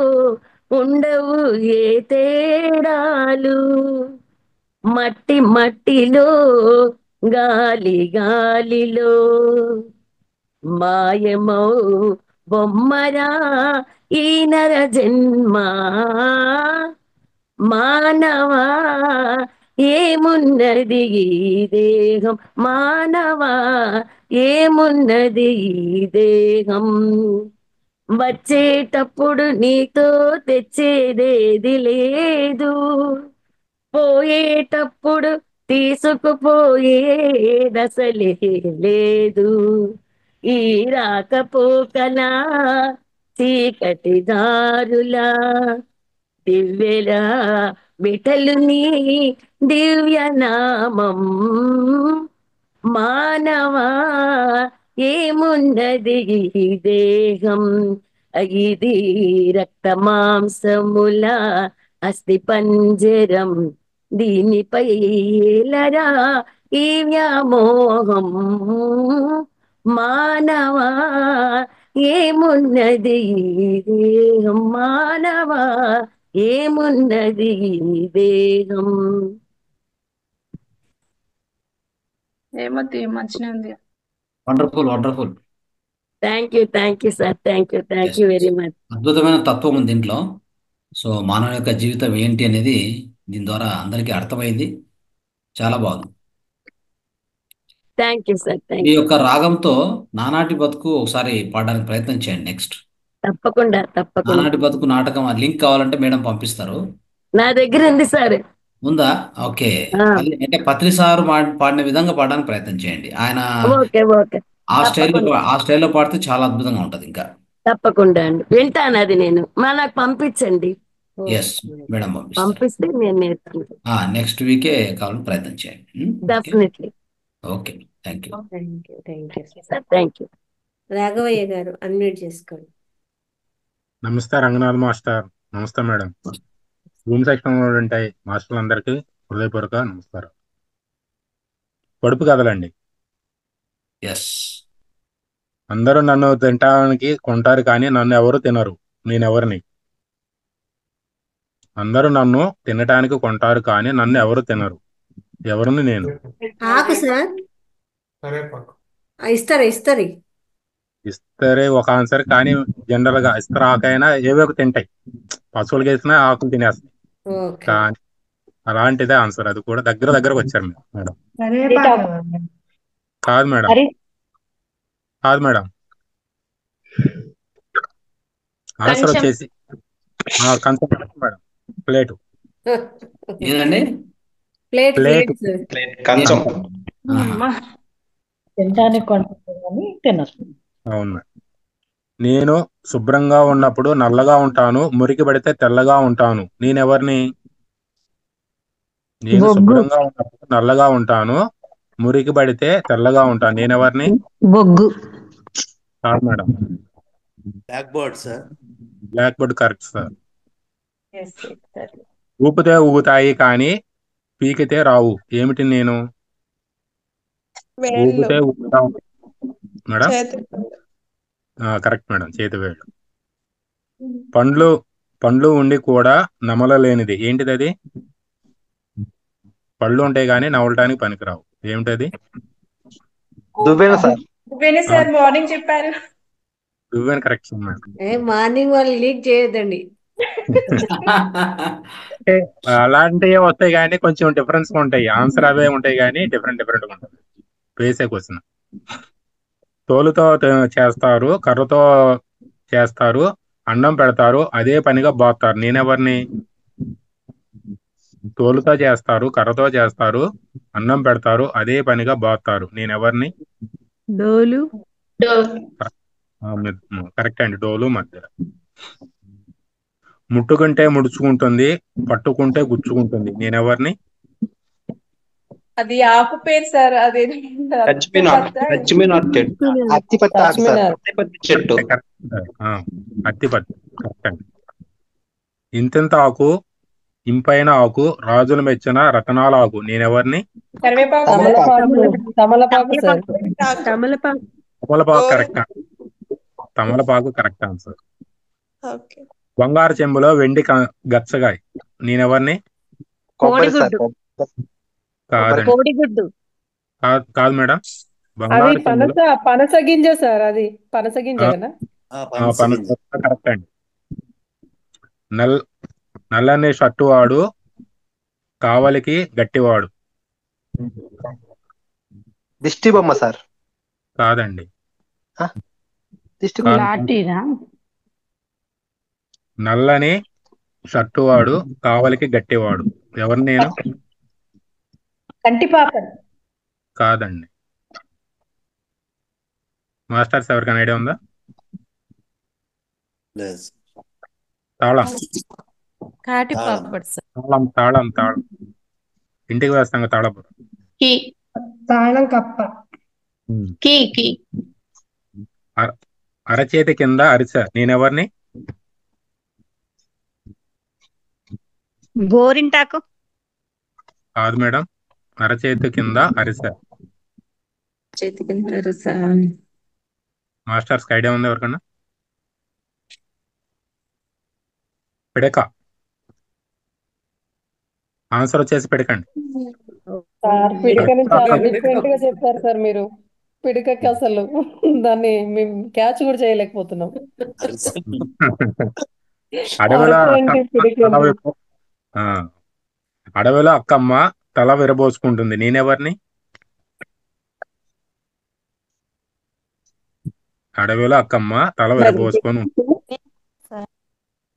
ఉండవు ఏ తేడాలు. మట్టి మట్టిలో గాలి గాలిలో మాయమౌ బొమ్మరా ఈ నర జన్మ. మానవా ఏమున్నది ఈ దేహం, మానవా ఏమున్నది ఈ దేహం, వచ్చేటప్పుడు నీతో తెచ్చేదేది లేదు, పోయేటప్పుడు తీసుకుపోయే దశలే లేదు. ఈ రాకపోకలా చీకటి దారులా దివ్యలా విఠలు నీ దివ్య నామం. మానవా ఏమున్నది ఈ దేహం, ఇది రక్త మాంసముల అస్థి పంజరం, దీనిపై ఏలరా ఈ వ్యామోహం మానవా ఏమున్నది ఈ దేహం మానవా ఏమున్నది ఈ దేహం. ఏమో మంచిగా ఉంది. Wonderful wonderful. Thank you sir, thank Yes. You very much. అద్భుతమైన తత్వం ఉంది దీంట్లో. సో మానవ యొక్క జీవితం ఏంటి అనేది దీని ద్వారా అందరికీ అర్థమైంది. చాలా బాగుంది. Thank you sir, me thank you. యొక్క రాగంతో నానాటి బతుకు ఒకసారి పాడడానికి ప్రయత్నం చేయండి. నెక్స్ట్ తప్పకుండా తప్పకుండా. నానాటి బతుకు నాటకం ఆ లింక్ కావాలంటే మేడం పంపిస్తారు. నా దగ్గర ఉంది సార్. ఉందా? ఓకే. అది అంటే పత్రి సార్ పాడిన విధంగా పాడడానికి ప్రయత్నం చేయండి. ఆయన ఓకే ఓకే ఆ స్టైల్లో పాడితే చాలా అద్భుతంగా ఉంటది. ఇంకా తప్పకుండా అండి, వింటాను అది. నేను నాకు పంపించండి. ఎస్ మేడం పంపిస్తారు. పంపిస్తే నేను నేర్చుకుంటాను. నెక్స్ట్ వీకే కావాలని ప్రయత్నం చేయండి. Definitely. Okay, thank you. Thank you sir, thank you. Raghavayya గారు అన్మ్యూట్ చేసుకోండి. నమస్తే రంగనాథ్ మాస్టర్. నమస్తే మేడం. రూమ్ సెక్షన్ లో ఉంటాయి మాస్టర్లు అందరికీ హృదయపూర్వక నమస్కారం. పొడుపు కథలండి. ఎస్. అందరూ నన్ను తినటానికి కొంటారు కానీ నన్ను ఎవరు తినరు. నేనెవరిని? అందరూ నన్ను తినటానికి కొంటారు కానీ నన్ను ఎవరు తినరు. ఎవరిని నేను? ఆకు సార్ ఇస్తారు ఇస్తారే ఒక ఆన్సర్ కానీ జనరల్ గా ఇస్తారు ఆకైనా ఏవో ఒక తింటాయి. పశువులకి వేసినా ఆకులు తినేస్తాయి. ఓకే. కానీ అలాంటిదే ఆన్సర్. అది కూడా దగ్గరకు వచ్చారు మేడం. కాదు మేడం, కాదు మేడం. ఆన్సర్ వచ్చేసి కంచం మేడం. ప్లేటు. ఏదండి? ప్లేట్ కంచం. తినడానికి కొంటారు కానీ తినరు. అవును మేడం. నేను శుభ్రంగా ఉన్నప్పుడు నల్లగా ఉంటాను, మురికి పడితే తెల్లగా ఉంటాను. నేనెవరిని? నేను శుభ్రంగా ఉన్నప్పుడు నల్లగా ఉంటాను, మురికి పడితే తెల్లగా ఉంటాను. నేనెవరిని? బొగ్గు. కాదు madam. Black board sir. Black board correct sir. ఊపితే ఊగుతాయి కానీ పీకితే రావు. ఏమిటి నేను? ఊపితే ఊగుతావు మేడం. కరెక్ట్ మేడం, చేతి వేళ్ళు. పండ్లు ఉండి కూడా నమలలేనిది ఏంటిది? అది పళ్ళు ఉంటాయి కానీ నమలటానికి పనికిరావు. ఏమిటది? దువ్వెన సార్. సార్ మార్నింగ్ చెప్పారు. దువ్వెన కరెక్ట్ మేడం. మార్నింగ్ వాళ్ళు లీక్ చేయొద్దండి. అలాంటివి వస్తాయి కానీ కొంచెం డిఫరెన్స్ ఉంటాయి. ఆన్సర్ అవే ఉంటాయి కానీ డిఫరెంట్ ఉంటుంది. వేసే క్వశ్చన్. తోలుతో చేస్తారు, కర్రతో చేస్తారు, అన్నం పెడతారు, అదే పనిగా బాస్తారు. నేనెవరిని? తోలుతో చేస్తారు, కర్రతో చేస్తారు, అన్నం పెడతారు, అదే పనిగా బాస్తారు. నేనెవరిని? డోలు. కరెక్ట్ అండి. డోలు మధ్య. ముట్టుకుంటే ముడుచుకుంటుంది, పట్టుకుంటే గుచ్చుకుంటుంది. నేనెవరిని? అది ఆకు పేరు సార్. అది చెట్టు. అత్తిపత్తి. కరెక్ట్ అండి. ఇంతింత ఆకు, ఇంపైన ఆకు, రాజులు మెచ్చిన రతనాల ఆకు. నేనెవరిని? తమలపాకు కరెక్ట్. తమలపాకు కరెక్ట్ ఆన్సర్. బంగారు చెంబులో వెండి గచ్చగాయ. నేనెవరిని? కాదు మేడం. బంగారు పనస గింజ సార్. అది పనస గింజ కదా. కరెక్ట్ అండి. నల్లని షర్టు వాడు, కావలికి గట్టివాడు. దిష్టి బొమ్మ సార్. కాదండి. నల్లని షర్టు వాడు, కావలికి గట్టివాడు. ఎవరు? నేను. కంటిపాప. కాదండి. మాస్టర్స్ ఎవరికైనా ఐడియా ఉందా? తాళం. తాళం. ఇంటికి వేస్తాం తాళపురం. తాళం కప్ప. అరచేతి కింద అరిస. నేనెవరిని? గోరింటాకు. కాదు మేడం. అరచేతి కింద అరిసె. చేతి కింద అరసా? మాస్టర్స్ ఐడియా ఉంది ఎవరికన్నా? పిడక. ఆన్సర్ వచ్చేసి పిడకండి. సార్ పిడికని చాలా డిఫరెంట్ గా చెప్పారు సార్ మీరు. పిడికకి అసలు దాన్ని మేము క్యాచ్ కూడా చేయలేకపోతున్నాం. అడవిలో అరచేంటి తల పిడికండి. ఆ, అడవిలో అక్కమ్మ తల విరబోసుకుంటుంది. నేనెవరిని? అడవిలో అక్కమ్మ తల విరబోసుకొని ఉంటుంది.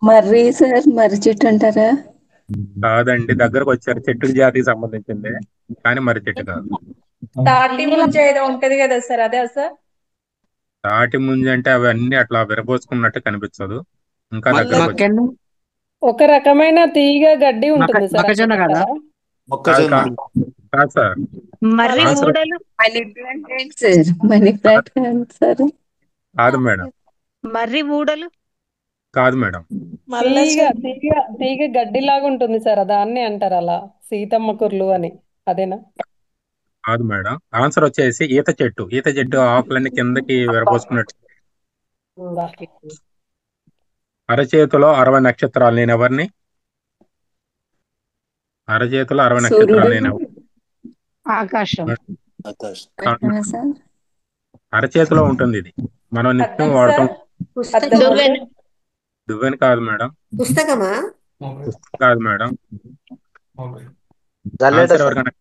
మర్రి సార్, మర్రి చెట్టు అంటారా? కాదండి, దగ్గరకు వచ్చారు. చెట్టుకి జాతికి సంబంధించింది కానీ మర్రి చెట్టు కాదు. తాటి ముంజ ఏదో ఉంటది కదా సార్, అదే సార్? తాటి ముంజ అంటే అవి అన్ని అట్లా విరబోసుకున్నట్టు కనిపించదు. ఇంకా దగ్గరకు వచ్చి ఒక రకమైన తీగ గడ్డి ఉంటుంది సార్, అది అంటారా? కాదు సార్. మర్రి ఆన్సర్ ఊడలు. మనీ ప్లాంట్ ఏంటి సార్? మనీ ప్లాంట్ కాదు సార్. కాదు మేడం. మర్రి ఊడలు. కాదు మేడం. తీగ తీగ తీగ గడ్డి లాగా ఉంటుంది సార్, దాన్ని అంటారు అలా, సీతమ్మ కుర్లు అని, అదేనా? కాదు మేడం. ఆన్సర్ వచ్చేసి ఈత చెట్టు. ఈత చెట్టు ఆకులన్నీ కిందకి విరబోసుకున్నట్టు. అరచేతిలో 60 నక్షత్రాలు. నేను ఎవరిని? అరచేతిలో 60 నక్షత్రాలు. నేను ఎవరు? ఆకాశం. కాదు. అరచేతిలో ఉంటుంది ఇది. మనం నిత్యం వాడతాం. దువ్వెన కాదు మేడం. పుస్తకమా? పుస్తకం కాదు మేడం. జల్లెడ ఆన్సర్ సార్. ఎవరికైనా?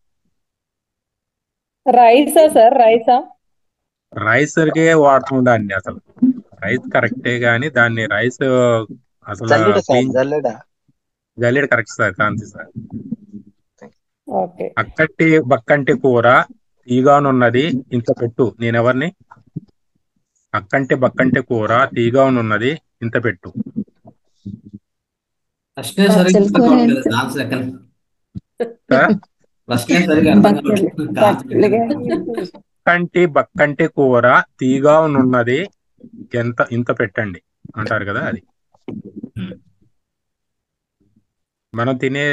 రైసా సార్, రైసా? రైస్కే వాడతాం దాన్ని. అసలు రైస్ కరెక్టే గానీ దాన్ని రైస్ అసలు జల్లెడ సార్, క్లీన్ జల్లెడ. జల్లెడ కరెక్ట్ సార్. కాంతి సార్. ఓకే. అక్కట్టి బక్కంటి కూర తీగానున్నది ఇంత పెట్టు. నేనెవరిని? అక్కంటి బక్కంటి కూర తీగానున్నది ఇంత పెట్టు. ప్రశ్నే సరిగ్గా అర్థం కావట్లేదు. ఆన్సర్ ఎక్కడ? ప్రశ్నే సరిగ్గా అర్థం కావట్లేదు. అక్కంటి బక్కంటి కూర తీగానున్నది ఇంత పెట్టండి అంటారు కదా, అది. మనం తినే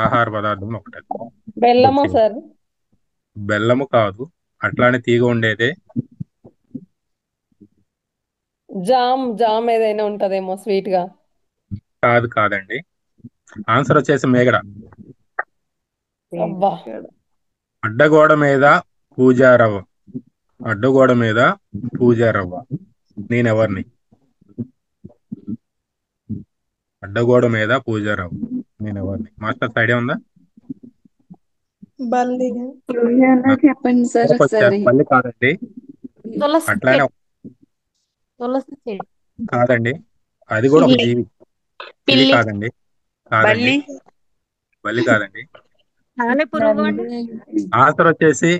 ఆహార పదార్థం ఒకటి. బెల్లమా సార్? బెల్లము కాదు. అట్లానే తీగ ఉండేదే. జామ్ ఏదైనా ఉంటదేమో స్వీట్ గా. కాదండి. ఆన్సర్ వచ్చేసి మేగడ. అబ్బా. అడ్డగోడ మీద పూజారవ్వ. అడ్డగోడ మీద పూజారవ్వ. నేనెవరిని? అడ్డగోడ మీద పూజారవ్వ. నేనెవరిని? మాస్టర్ ఐడియా ఉందా? చెప్పండి సార్ ఒకసారి. పల్లి కాదండి. అట్లానే తులసి చెట్టు. కాదండి. అది కూడా ఒక జీవి. పిల్లి కాదండి. కాదండి. బల్లి కాదండి. సాలెపురుగు అండి. ఆన్సర్ వచ్చేసి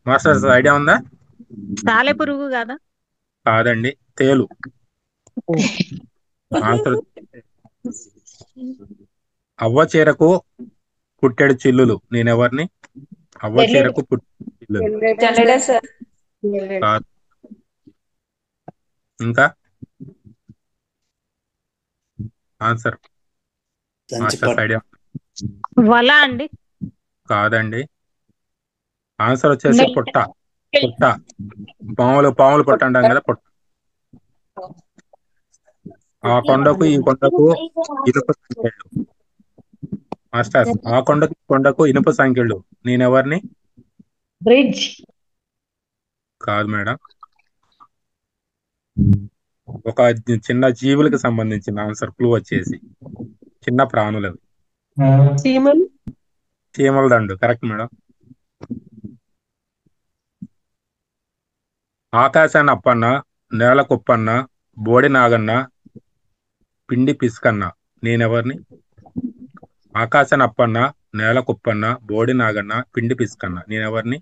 మాస్టర్స్ ఐడియా ఉందా? సాలెపురుగు కాదా? కాదండి. తేలు. ఆన్సర్ అవ్వ చీరకు పుట్టెడు చిల్లులు. నేనెవరిని? అవ్వ చీరకు పుట్టెడు చిల్లులు. జల్లెడ సార్. కాదు. ఇంకా ఆన్సర్ మాస్టర్స్ ఐడియా? వల అండి. కాదండి. ఆన్సర్ వచ్చేసి పుట్ట. పుట్ట. పాములు పుట్ట అంటాం కదా, పుట్ట. ఆ కొండకు ఈ కొండకు ఇనుప సంఖ్యలు. మాస్టర్స్, ఆ కొండకు ఇనుప సంఖ్యలు. నేనెవరిని? బ్రిడ్జ్. కాదు మేడం. ఒక చిన్న జీవులకు సంబంధించిన ఆన్సర్. క్లూ వచ్చేసి చిన్న ప్రాణులవి. చీమల దండు. Correct madam. ఆకాశాన్ని అప్పన్న, నేల కుప్పన్న, బోడి నాగన్న, పిండి పిసుకన్న. నేనెవరిని? ఆకాశాన్ని అప్పన్న, నేల కుప్పన్న, బోడి నాగన్న, పిండి పిసుకన్న. నేనెవరిని?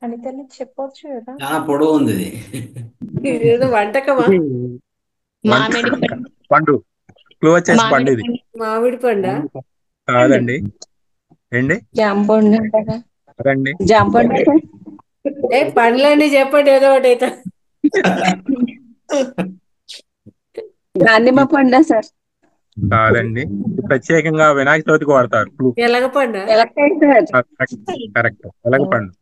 అనితల్లి చెప్పొచ్చు కదా. చాలా పొడవు ఉంది ఇది. ఇదేదో వంటకమా? పండు. క్లూ వచ్చేసి పండు ఇది. మామిడి పండా? కాదండి. ఏంటి? జాంపండు అంటారా? కాదండి. జాంపండు. పండ్లన్నీ చెప్పండి ఏదో ఒకటి అయితే. దానిమ్మ పండా సార్? కాదండి. ఇది ప్రత్యేకంగా వినాయక చవితికి వాడతారు. క్లూ. ఎలగపండ కరెక్ట్. ఎలగపండు.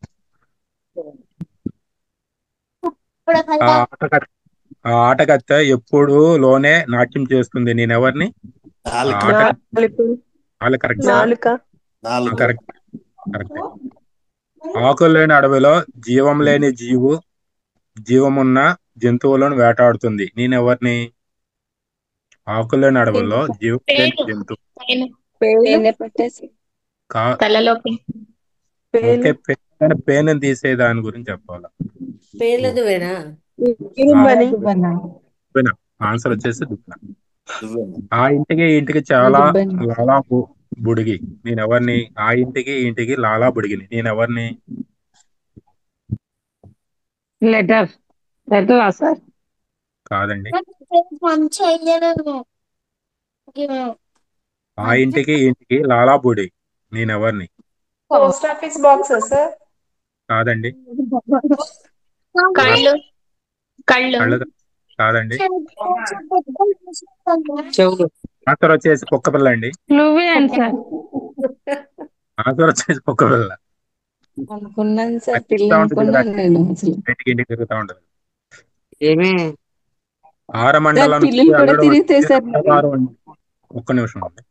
ఆ ఆటకత్త ఎప్పుడు లోనే నాట్యం చేస్తుంది. నేనెవరిని? కరెక్ట్. కరెక్ట్. ఆకులు లేని అడవిలో జీవం లేని జీవమున్న జంతువులను వేటాడుతుంది. నేనెవరిని? ఆకులు లేని అడవిలో జీవం లేని జంతువు ఓకే. పేను తీసే దాని గురించి చెప్పాలా? పేర్లదు వేనా ఆన్సర్ వచ్చేసి దువ్వెన. ఆ ఇంటికి చాలా లాలా బుడిగి. నేనెవరిని? ఆ ఇంటికి లాలా బుడిగిని. నేనెవరిని? లెటరా సార్? కాదండి. ఆ ఇంటికి లాలా బుడి. నేనెవరిని? Post office box sir? కాదండి. కళ్ళు కళ్ళు కాదండి. ఆన్సర్ వచ్చేసి కుక్క పిల్ల అండి. ఆన్సర్ వచ్చేసి కుక్క పిల్ల. అనుకున్నాను సార్, పిల్ల అనుకున్నాను నేను అసలు. ఇంటికి తిరుగుతా ఉంటది. ఆరమండలం పిల్లలు కూడా తిరిగితే సార్. ఒక్క నిమిషం అండి.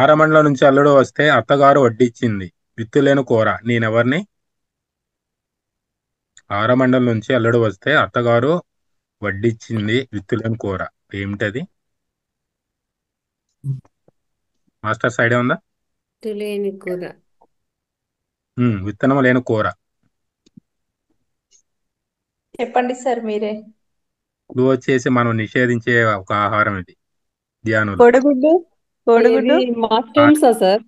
ఆరమండలం నుంచి అల్లుడు వస్తే అత్తగారు వడ్డిచ్చింది విత్తులేని కూర. నేనెవరిని? ఆరమండలం నుంచి అల్లుడు వస్తే అత్తగారు వడ్డిచ్చింది విత్తులేని కూర. ఏమిటది? మాస్టర్స్ ఐడియా ఉందా? తులేని కూర. విత్తనం లేని కూర. చెప్పండి సార్ మీరే. క్లూ వచ్చేసి మనం నిషేధించే ఒక ఆహారం ఇది ధ్యానులు. కోడిగుడ్డు. మష్రూమ్సా సార్?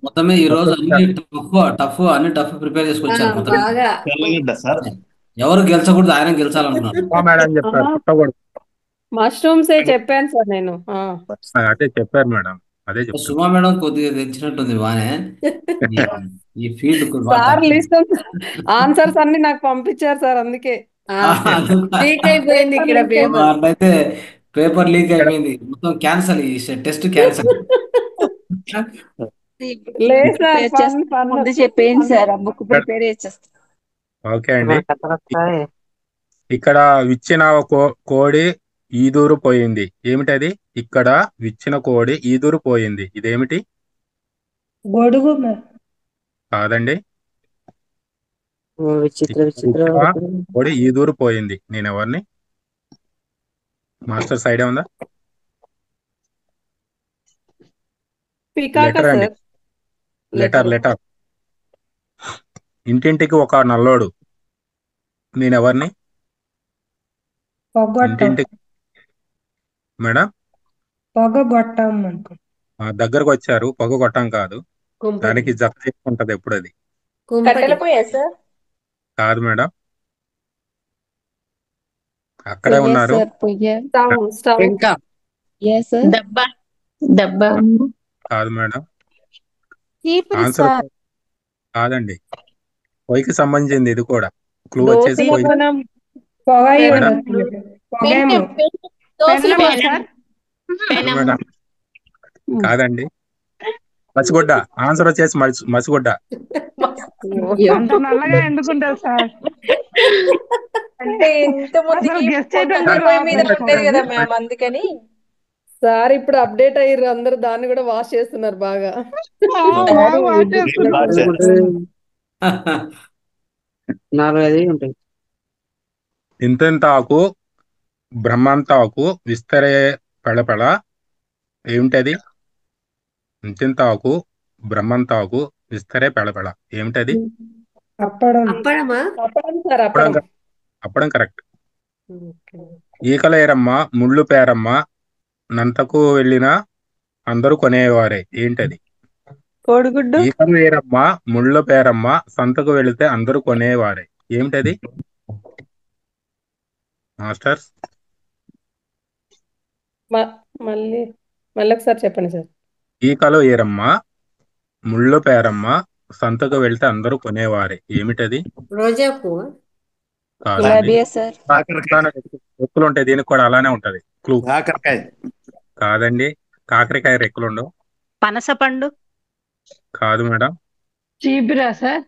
మొత్తం ఈ రోజు అన్ని టఫ్ ప్రిపేర్ చేసుకొచ్చారు మొత్తం. ఎవరు గెలిచకూడదు, ఆయన గెలిచాలనుకున్నారు. మష్రూమ్సే చెప్పాను సార్ నేను. అదే చెప్పారు మేడం. అదే చెప్పారు. సుమా మేడం కొద్దిగా తెచ్చినట్టుంది బానే ఈ ఫీల్డ్. సార్ లిస్ట్ ఆన్సర్స్ అన్ని నాకు పంపించారు సార్, అందుకే అయిపోయింది ఇక్కడ అయితే పేపర్ లీక్ అయిపోయింది మొత్తం. క్యాన్సల్, ఈ టెస్ట్ క్యాన్సల్. ముందు చెప్పేయండి సార్, బుక్ ప్రిపేర్ చేసేస్తా. ఓకే అండి. ఇక్కడ విచ్చిన కోడి ఈదూరు పోయింది. ఏమిటది? ఇక్కడ విచ్చిన కోడి ఈదూరు పోయింది. ఇదేమిటి? గొడుగు కాదండి. కోడి ఈదూరు పోయింది. నేనెవరిని? మాస్టర్స్ ఐడియా ఉందా? లెటర్ అండి. లెటర్. ఇంటింటికి ఒక నల్లోడు. నేనెవరిని? ఇంటింటికి మేడం పొగగొట్టం. దగ్గరకు వచ్చారు. పొగ కొట్టం కాదు, దానికి జత చేసుకుంటది ఎప్పుడు. అది కట్టెల పొయ్యా సార్? కాదు మేడం. అక్కడే ఉన్నారు. కాదు మేడం. ఆన్సర్ కాదండి. పొయ్యికి సంబంధించింది ఇది కూడా. క్లూ వచ్చేసి మేడం కాదండి. మసిగుడ్డ. ఆన్సర్ వచ్చేసి మసిగుడ్డ. ఎందుకుంటారు సార్? అంటే ఇంత మీద పట్టలేదు కదా మ్యామ్, అందుకని. సార్ ఇప్పుడు అప్డేట్ అయ్యారు అందరు, దాన్ని కూడా వాష్ చేస్తున్నారు బాగా. ఇంతెంత ఆకు బ్రహ్మంతాకు విస్తరే పెళపెళ. ఏమిటది? ఇంతెంత ఆకు బ్రహ్మంతాకు విస్తరే పెళపెళ. ఏమిటది? అప్పడం కరెక్ట్. ఈకలేరమ్మ ముళ్ళు పేరమ్మ నంతకు వెళ్ళిన అందరూ కొనేవారే. ఏంటది? కోడిగుడ్డు. ఈకలు ఏరమ్మ ముళ్ళ పేరమ్మ సంతకు వెళితే అందరూ కొనేవారే. ఏమిటది? మాస్టర్స్ మళ్ళీ ఒకసారి చెప్పండి సార్. ఈకలు ఏరమ్మ ముళ్ళు పేరమ్మ సంతకు వెళ్తే అందరూ కొనేవారే. ఏమిటది? రోజా పువ్వు. ఒత్తులు ఉంటాయి, దీనికి కూడా అలానే ఉంటది. క్లూ. కాదండి. కాకరకాయ రెక్కలు ఉండవు. పనసపండు. కాదు మేడం. చీపిరా సార్?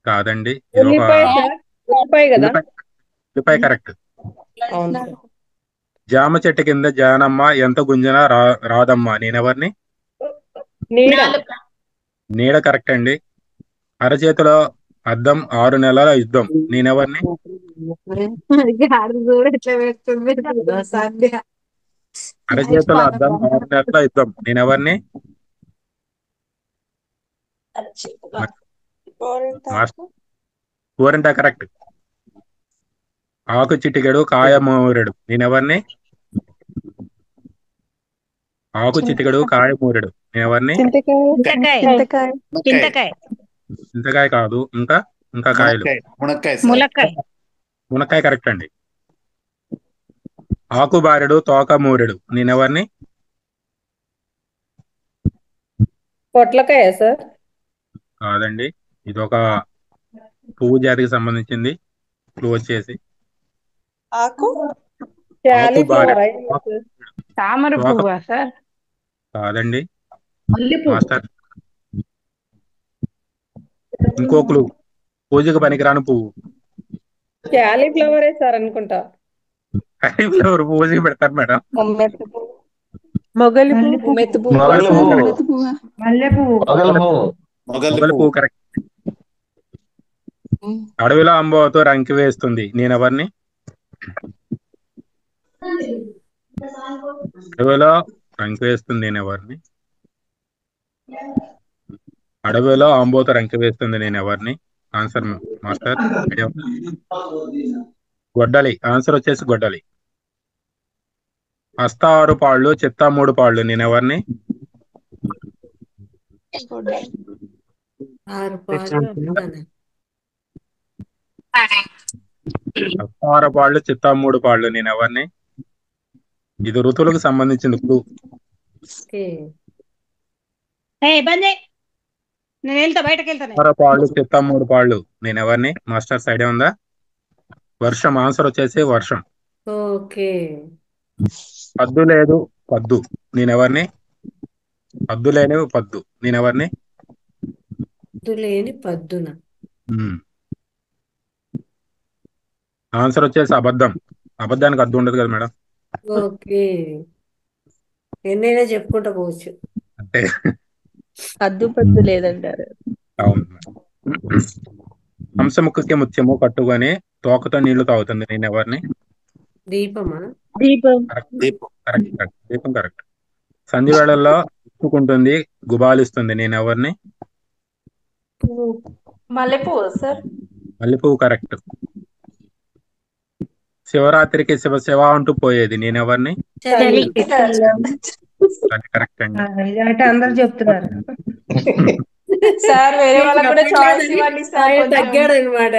కాదండి. ఇది ఒక ఉల్లిపాయ సార్, ఉల్లిపాయ కదా. ఉల్లిపాయ. ఉల్లిపాయ కరెక్ట్. అవును సార్. జామ చెట్టు కింద జానమ్మ ఎంత గుంజన రాదమ్మా నేనెవరిని? నీడ. నీడ కరెక్ట్ అండి. అరచేతిలో అద్దం 6 నెలల యుద్ధం నేనెవరిని? అరచేతిలో అద్దం 6 నెలల యుద్ధం నేనెవరిని? గోరింట కరెక్ట్. ఆకు చిటికెడు కాయ మూరెడు నేనెవరిని? ఆకు చిటికెడు కాయ మూరెడు నేనెవరిని? చింతకాయ. చింతకాయ. చింతకాయ కాదు. ఇంకా కాయలు. ములక్కాయ. మునక్కాయ కరెక్ట్ అండి. ఆకు బారెడు తోక మూరెడు నేనెవరిని? పొట్లకాయ సార్. కాదండి. ఇది ఒక పువ్వు జాతికి సంబంధించింది. క్లూ వచ్చేసి ఆకు ఆకు బారెడు తామర పువ్వా సార్? కాదండి. మాస్టర్ ఇంకో క్లూ. పూజకు పనికిరాని పువ్వు. క్యాలీఫ్లవరే సార్ అనుకుంటా. కాలీఫ్లవర్ పూజకి పెడతారు మేడం. మొగలి పువ్వు, మెత్తి పువ్వు. మొగలి పువ్వు కరెక్ట్. అడవిలో అంబోతో రంకి వేస్తుంది నేనెవరిని? అడవిలో రంకి వేస్తుంది నేనెవరిని? అడవిలో అంబోతో రంకి వేస్తుంది నేనెవరిని? Answer master. గొడ్డలి. ఆన్సర్ వచ్చేసి గొడ్డలి. హస్త 6 పాళ్ళు చిత్త 3 పాళ్ళు నేనెవరిని? 6 పాళ్ళు చిత్త 3 పాళ్ళు నేనెవరిని? ఇది ఋతువులకు సంబంధించింది క్లూ. నేను వెళ్తా, బయటకు వెళ్తాను. 6 పాళ్ళు చిత్త 3 పాళ్ళు నేనెవరిని? మాస్టర్స్ ఐడియా ఉందా? వర్షం. ఆన్సర్ వచ్చేసి వర్షం. ఓకే. పద్దు లేదు పద్దు నేనెవరిని? పద్దు లేని పద్దు నేనెవరిని? పద్దు లేని పద్దున. ఆన్సర్ వచ్చేసి అబద్ధం. అబద్ధానికి అద్దు ఉండదు కదా మేడం. ఓకే. ఎన్నైనా చెప్పుకుంటా పోవచ్చు. అంటే అద్దుపద్దు లేదంటారు. అవును. హంసముఖకి ముత్యము కట్టుకొని తోకతో నీళ్లు తాగుతుంది నేనెవరిని? దీపమా? దీపం. కరెక్ట్. దీపం కరెక్ట్. సంధి వేళల్లో ఇచ్చుకుంటుంది గుబాలిస్తుంది నేనెవరిని? మల్లెపువ్వు సార్. మల్లెపువ్వు కరెక్ట్. శివరాత్రికి శివ శివ అంటూ పోయేది నేనెవరిని? కరెక్ట్ అండి. ఇదంటే అందరు చెప్తున్నారు. సార్ వేరే వాళ్ళకి కూడా చాయిస్ ఇవ్వండి సార్. తగ్గాడు అనమాట.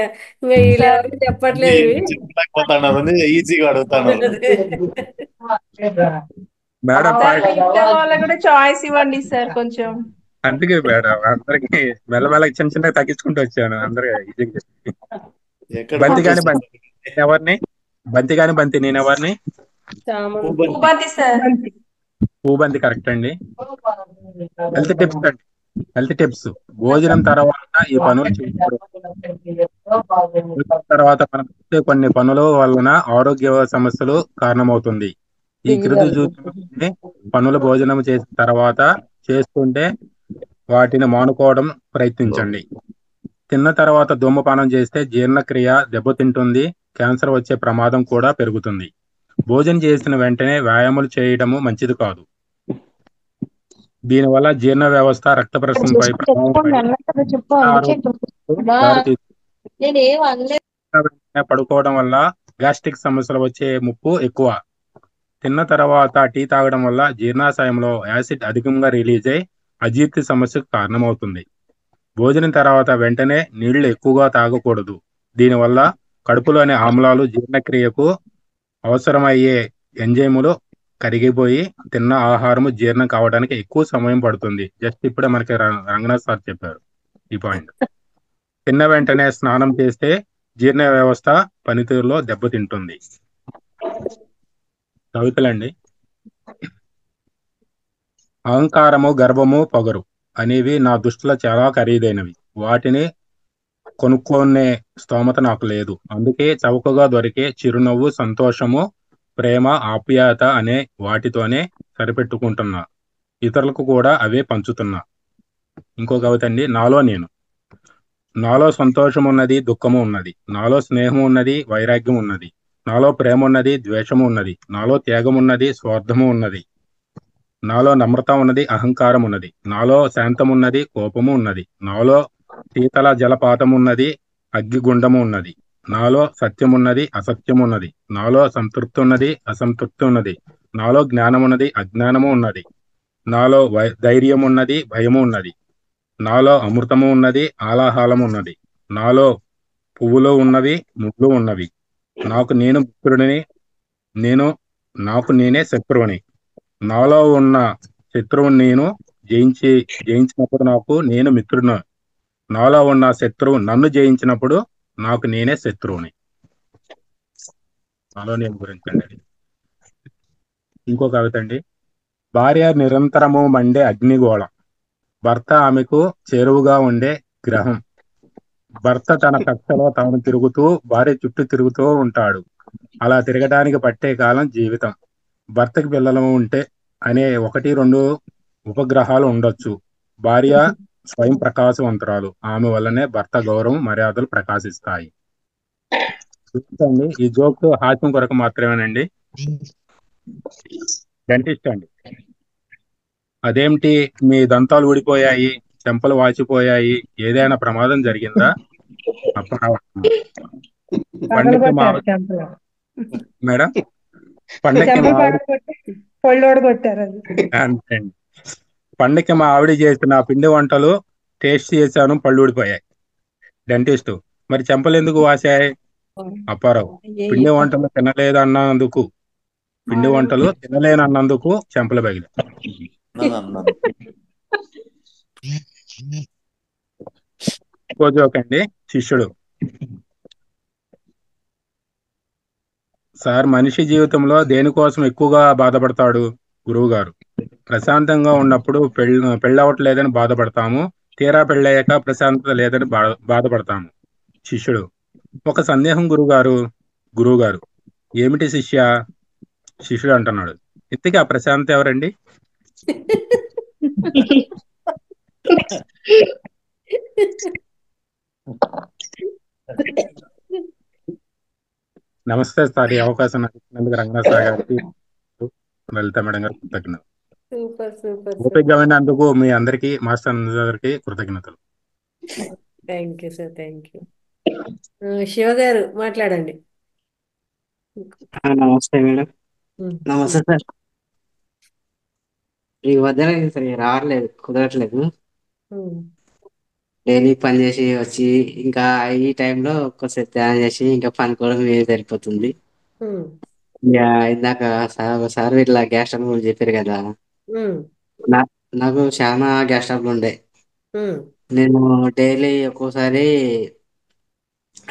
వీళ్ళెవరు చెప్పట్లేదు. ఈజీగా అడుగుతాను మేడం. వాళ్ళకి కూడా చాయిస్ ఇవ్వండి సార్ కొంచెం. అందుకే మేడం అందరికి మెల్లమెల్లకి చిన్న చిన్నగా తగ్గించుకుంటూ వచ్చాను. అందరికి ఈజీగా చెప్పి. బంతి కాని బంతి నేనెవరిని? బంతి కాని బంతి నేనెవరిని? పూబంతి కరెక్ట్ అండి. హెల్త్ టిప్స్ అండి. Health tips. భోజనం తర్వాత ఈ పనులు తర్వాత మనం చేసే కొన్ని పనుల వలన ఆరోగ్య సమస్యలు కారణమవుతుంది. ఈ క్రింది చూసి పనులు భోజనం చేసిన తర్వాత చేస్తుంటే వాటిని మానుకోవడం ప్రయత్నించండి. తిన్న తర్వాత ధూమపానం చేస్తే జీర్ణక్రియ దెబ్బతింటుంది. క్యాన్సర్ వచ్చే ప్రమాదం కూడా పెరుగుతుంది. భోజనం చేసిన వెంటనే వ్యాయామాలు చేయడము మంచిది కాదు. దీనివల్ల జీర్ణ వ్యవస్థ రక్త ప్రసరణపై పడుకోవడం వల్ల గ్యాస్ట్రిక్ సమస్యలు వచ్చే ముప్పు ఎక్కువ. తిన్న తర్వాత టీ తాగడం వల్ల జీర్ణాశయంలో యాసిడ్ అధికంగా రిలీజ్ అయి అజీర్తి సమస్యకు కారణమవుతుంది. భోజనం తర్వాత వెంటనే నీళ్లు ఎక్కువగా తాగకూడదు. దీనివల్ల కడుపులోని ఆమ్లాలు జీర్ణక్రియకు అవసరమయ్యే ఎంజైములు కరిగిపోయి తిన్న ఆహారము జీర్ణం కావడానికి ఎక్కువ సమయం పడుతుంది. జస్ట్ ఇప్పుడే మనకి రంగనాథ్ సార్ చెప్పారు ఈ పాయింట్. తిన్న వెంటనే స్నానం చేస్తే జీర్ణ వ్యవస్థ పనితీరులో దెబ్బతింటుంది. కవితలండి. అహంకారము, గర్వము, పొగరు అనేవి నా దృష్టిలో చాలా ఖరీదైనవి. వాటిని కొనుక్కునే స్తోమత నాకు లేదు. అందుకే చౌకగా దొరికే చిరునవ్వు, సంతోషము, ప్రేమ, ఆప్యాయత అనే వాటితోనే సరిపెట్టుకుంటున్నా. ఇతరులకు కూడా అవే పంచుతున్నా. ఇంకో కవిత అండి. నాలో సంతోషం ఉన్నది, దుఃఖము ఉన్నది. నాలో స్నేహం ఉన్నది, వైరాగ్యం ఉన్నది. నాలో ప్రేమ ఉన్నది, ద్వేషము ఉన్నది. నాలో త్యాగం ఉన్నది, స్వార్థము ఉన్నది. నాలో నమ్రత ఉన్నది, అహంకారం ఉన్నది. నాలో శాంతం ఉన్నది, కోపము ఉన్నది. నాలో శీతల జలపాతం ఉన్నది, అగ్గిగుండము ఉన్నది. నాలో సత్యం ఉన్నది, అసత్యం ఉన్నది. నాలో సంతృప్తి ఉన్నది, అసంతృప్తి ఉన్నది. నాలో జ్ఞానం ఉన్నది, అజ్ఞానము ఉన్నది. నాలో ధైర్యం ఉన్నది, భయము ఉన్నది. నాలో అమృతము ఉన్నది, ఆలాహలము ఉన్నది. నాలో పువ్వులు ఉన్నవి, ముళ్ళు ఉన్నవి. నాకు నేను మిత్రుడిని, నాకు నేనే శత్రువుని. నాలో ఉన్న శత్రువుని నేను జయించినప్పుడు నాకు నేను మిత్రుడిని. నాలో ఉన్న శత్రువు నన్ను జయించినప్పుడు నాకు నేనే శత్రువుని. నాలో నేను గురించండి అది. ఇంకో కవిత అండి. భార్య నిరంతరము మండే అగ్నిగోళ, భర్త ఆమెకు చేరువుగా ఉండే గ్రహం. భర్త తన కక్షలో తాను తిరుగుతూ భార్య చుట్టూ తిరుగుతూ ఉంటాడు. అలా తిరగడానికి పట్టే కాలం జీవితం. భర్తకి పిల్లలు ఉంటే అనే 1-2 ఉపగ్రహాలు ఉండొచ్చు. భార్య స్వయం ప్రకాశవంతురాలు. ఆమె వల్లనే భర్త గౌరవం, మర్యాదలు ప్రకాశిస్తాయి. చూడండి, ఈ జోక్ హాస్యం కొరకు మాత్రమేనండి. డెంటిస్ట్ అండి. అదేమిటి మీ దంతాలు ఊడిపోయాయి, చెంపలు వాచిపోయాయి, ఏదైనా ప్రమాదం జరిగిందా? పండుగ మేడం, పండక్కి మా ఆవిడ కొట్టారు అది. అంతే అండి. పండక్కి మా ఆవిడ చేసిన పిండి వంటలు టేస్ట్ చేశాను, పళ్ళు ఊడిపోయాయి. డెంటిస్ట్: మరి చెంపలు ఎందుకు వాసాయి? అప్పారావు: పిండి వంటలు తినలేదన్నందుకు చెంపలు పగిలాయి. ఇంకో జోక్ అండి. శిష్యుడు: సార్, మనిషి జీవితంలో దేనికోసం ఎక్కువగా బాధపడతాడు? గురువు గారు: ప్రశాంతంగా ఉన్నప్పుడు పెళ్ళవట్లేదని బాధపడతాము, తీరా పెళ్ళయ్యాక ప్రశాంతత లేదని బాధపడతాము. శిష్యుడు: ఒక సందేహం గురువు గారు: ఏమిటి శిష్య? శిష్యుడు అంటున్నాడు: ఇంతకీ ఆ ప్రశాంతత ఎవరండి? నమస్తే సార్, ఈ అవకాశం నాకు ఇచ్చినందుకు రంగనాథ్ సార్ గారికి, లలిత మేడం గారికి కృతజ్ఞతలు. సూపర్ సూపర్ ఓపికగా విన్నందుకు మీ అందరికీ, మాస్టర్ అందరికి కృతజ్ఞతలు. Thank you sir, thank you. Shiva గారు మాట్లాడండి. నమస్తే మేడం. నమస్తే సార్. ఈ మధ్యన సరే రావట్లేదు, కుదరట్లేదు. డైలీ పని చేసి వచ్చి ఇంకా ఈ టైంలో ఒక్కసారి ధ్యానం చేసి ఇంకా పనుకోవడం ఏది సరిపోతుంది. ఇక ఇందాక సార్ ఇట్లా గ్యాస్ ట్రబుల్ గురించి చెప్పారు కదా. నాకు చాలా గ్యాస్ ట్రబుల్ ఉండే. నేను డైలీ ఒక్కోసారి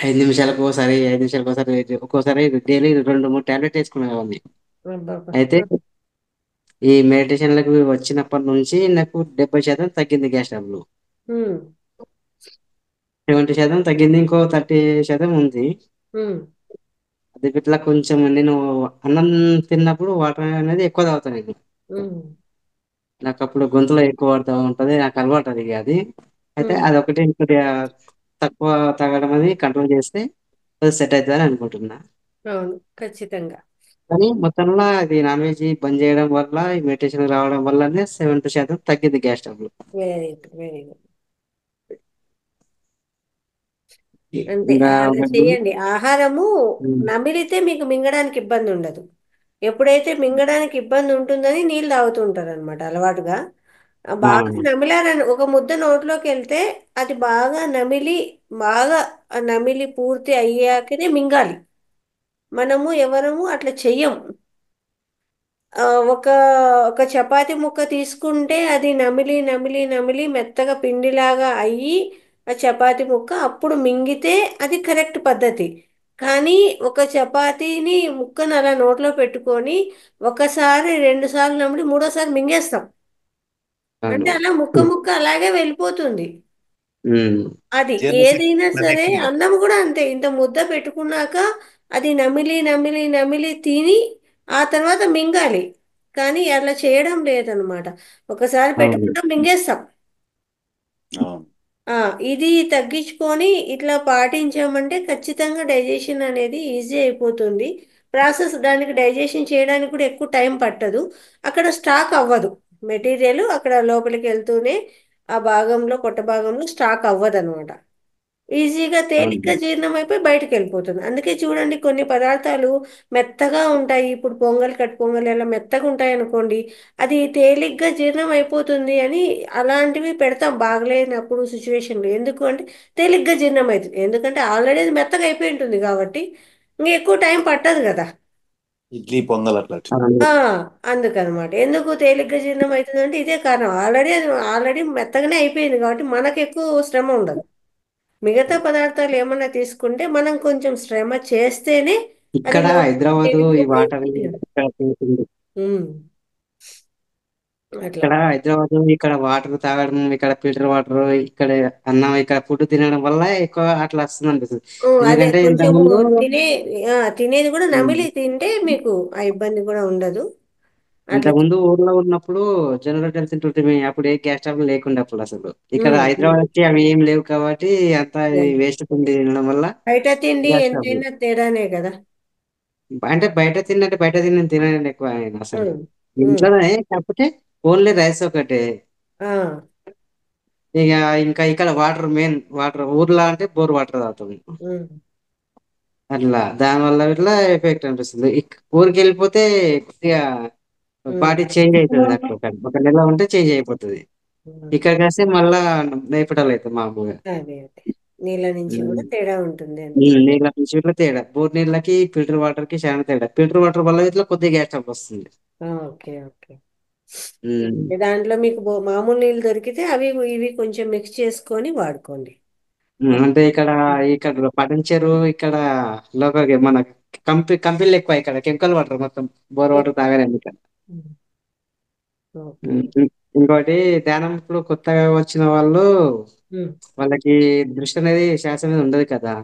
5 నిమిషాలకు ఒక్కోసారి డైలీ 2-3 టాబ్లెట్ వేసుకునేవాడిని. అయితే ఈ మెడిటేషన్లకు వచ్చినప్పటి నుంచి నాకు 70% తగ్గింది గ్యాస్ ట్రబుల్. 70% తగ్గింది, ఇంకో 30% ఉంది. అది ఇట్లా కొంచెం నేను అన్నం తిన్నప్పుడు వాటర్ అనేది ఎక్కువ తాగుతాను నేను. నాకు అప్పుడు గొంతులో ఎక్కువ పడుతూ ఉంటది, నాకు అలవాటు అది. అయితే అదొకటి కొద్దిగా తక్కువ తాగడం అనేది కంట్రోల్ చేస్తే అది సెట్ అవుతుందని అనుకుంటున్నా. అవును, ఖచ్చితంగా. కానీ మొత్తంలో అది నాన్ వెజ్ బంద్ చేయడం వల్ల, ఈ మెడిటేషన్ రావడం వల్లనే 70% తగ్గింది gas trouble. Very good, very good. అంతే, ఇంకా అలా చేయండి. ఆహారము నమిలితే మీకు మింగడానికి ఇబ్బంది ఉండదు. ఎప్పుడైతే మింగడానికి ఇబ్బంది ఉంటుందని నీళ్ళు తాగుతూ ఉంటారు అనమాట అలవాటుగా. బాగా నమిలారని ఒక ముద్ద నోట్లోకి వెళ్తే అది బాగా నమిలి పూర్తి అయ్యాకనే మింగాలి. మనము ఎవరము అట్లా చెయ్యం. ఒక ఒక చపాతి ముక్క తీసుకుంటే అది నమిలి నమిలి నమిలి మెత్తగా పిండిలాగా అయ్యి ఆ చపాతి ముక్క అప్పుడు మింగితే అది కరెక్ట్ పద్ధతి. కానీ ఒక చపాతీని ముక్కను అలా నోట్లో పెట్టుకొని ఒకసారి 2 సార్లు నమిలి మూడోసారి మింగేస్తాం. అంటే అలా ముక్క ముక్క అలాగే వెళ్ళిపోతుంది. అది ఏదైనా సరే అన్నం కూడా అంతే. ఇంత ముద్ద పెట్టుకున్నాక అది నమిలి నమిలి నమిలి తిని ఆ తర్వాత మింగాలి. కానీ అలా చేయడం లేదనమాట. ఒకసారి పెట్టుకుంటాం మింగేస్తాం. ఇది తగ్గించుకొని ఇట్లా పాటించామంటే ఖచ్చితంగా డైజెషన్ అనేది ఈజీ అయిపోతుంది. ప్రాసెస్ దానికి డైజెషన్ చేయడానికి కూడా ఎక్కువ టైం పట్టదు. అక్కడ స్టాక్ అవ్వదు మెటీరియల్, అక్కడ లోపలికి వెళ్తూనే ఆ భాగంలో పొట్ట భాగంలో స్టాక్ అవ్వదు అనమాట. ఈజీగా తేలిగ్గా జీర్ణం అయిపోయి బయటకు వెళ్ళిపోతుంది. అందుకే చూడండి కొన్ని పదార్థాలు మెత్తగా ఉంటాయి. ఇప్పుడు పొంగల్ కట్టు పొంగల్ ఎలా మెత్తగా ఉంటాయి అనుకోండి, అది తేలిగ్గా జీర్ణం అయిపోతుంది అని అలాంటివి పెడతాం బాగలేనప్పుడు సిచ్యువేషన్లో. ఎందుకు అంటే తేలిగ్గా జీర్ణం అవుతుంది. ఎందుకంటే ఆల్రెడీ అది మెత్తగా అయిపోయి ఉంటుంది కాబట్టి ఇంకా ఎక్కువ టైం పట్టదు కదా. ఇడ్లీ పొంగల్ అట్లా అందుకనమాట. ఎందుకు తేలిగ్గా జీర్ణం అవుతుంది అంటే ఇదే కారణం. ఆల్రెడీ మెత్తగానే అయిపోయింది కాబట్టి మనకు ఎక్కువ శ్రమ ఉండదు. మిగతా పదార్థాలు ఏమన్నా తీసుకుంటే మనం కొంచెం శ్రమ చేస్తేనే అది ఇక్కడ హైదరాబాదు ఈ వాటర్ ఇక్కడ హైదరాబాద్ ఇక్కడ వాటర్ తాగడం, ఇక్కడ ఫిల్టర్ వాటర్, ఇక్కడ అన్నం, ఇక్కడ ఫుడ్ తినడం వల్ల ఎక్కువ అట్లా వస్తుంది అనిపిస్తుంది. అదే ఎందుకంటే కొంచెం ఇంతకుముందు తినేది కూడా నమిలి తింటే మీకు ఆ ఇబ్బంది కూడా ఉండదు. అట్లా ఇంతకుముందు ఊర్లో ఉన్నప్పుడు జనరేటర్ తింటుంటే అప్పుడు ఏ గ్యాస్ స్టవ్ లేకుండా అప్పుడు అసలు ఇక్కడ హైదరాబాద్ వచ్చి అవి ఏం లేవు కాబట్టి అంత వేస్ట్ తిండి తినడం వల్ల బయట తిండి గ్యాస్ స్టవ్ ఎంతైనా తేడానే కదా. అంటే బయట తినని ఎక్కువ ఆయన అసలు ఇంట్లోనే కాకపోతే ఓన్లీ రైస్ ఒకటే. ఇక ఇంకా ఇక్కడ వాటర్ మెయిన్ వాటర్ ఊర్లో అంటే బోర్ వాటర్ తాగుతాం అట్లా. దానివల్ల ఇట్లా ఎఫెక్ట్ అనిపిస్తుంది. ఊరికి వెళ్ళిపోతే కొద్దిగా బాడీ చేంజ్ అవుతుంది. అట్లా ఒక నెల ఉంటే చేంజ్ అయిపోతుంది. ఇక్కడికి వస్తే మళ్ళా నేపటాలు అవుతుంది మామూలుగా. అదే నీళ్ళ నుంచి కూడా తేడా ఉంటుంది. నీళ్ళ నుంచి ఇట్లా తేడా, బోర్ నీళ్ళకి ఫిల్టర్ వాటర్ కి చాలా తేడా. ఫిల్టర్ వాటర్ వల్ల ఇట్లా కొద్దిగా గ్యాస్ ట్రబుల్ వస్తుంది. Okay okay. దాంట్లో మీకు మామూలు నీళ్ళు దొరికితే అవి ఇవి కొంచెం మిక్స్ చేసుకొని వాడుకోండి. అంటే ఇక్కడ పడంచెరు ఇక్కడ లోకల్ మన కంపెనీలు ఎక్కువ ఇక్కడ కెమికల్ వాటర్ మొత్తం బోర్ వాటర్ తాగలేదు ఇక్కడ. ఇంకోటి ధ్యానం ఇప్పుడు కొత్తగా వచ్చిన వాళ్ళకి దృష్టి అనేది శ్వాస మీద ఉండదు కదా.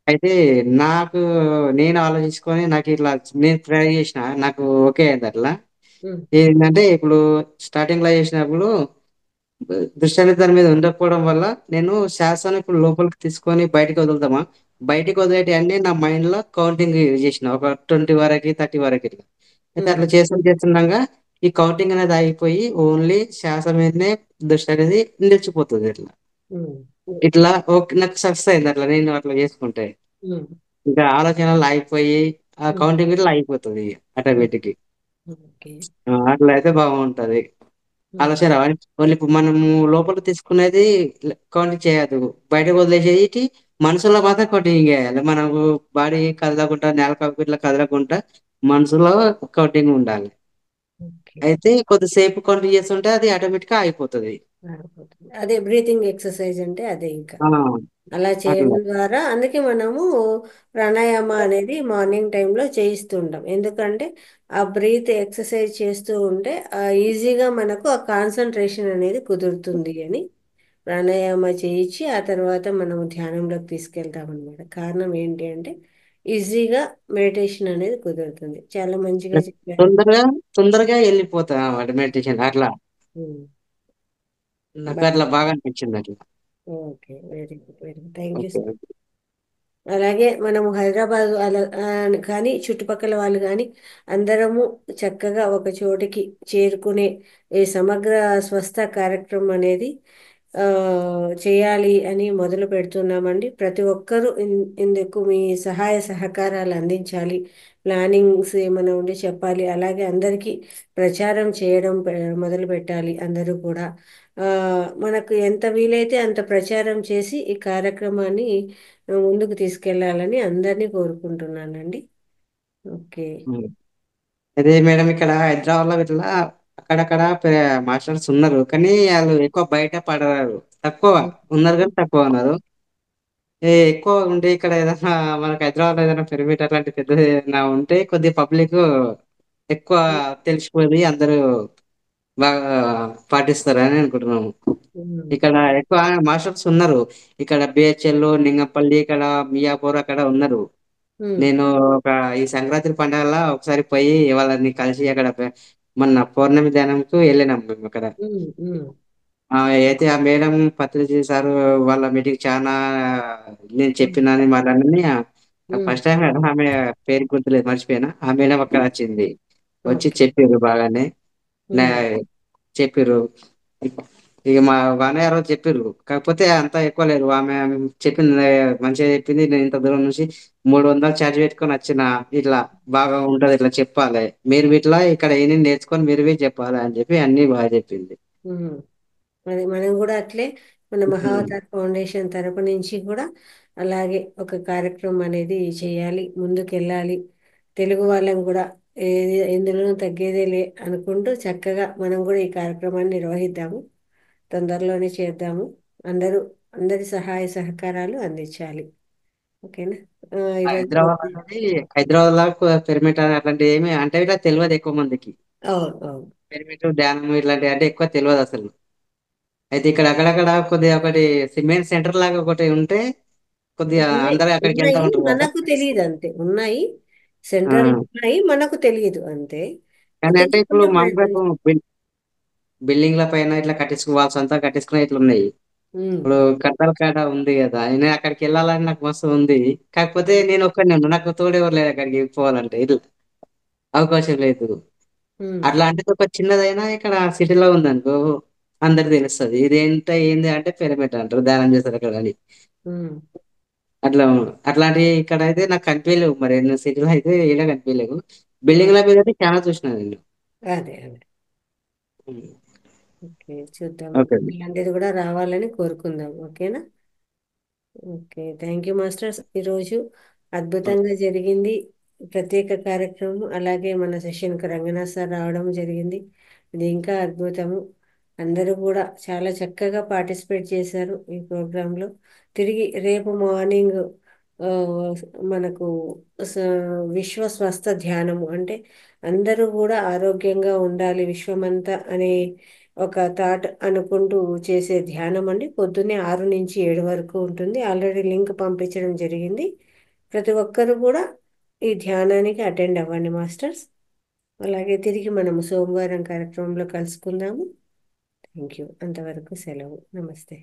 అయితే నేను ఆలోచించుకొని నాకు ఇట్లా నేను ట్రై చేసిన, నాకు ఓకే అయింది అట్లా. ఏంటంటే ఇప్పుడు స్టార్టింగ్ లో చేసినప్పుడు దృష్టి అనేది దాని మీద ఉండకపోవడం వల్ల నేను శ్వాసను ఇప్పుడు లోపలికి తీసుకొని బయటకు వదులుతామా, బయటకు వదిలేటి అన్ని నా మైండ్ లో కౌంటింగ్ చేసిన ఒక 20 వరకు 30 వరకు ఇట్లా. అయితే అట్లా చేస్తుండగా ఈ కౌంటింగ్ అనేది ఆగిపోయి ఓన్లీ శ్వాస మీదనే దృష్టి అనేది నిలిచిపోతుంది. ఇట్లా నాకు సక్సెస్ అయింది అట్లా నేను అట్లా చేసుకుంటే. ఇంకా ఆలోచనలు ఆగిపోయి ఆ కౌంటింగ్ ఇట్లా అయిపోతుంది ఆటోమేటిక్. అట్లా అయితే బాగుంటది. ఆలోచన ఓన్లీ ఇప్పుడు మనము లోపల తీసుకునేది కౌంటింగ్ చేయదు, బయటకు వదిలేసేది మనసులో మాత్రం కౌంటింగ్ చేయాలి. మనకు బాడీ కదలకుండా నేల ఇట్లా కదలకుండా మనసులో కౌంటింగ్ ఉండాలి. అయితే కొద్దిసేపు కౌంటింగ్ చేస్తుంటే అది ఆటోమేటిక్ గా అయిపోతుంది. అదే బ్రీతింగ్ ఎక్సర్సైజ్ అంటే అదే. ఇంకా అలా చేయడం ద్వారా అందుకే మనము ప్రాణాయామ అనేది మార్నింగ్ టైంలో చేయిస్తుంటాం. ఎందుకంటే ఆ బ్రీత్ ఎక్సర్సైజ్ చేస్తూ ఉంటే ఈజీగా మనకు ఆ కాన్సన్ట్రేషన్ అనేది కుదురుతుంది అని ప్రాణాయామ చేయించి ఆ తర్వాత మనం ధ్యానంలోకి తీసుకెళ్తాం అనమాట. కారణం ఏంటి అంటే ఈజీగా మెడిటేషన్ అనేది కుదురుతుంది. చాలా మంచిగా చెప్పారు. తొందరగా వెళ్ళిపోతా మెడిటేషన్ అట్లా. నాకు అట్లా బాగా అనిపించింది అట్లా. Okay, very good, very good, thank you sir. అలాగే మనము హైదరాబాద్ అలా కానీ చుట్టుపక్కల వాళ్ళు కానీ అందరము చక్కగా ఒక చోటికి చేరుకునే ఈ సమగ్ర స్వస్థ కార్యక్రమం అనేది చేయాలి అని మొదలు పెడుతున్నామండి. ప్రతి ఒక్కరూ ఇందుకు మీ సహాయ సహకారాలు అందించాలి. ప్లానింగ్స్ ఏమైనా ఉండి చెప్పాలి. అలాగే అందరికీ ప్రచారం చేయడం మొదలు పెట్టాలి. అందరూ కూడా మనకు ఎంత వీలైతే అంత ప్రచారం చేసి ఈ కార్యక్రమాన్ని ముందుకు తీసుకెళ్లాలని అందరినీ కోరుకుంటున్నానండి. ఓకే. అదే మేడం, ఇక్కడ హైదరాబాద్ లో ఇట్లా అక్కడక్కడ మాస్టర్స్ ఉన్నారు కానీ వాళ్ళు ఎక్కువ బయట పడరారు, తక్కువ ఉన్నారు కానీ తక్కువ ఉన్నారు. ఎక్కువ ఉంటే ఇక్కడ ఏదైనా మనకి హైదరాబాద్ ఏదైనా పిరమిడ్ అట్లాంటి పెద్దది ఏదైనా ఉంటే కొద్దిగా పబ్లిక్ ఎక్కువ తెలిసిపోయి అందరూ బాగా పాటిస్తారని అనుకుంటున్నాము. ఇక్కడ ఎక్కువ మాస్టర్స్ ఉన్నారు. ఇక్కడ బిహెచ్ఎల్, లింగంపల్లి, ఇక్కడ మియాపూర్ అక్కడ ఉన్నారు. నేను ఈ సంక్రాంతి పండగల ఒకసారి పోయి వాళ్ళని కలిసి అక్కడ మొన్న పౌర్ణమి ధ్యానంకు వెళ్ళినాం మేము అక్కడ. అయితే ఆ మేడం పత్రిజీ సార్ వాళ్ళ మీటింగ్ చాలా నేను చెప్పినాను వాళ్ళని ఫస్ట్ టైం ఆమె పేరు గుర్తులేదు, మర్చిపోయినా. ఆ మేడం అక్కడ వచ్చింది, వచ్చి చెప్పారు బాగానే చెప్పారు. ఇక మా బాగానే రోజు చెప్పారు, కాకపోతే అంత ఎక్కువ లేరు. ఆమె చెప్పింది మంచిగా చెప్పింది. నేను ఇంత దూరం నుంచి 300 ఛార్జ్ పెట్టుకొని వచ్చిన, ఇట్లా బాగా ఉంటది, ఇట్లా చెప్పాలి మీరు, ఇట్లా ఇక్కడ ఏమి నేర్చుకొని మీరు చెప్పాలి అని చెప్పి అన్ని బాగా చెప్పింది. అది మనం కూడా అట్లే మన మహావతార్ ఫౌండేషన్ తరపు నుంచి కూడా అలాగే ఒక కార్యక్రమం అనేది చేయాలి, ముందుకెళ్ళాలి. తెలుగు వాళ్ళం కూడా ఎందులోనూ తగ్గేదే అనుకుంటూ చక్కగా మనం కూడా ఈ కార్యక్రమాన్ని నిర్వహిద్దాము. తొందరలోనే చేద్దాము. అందరి సహాయ సహకారాలు అందించాలి. ఓకేనా? హైదరాబాద్ అనేది హైదరాబాద్ లో పిరమిడ్ అట్లాంటి ఏమి అంటే ఇట్లా తెలియదు ఎక్కువ మందికి. అవును. పిరమిడ్, ధ్యానం ఇట్లాంటి అంటే ఎక్కువ తెలియదు అసలు. అయితే ఇక్కడ అక్కడక్కడ కొద్దిగా ఒకటి సిమెంట్ సెంటర్ లాగా ఒకటి ఉంటే కొద్దిగా అందరూ అక్కడికి వెళ్తా ఉన్నాయి, ఉంటారు కదా. మనకు తెలియదు అంతే. ఉన్నాయి, సెంట్రల్ ఉన్నాయి, మనకు తెలియదు అంతే. కానీ అంటే ఇప్పుడు తెలుసుకునే మామూలుగా ప్రయత్నం. బిల్డింగ్ల పైన ఇట్లా వాళ్ళ సొంతం కట్టించుకునే ఇట్లా ఉన్నాయి. ఇప్పుడు కట్టల కాడ ఉంది కదా, నేను అక్కడికి వెళ్ళాలని నాకు మస్తు ఉంది. కాకపోతే నేను ఒక్కడిని ఉన్నా, నాకు తోడు ఎవరు లేదు అక్కడికి పోవాలంటే, ఇట్లా అవకాశం లేదు. అట్లాంటిది ఒక చిన్నదైనా ఇక్కడ సిటీలో ఉంది అనుకో అందరికి తెలుస్తుంది. ఇది ఏంది అంటే పిరమిడ్ అంటారు, ధ్యానం చేస్తారు అక్కడ అని. అట్లా అట్లాంటి ఇక్కడ అయితే నాకు కనిపించలేవు. మరి సిటీలో అయితే ఈడ కనిపించలేవు. బిల్డింగ్ల మీద అయితే చాలా చూసిన నేను. అదే ఓకే, చూద్దాం. ఓకే. ఇలాంటిది కూడా రావాలని కోరుకుందాం. ఓకేనా? Okay, thank you masters. ఈరోజు అద్భుతంగా జరిగింది ప్రత్యేక కార్యక్రమం. అలాగే మన సెషన్కి రంగనాథ్ సార్ రావడం జరిగింది. ఇది ఇంకా అద్భుతము. అందరూ కూడా చాలా చక్కగా పార్టిసిపేట్ చేశారు ఈ ప్రోగ్రాంలో. తిరిగి రేపు మార్నింగ్ మనకు విశ్వ స్వస్థ ధ్యానము, అంటే అందరూ కూడా ఆరోగ్యంగా ఉండాలి విశ్వమంతా అనే ఒక థాట్ అనుకుంటూ చేసే ధ్యానం అండి. పొద్దున్నే 6 నుంచి 7 వరకు ఉంటుంది. ఆల్రెడీ లింక్ పంపించడం జరిగింది. ప్రతి ఒక్కరు కూడా ఈ ధ్యానానికి అటెండ్ అవ్వండి మాస్టర్స్. అలాగే తిరిగి మనము సోమవారం కార్యక్రమంలో కలుసుకుందాము. Thank you. అంతవరకు సెలవు. నమస్తే.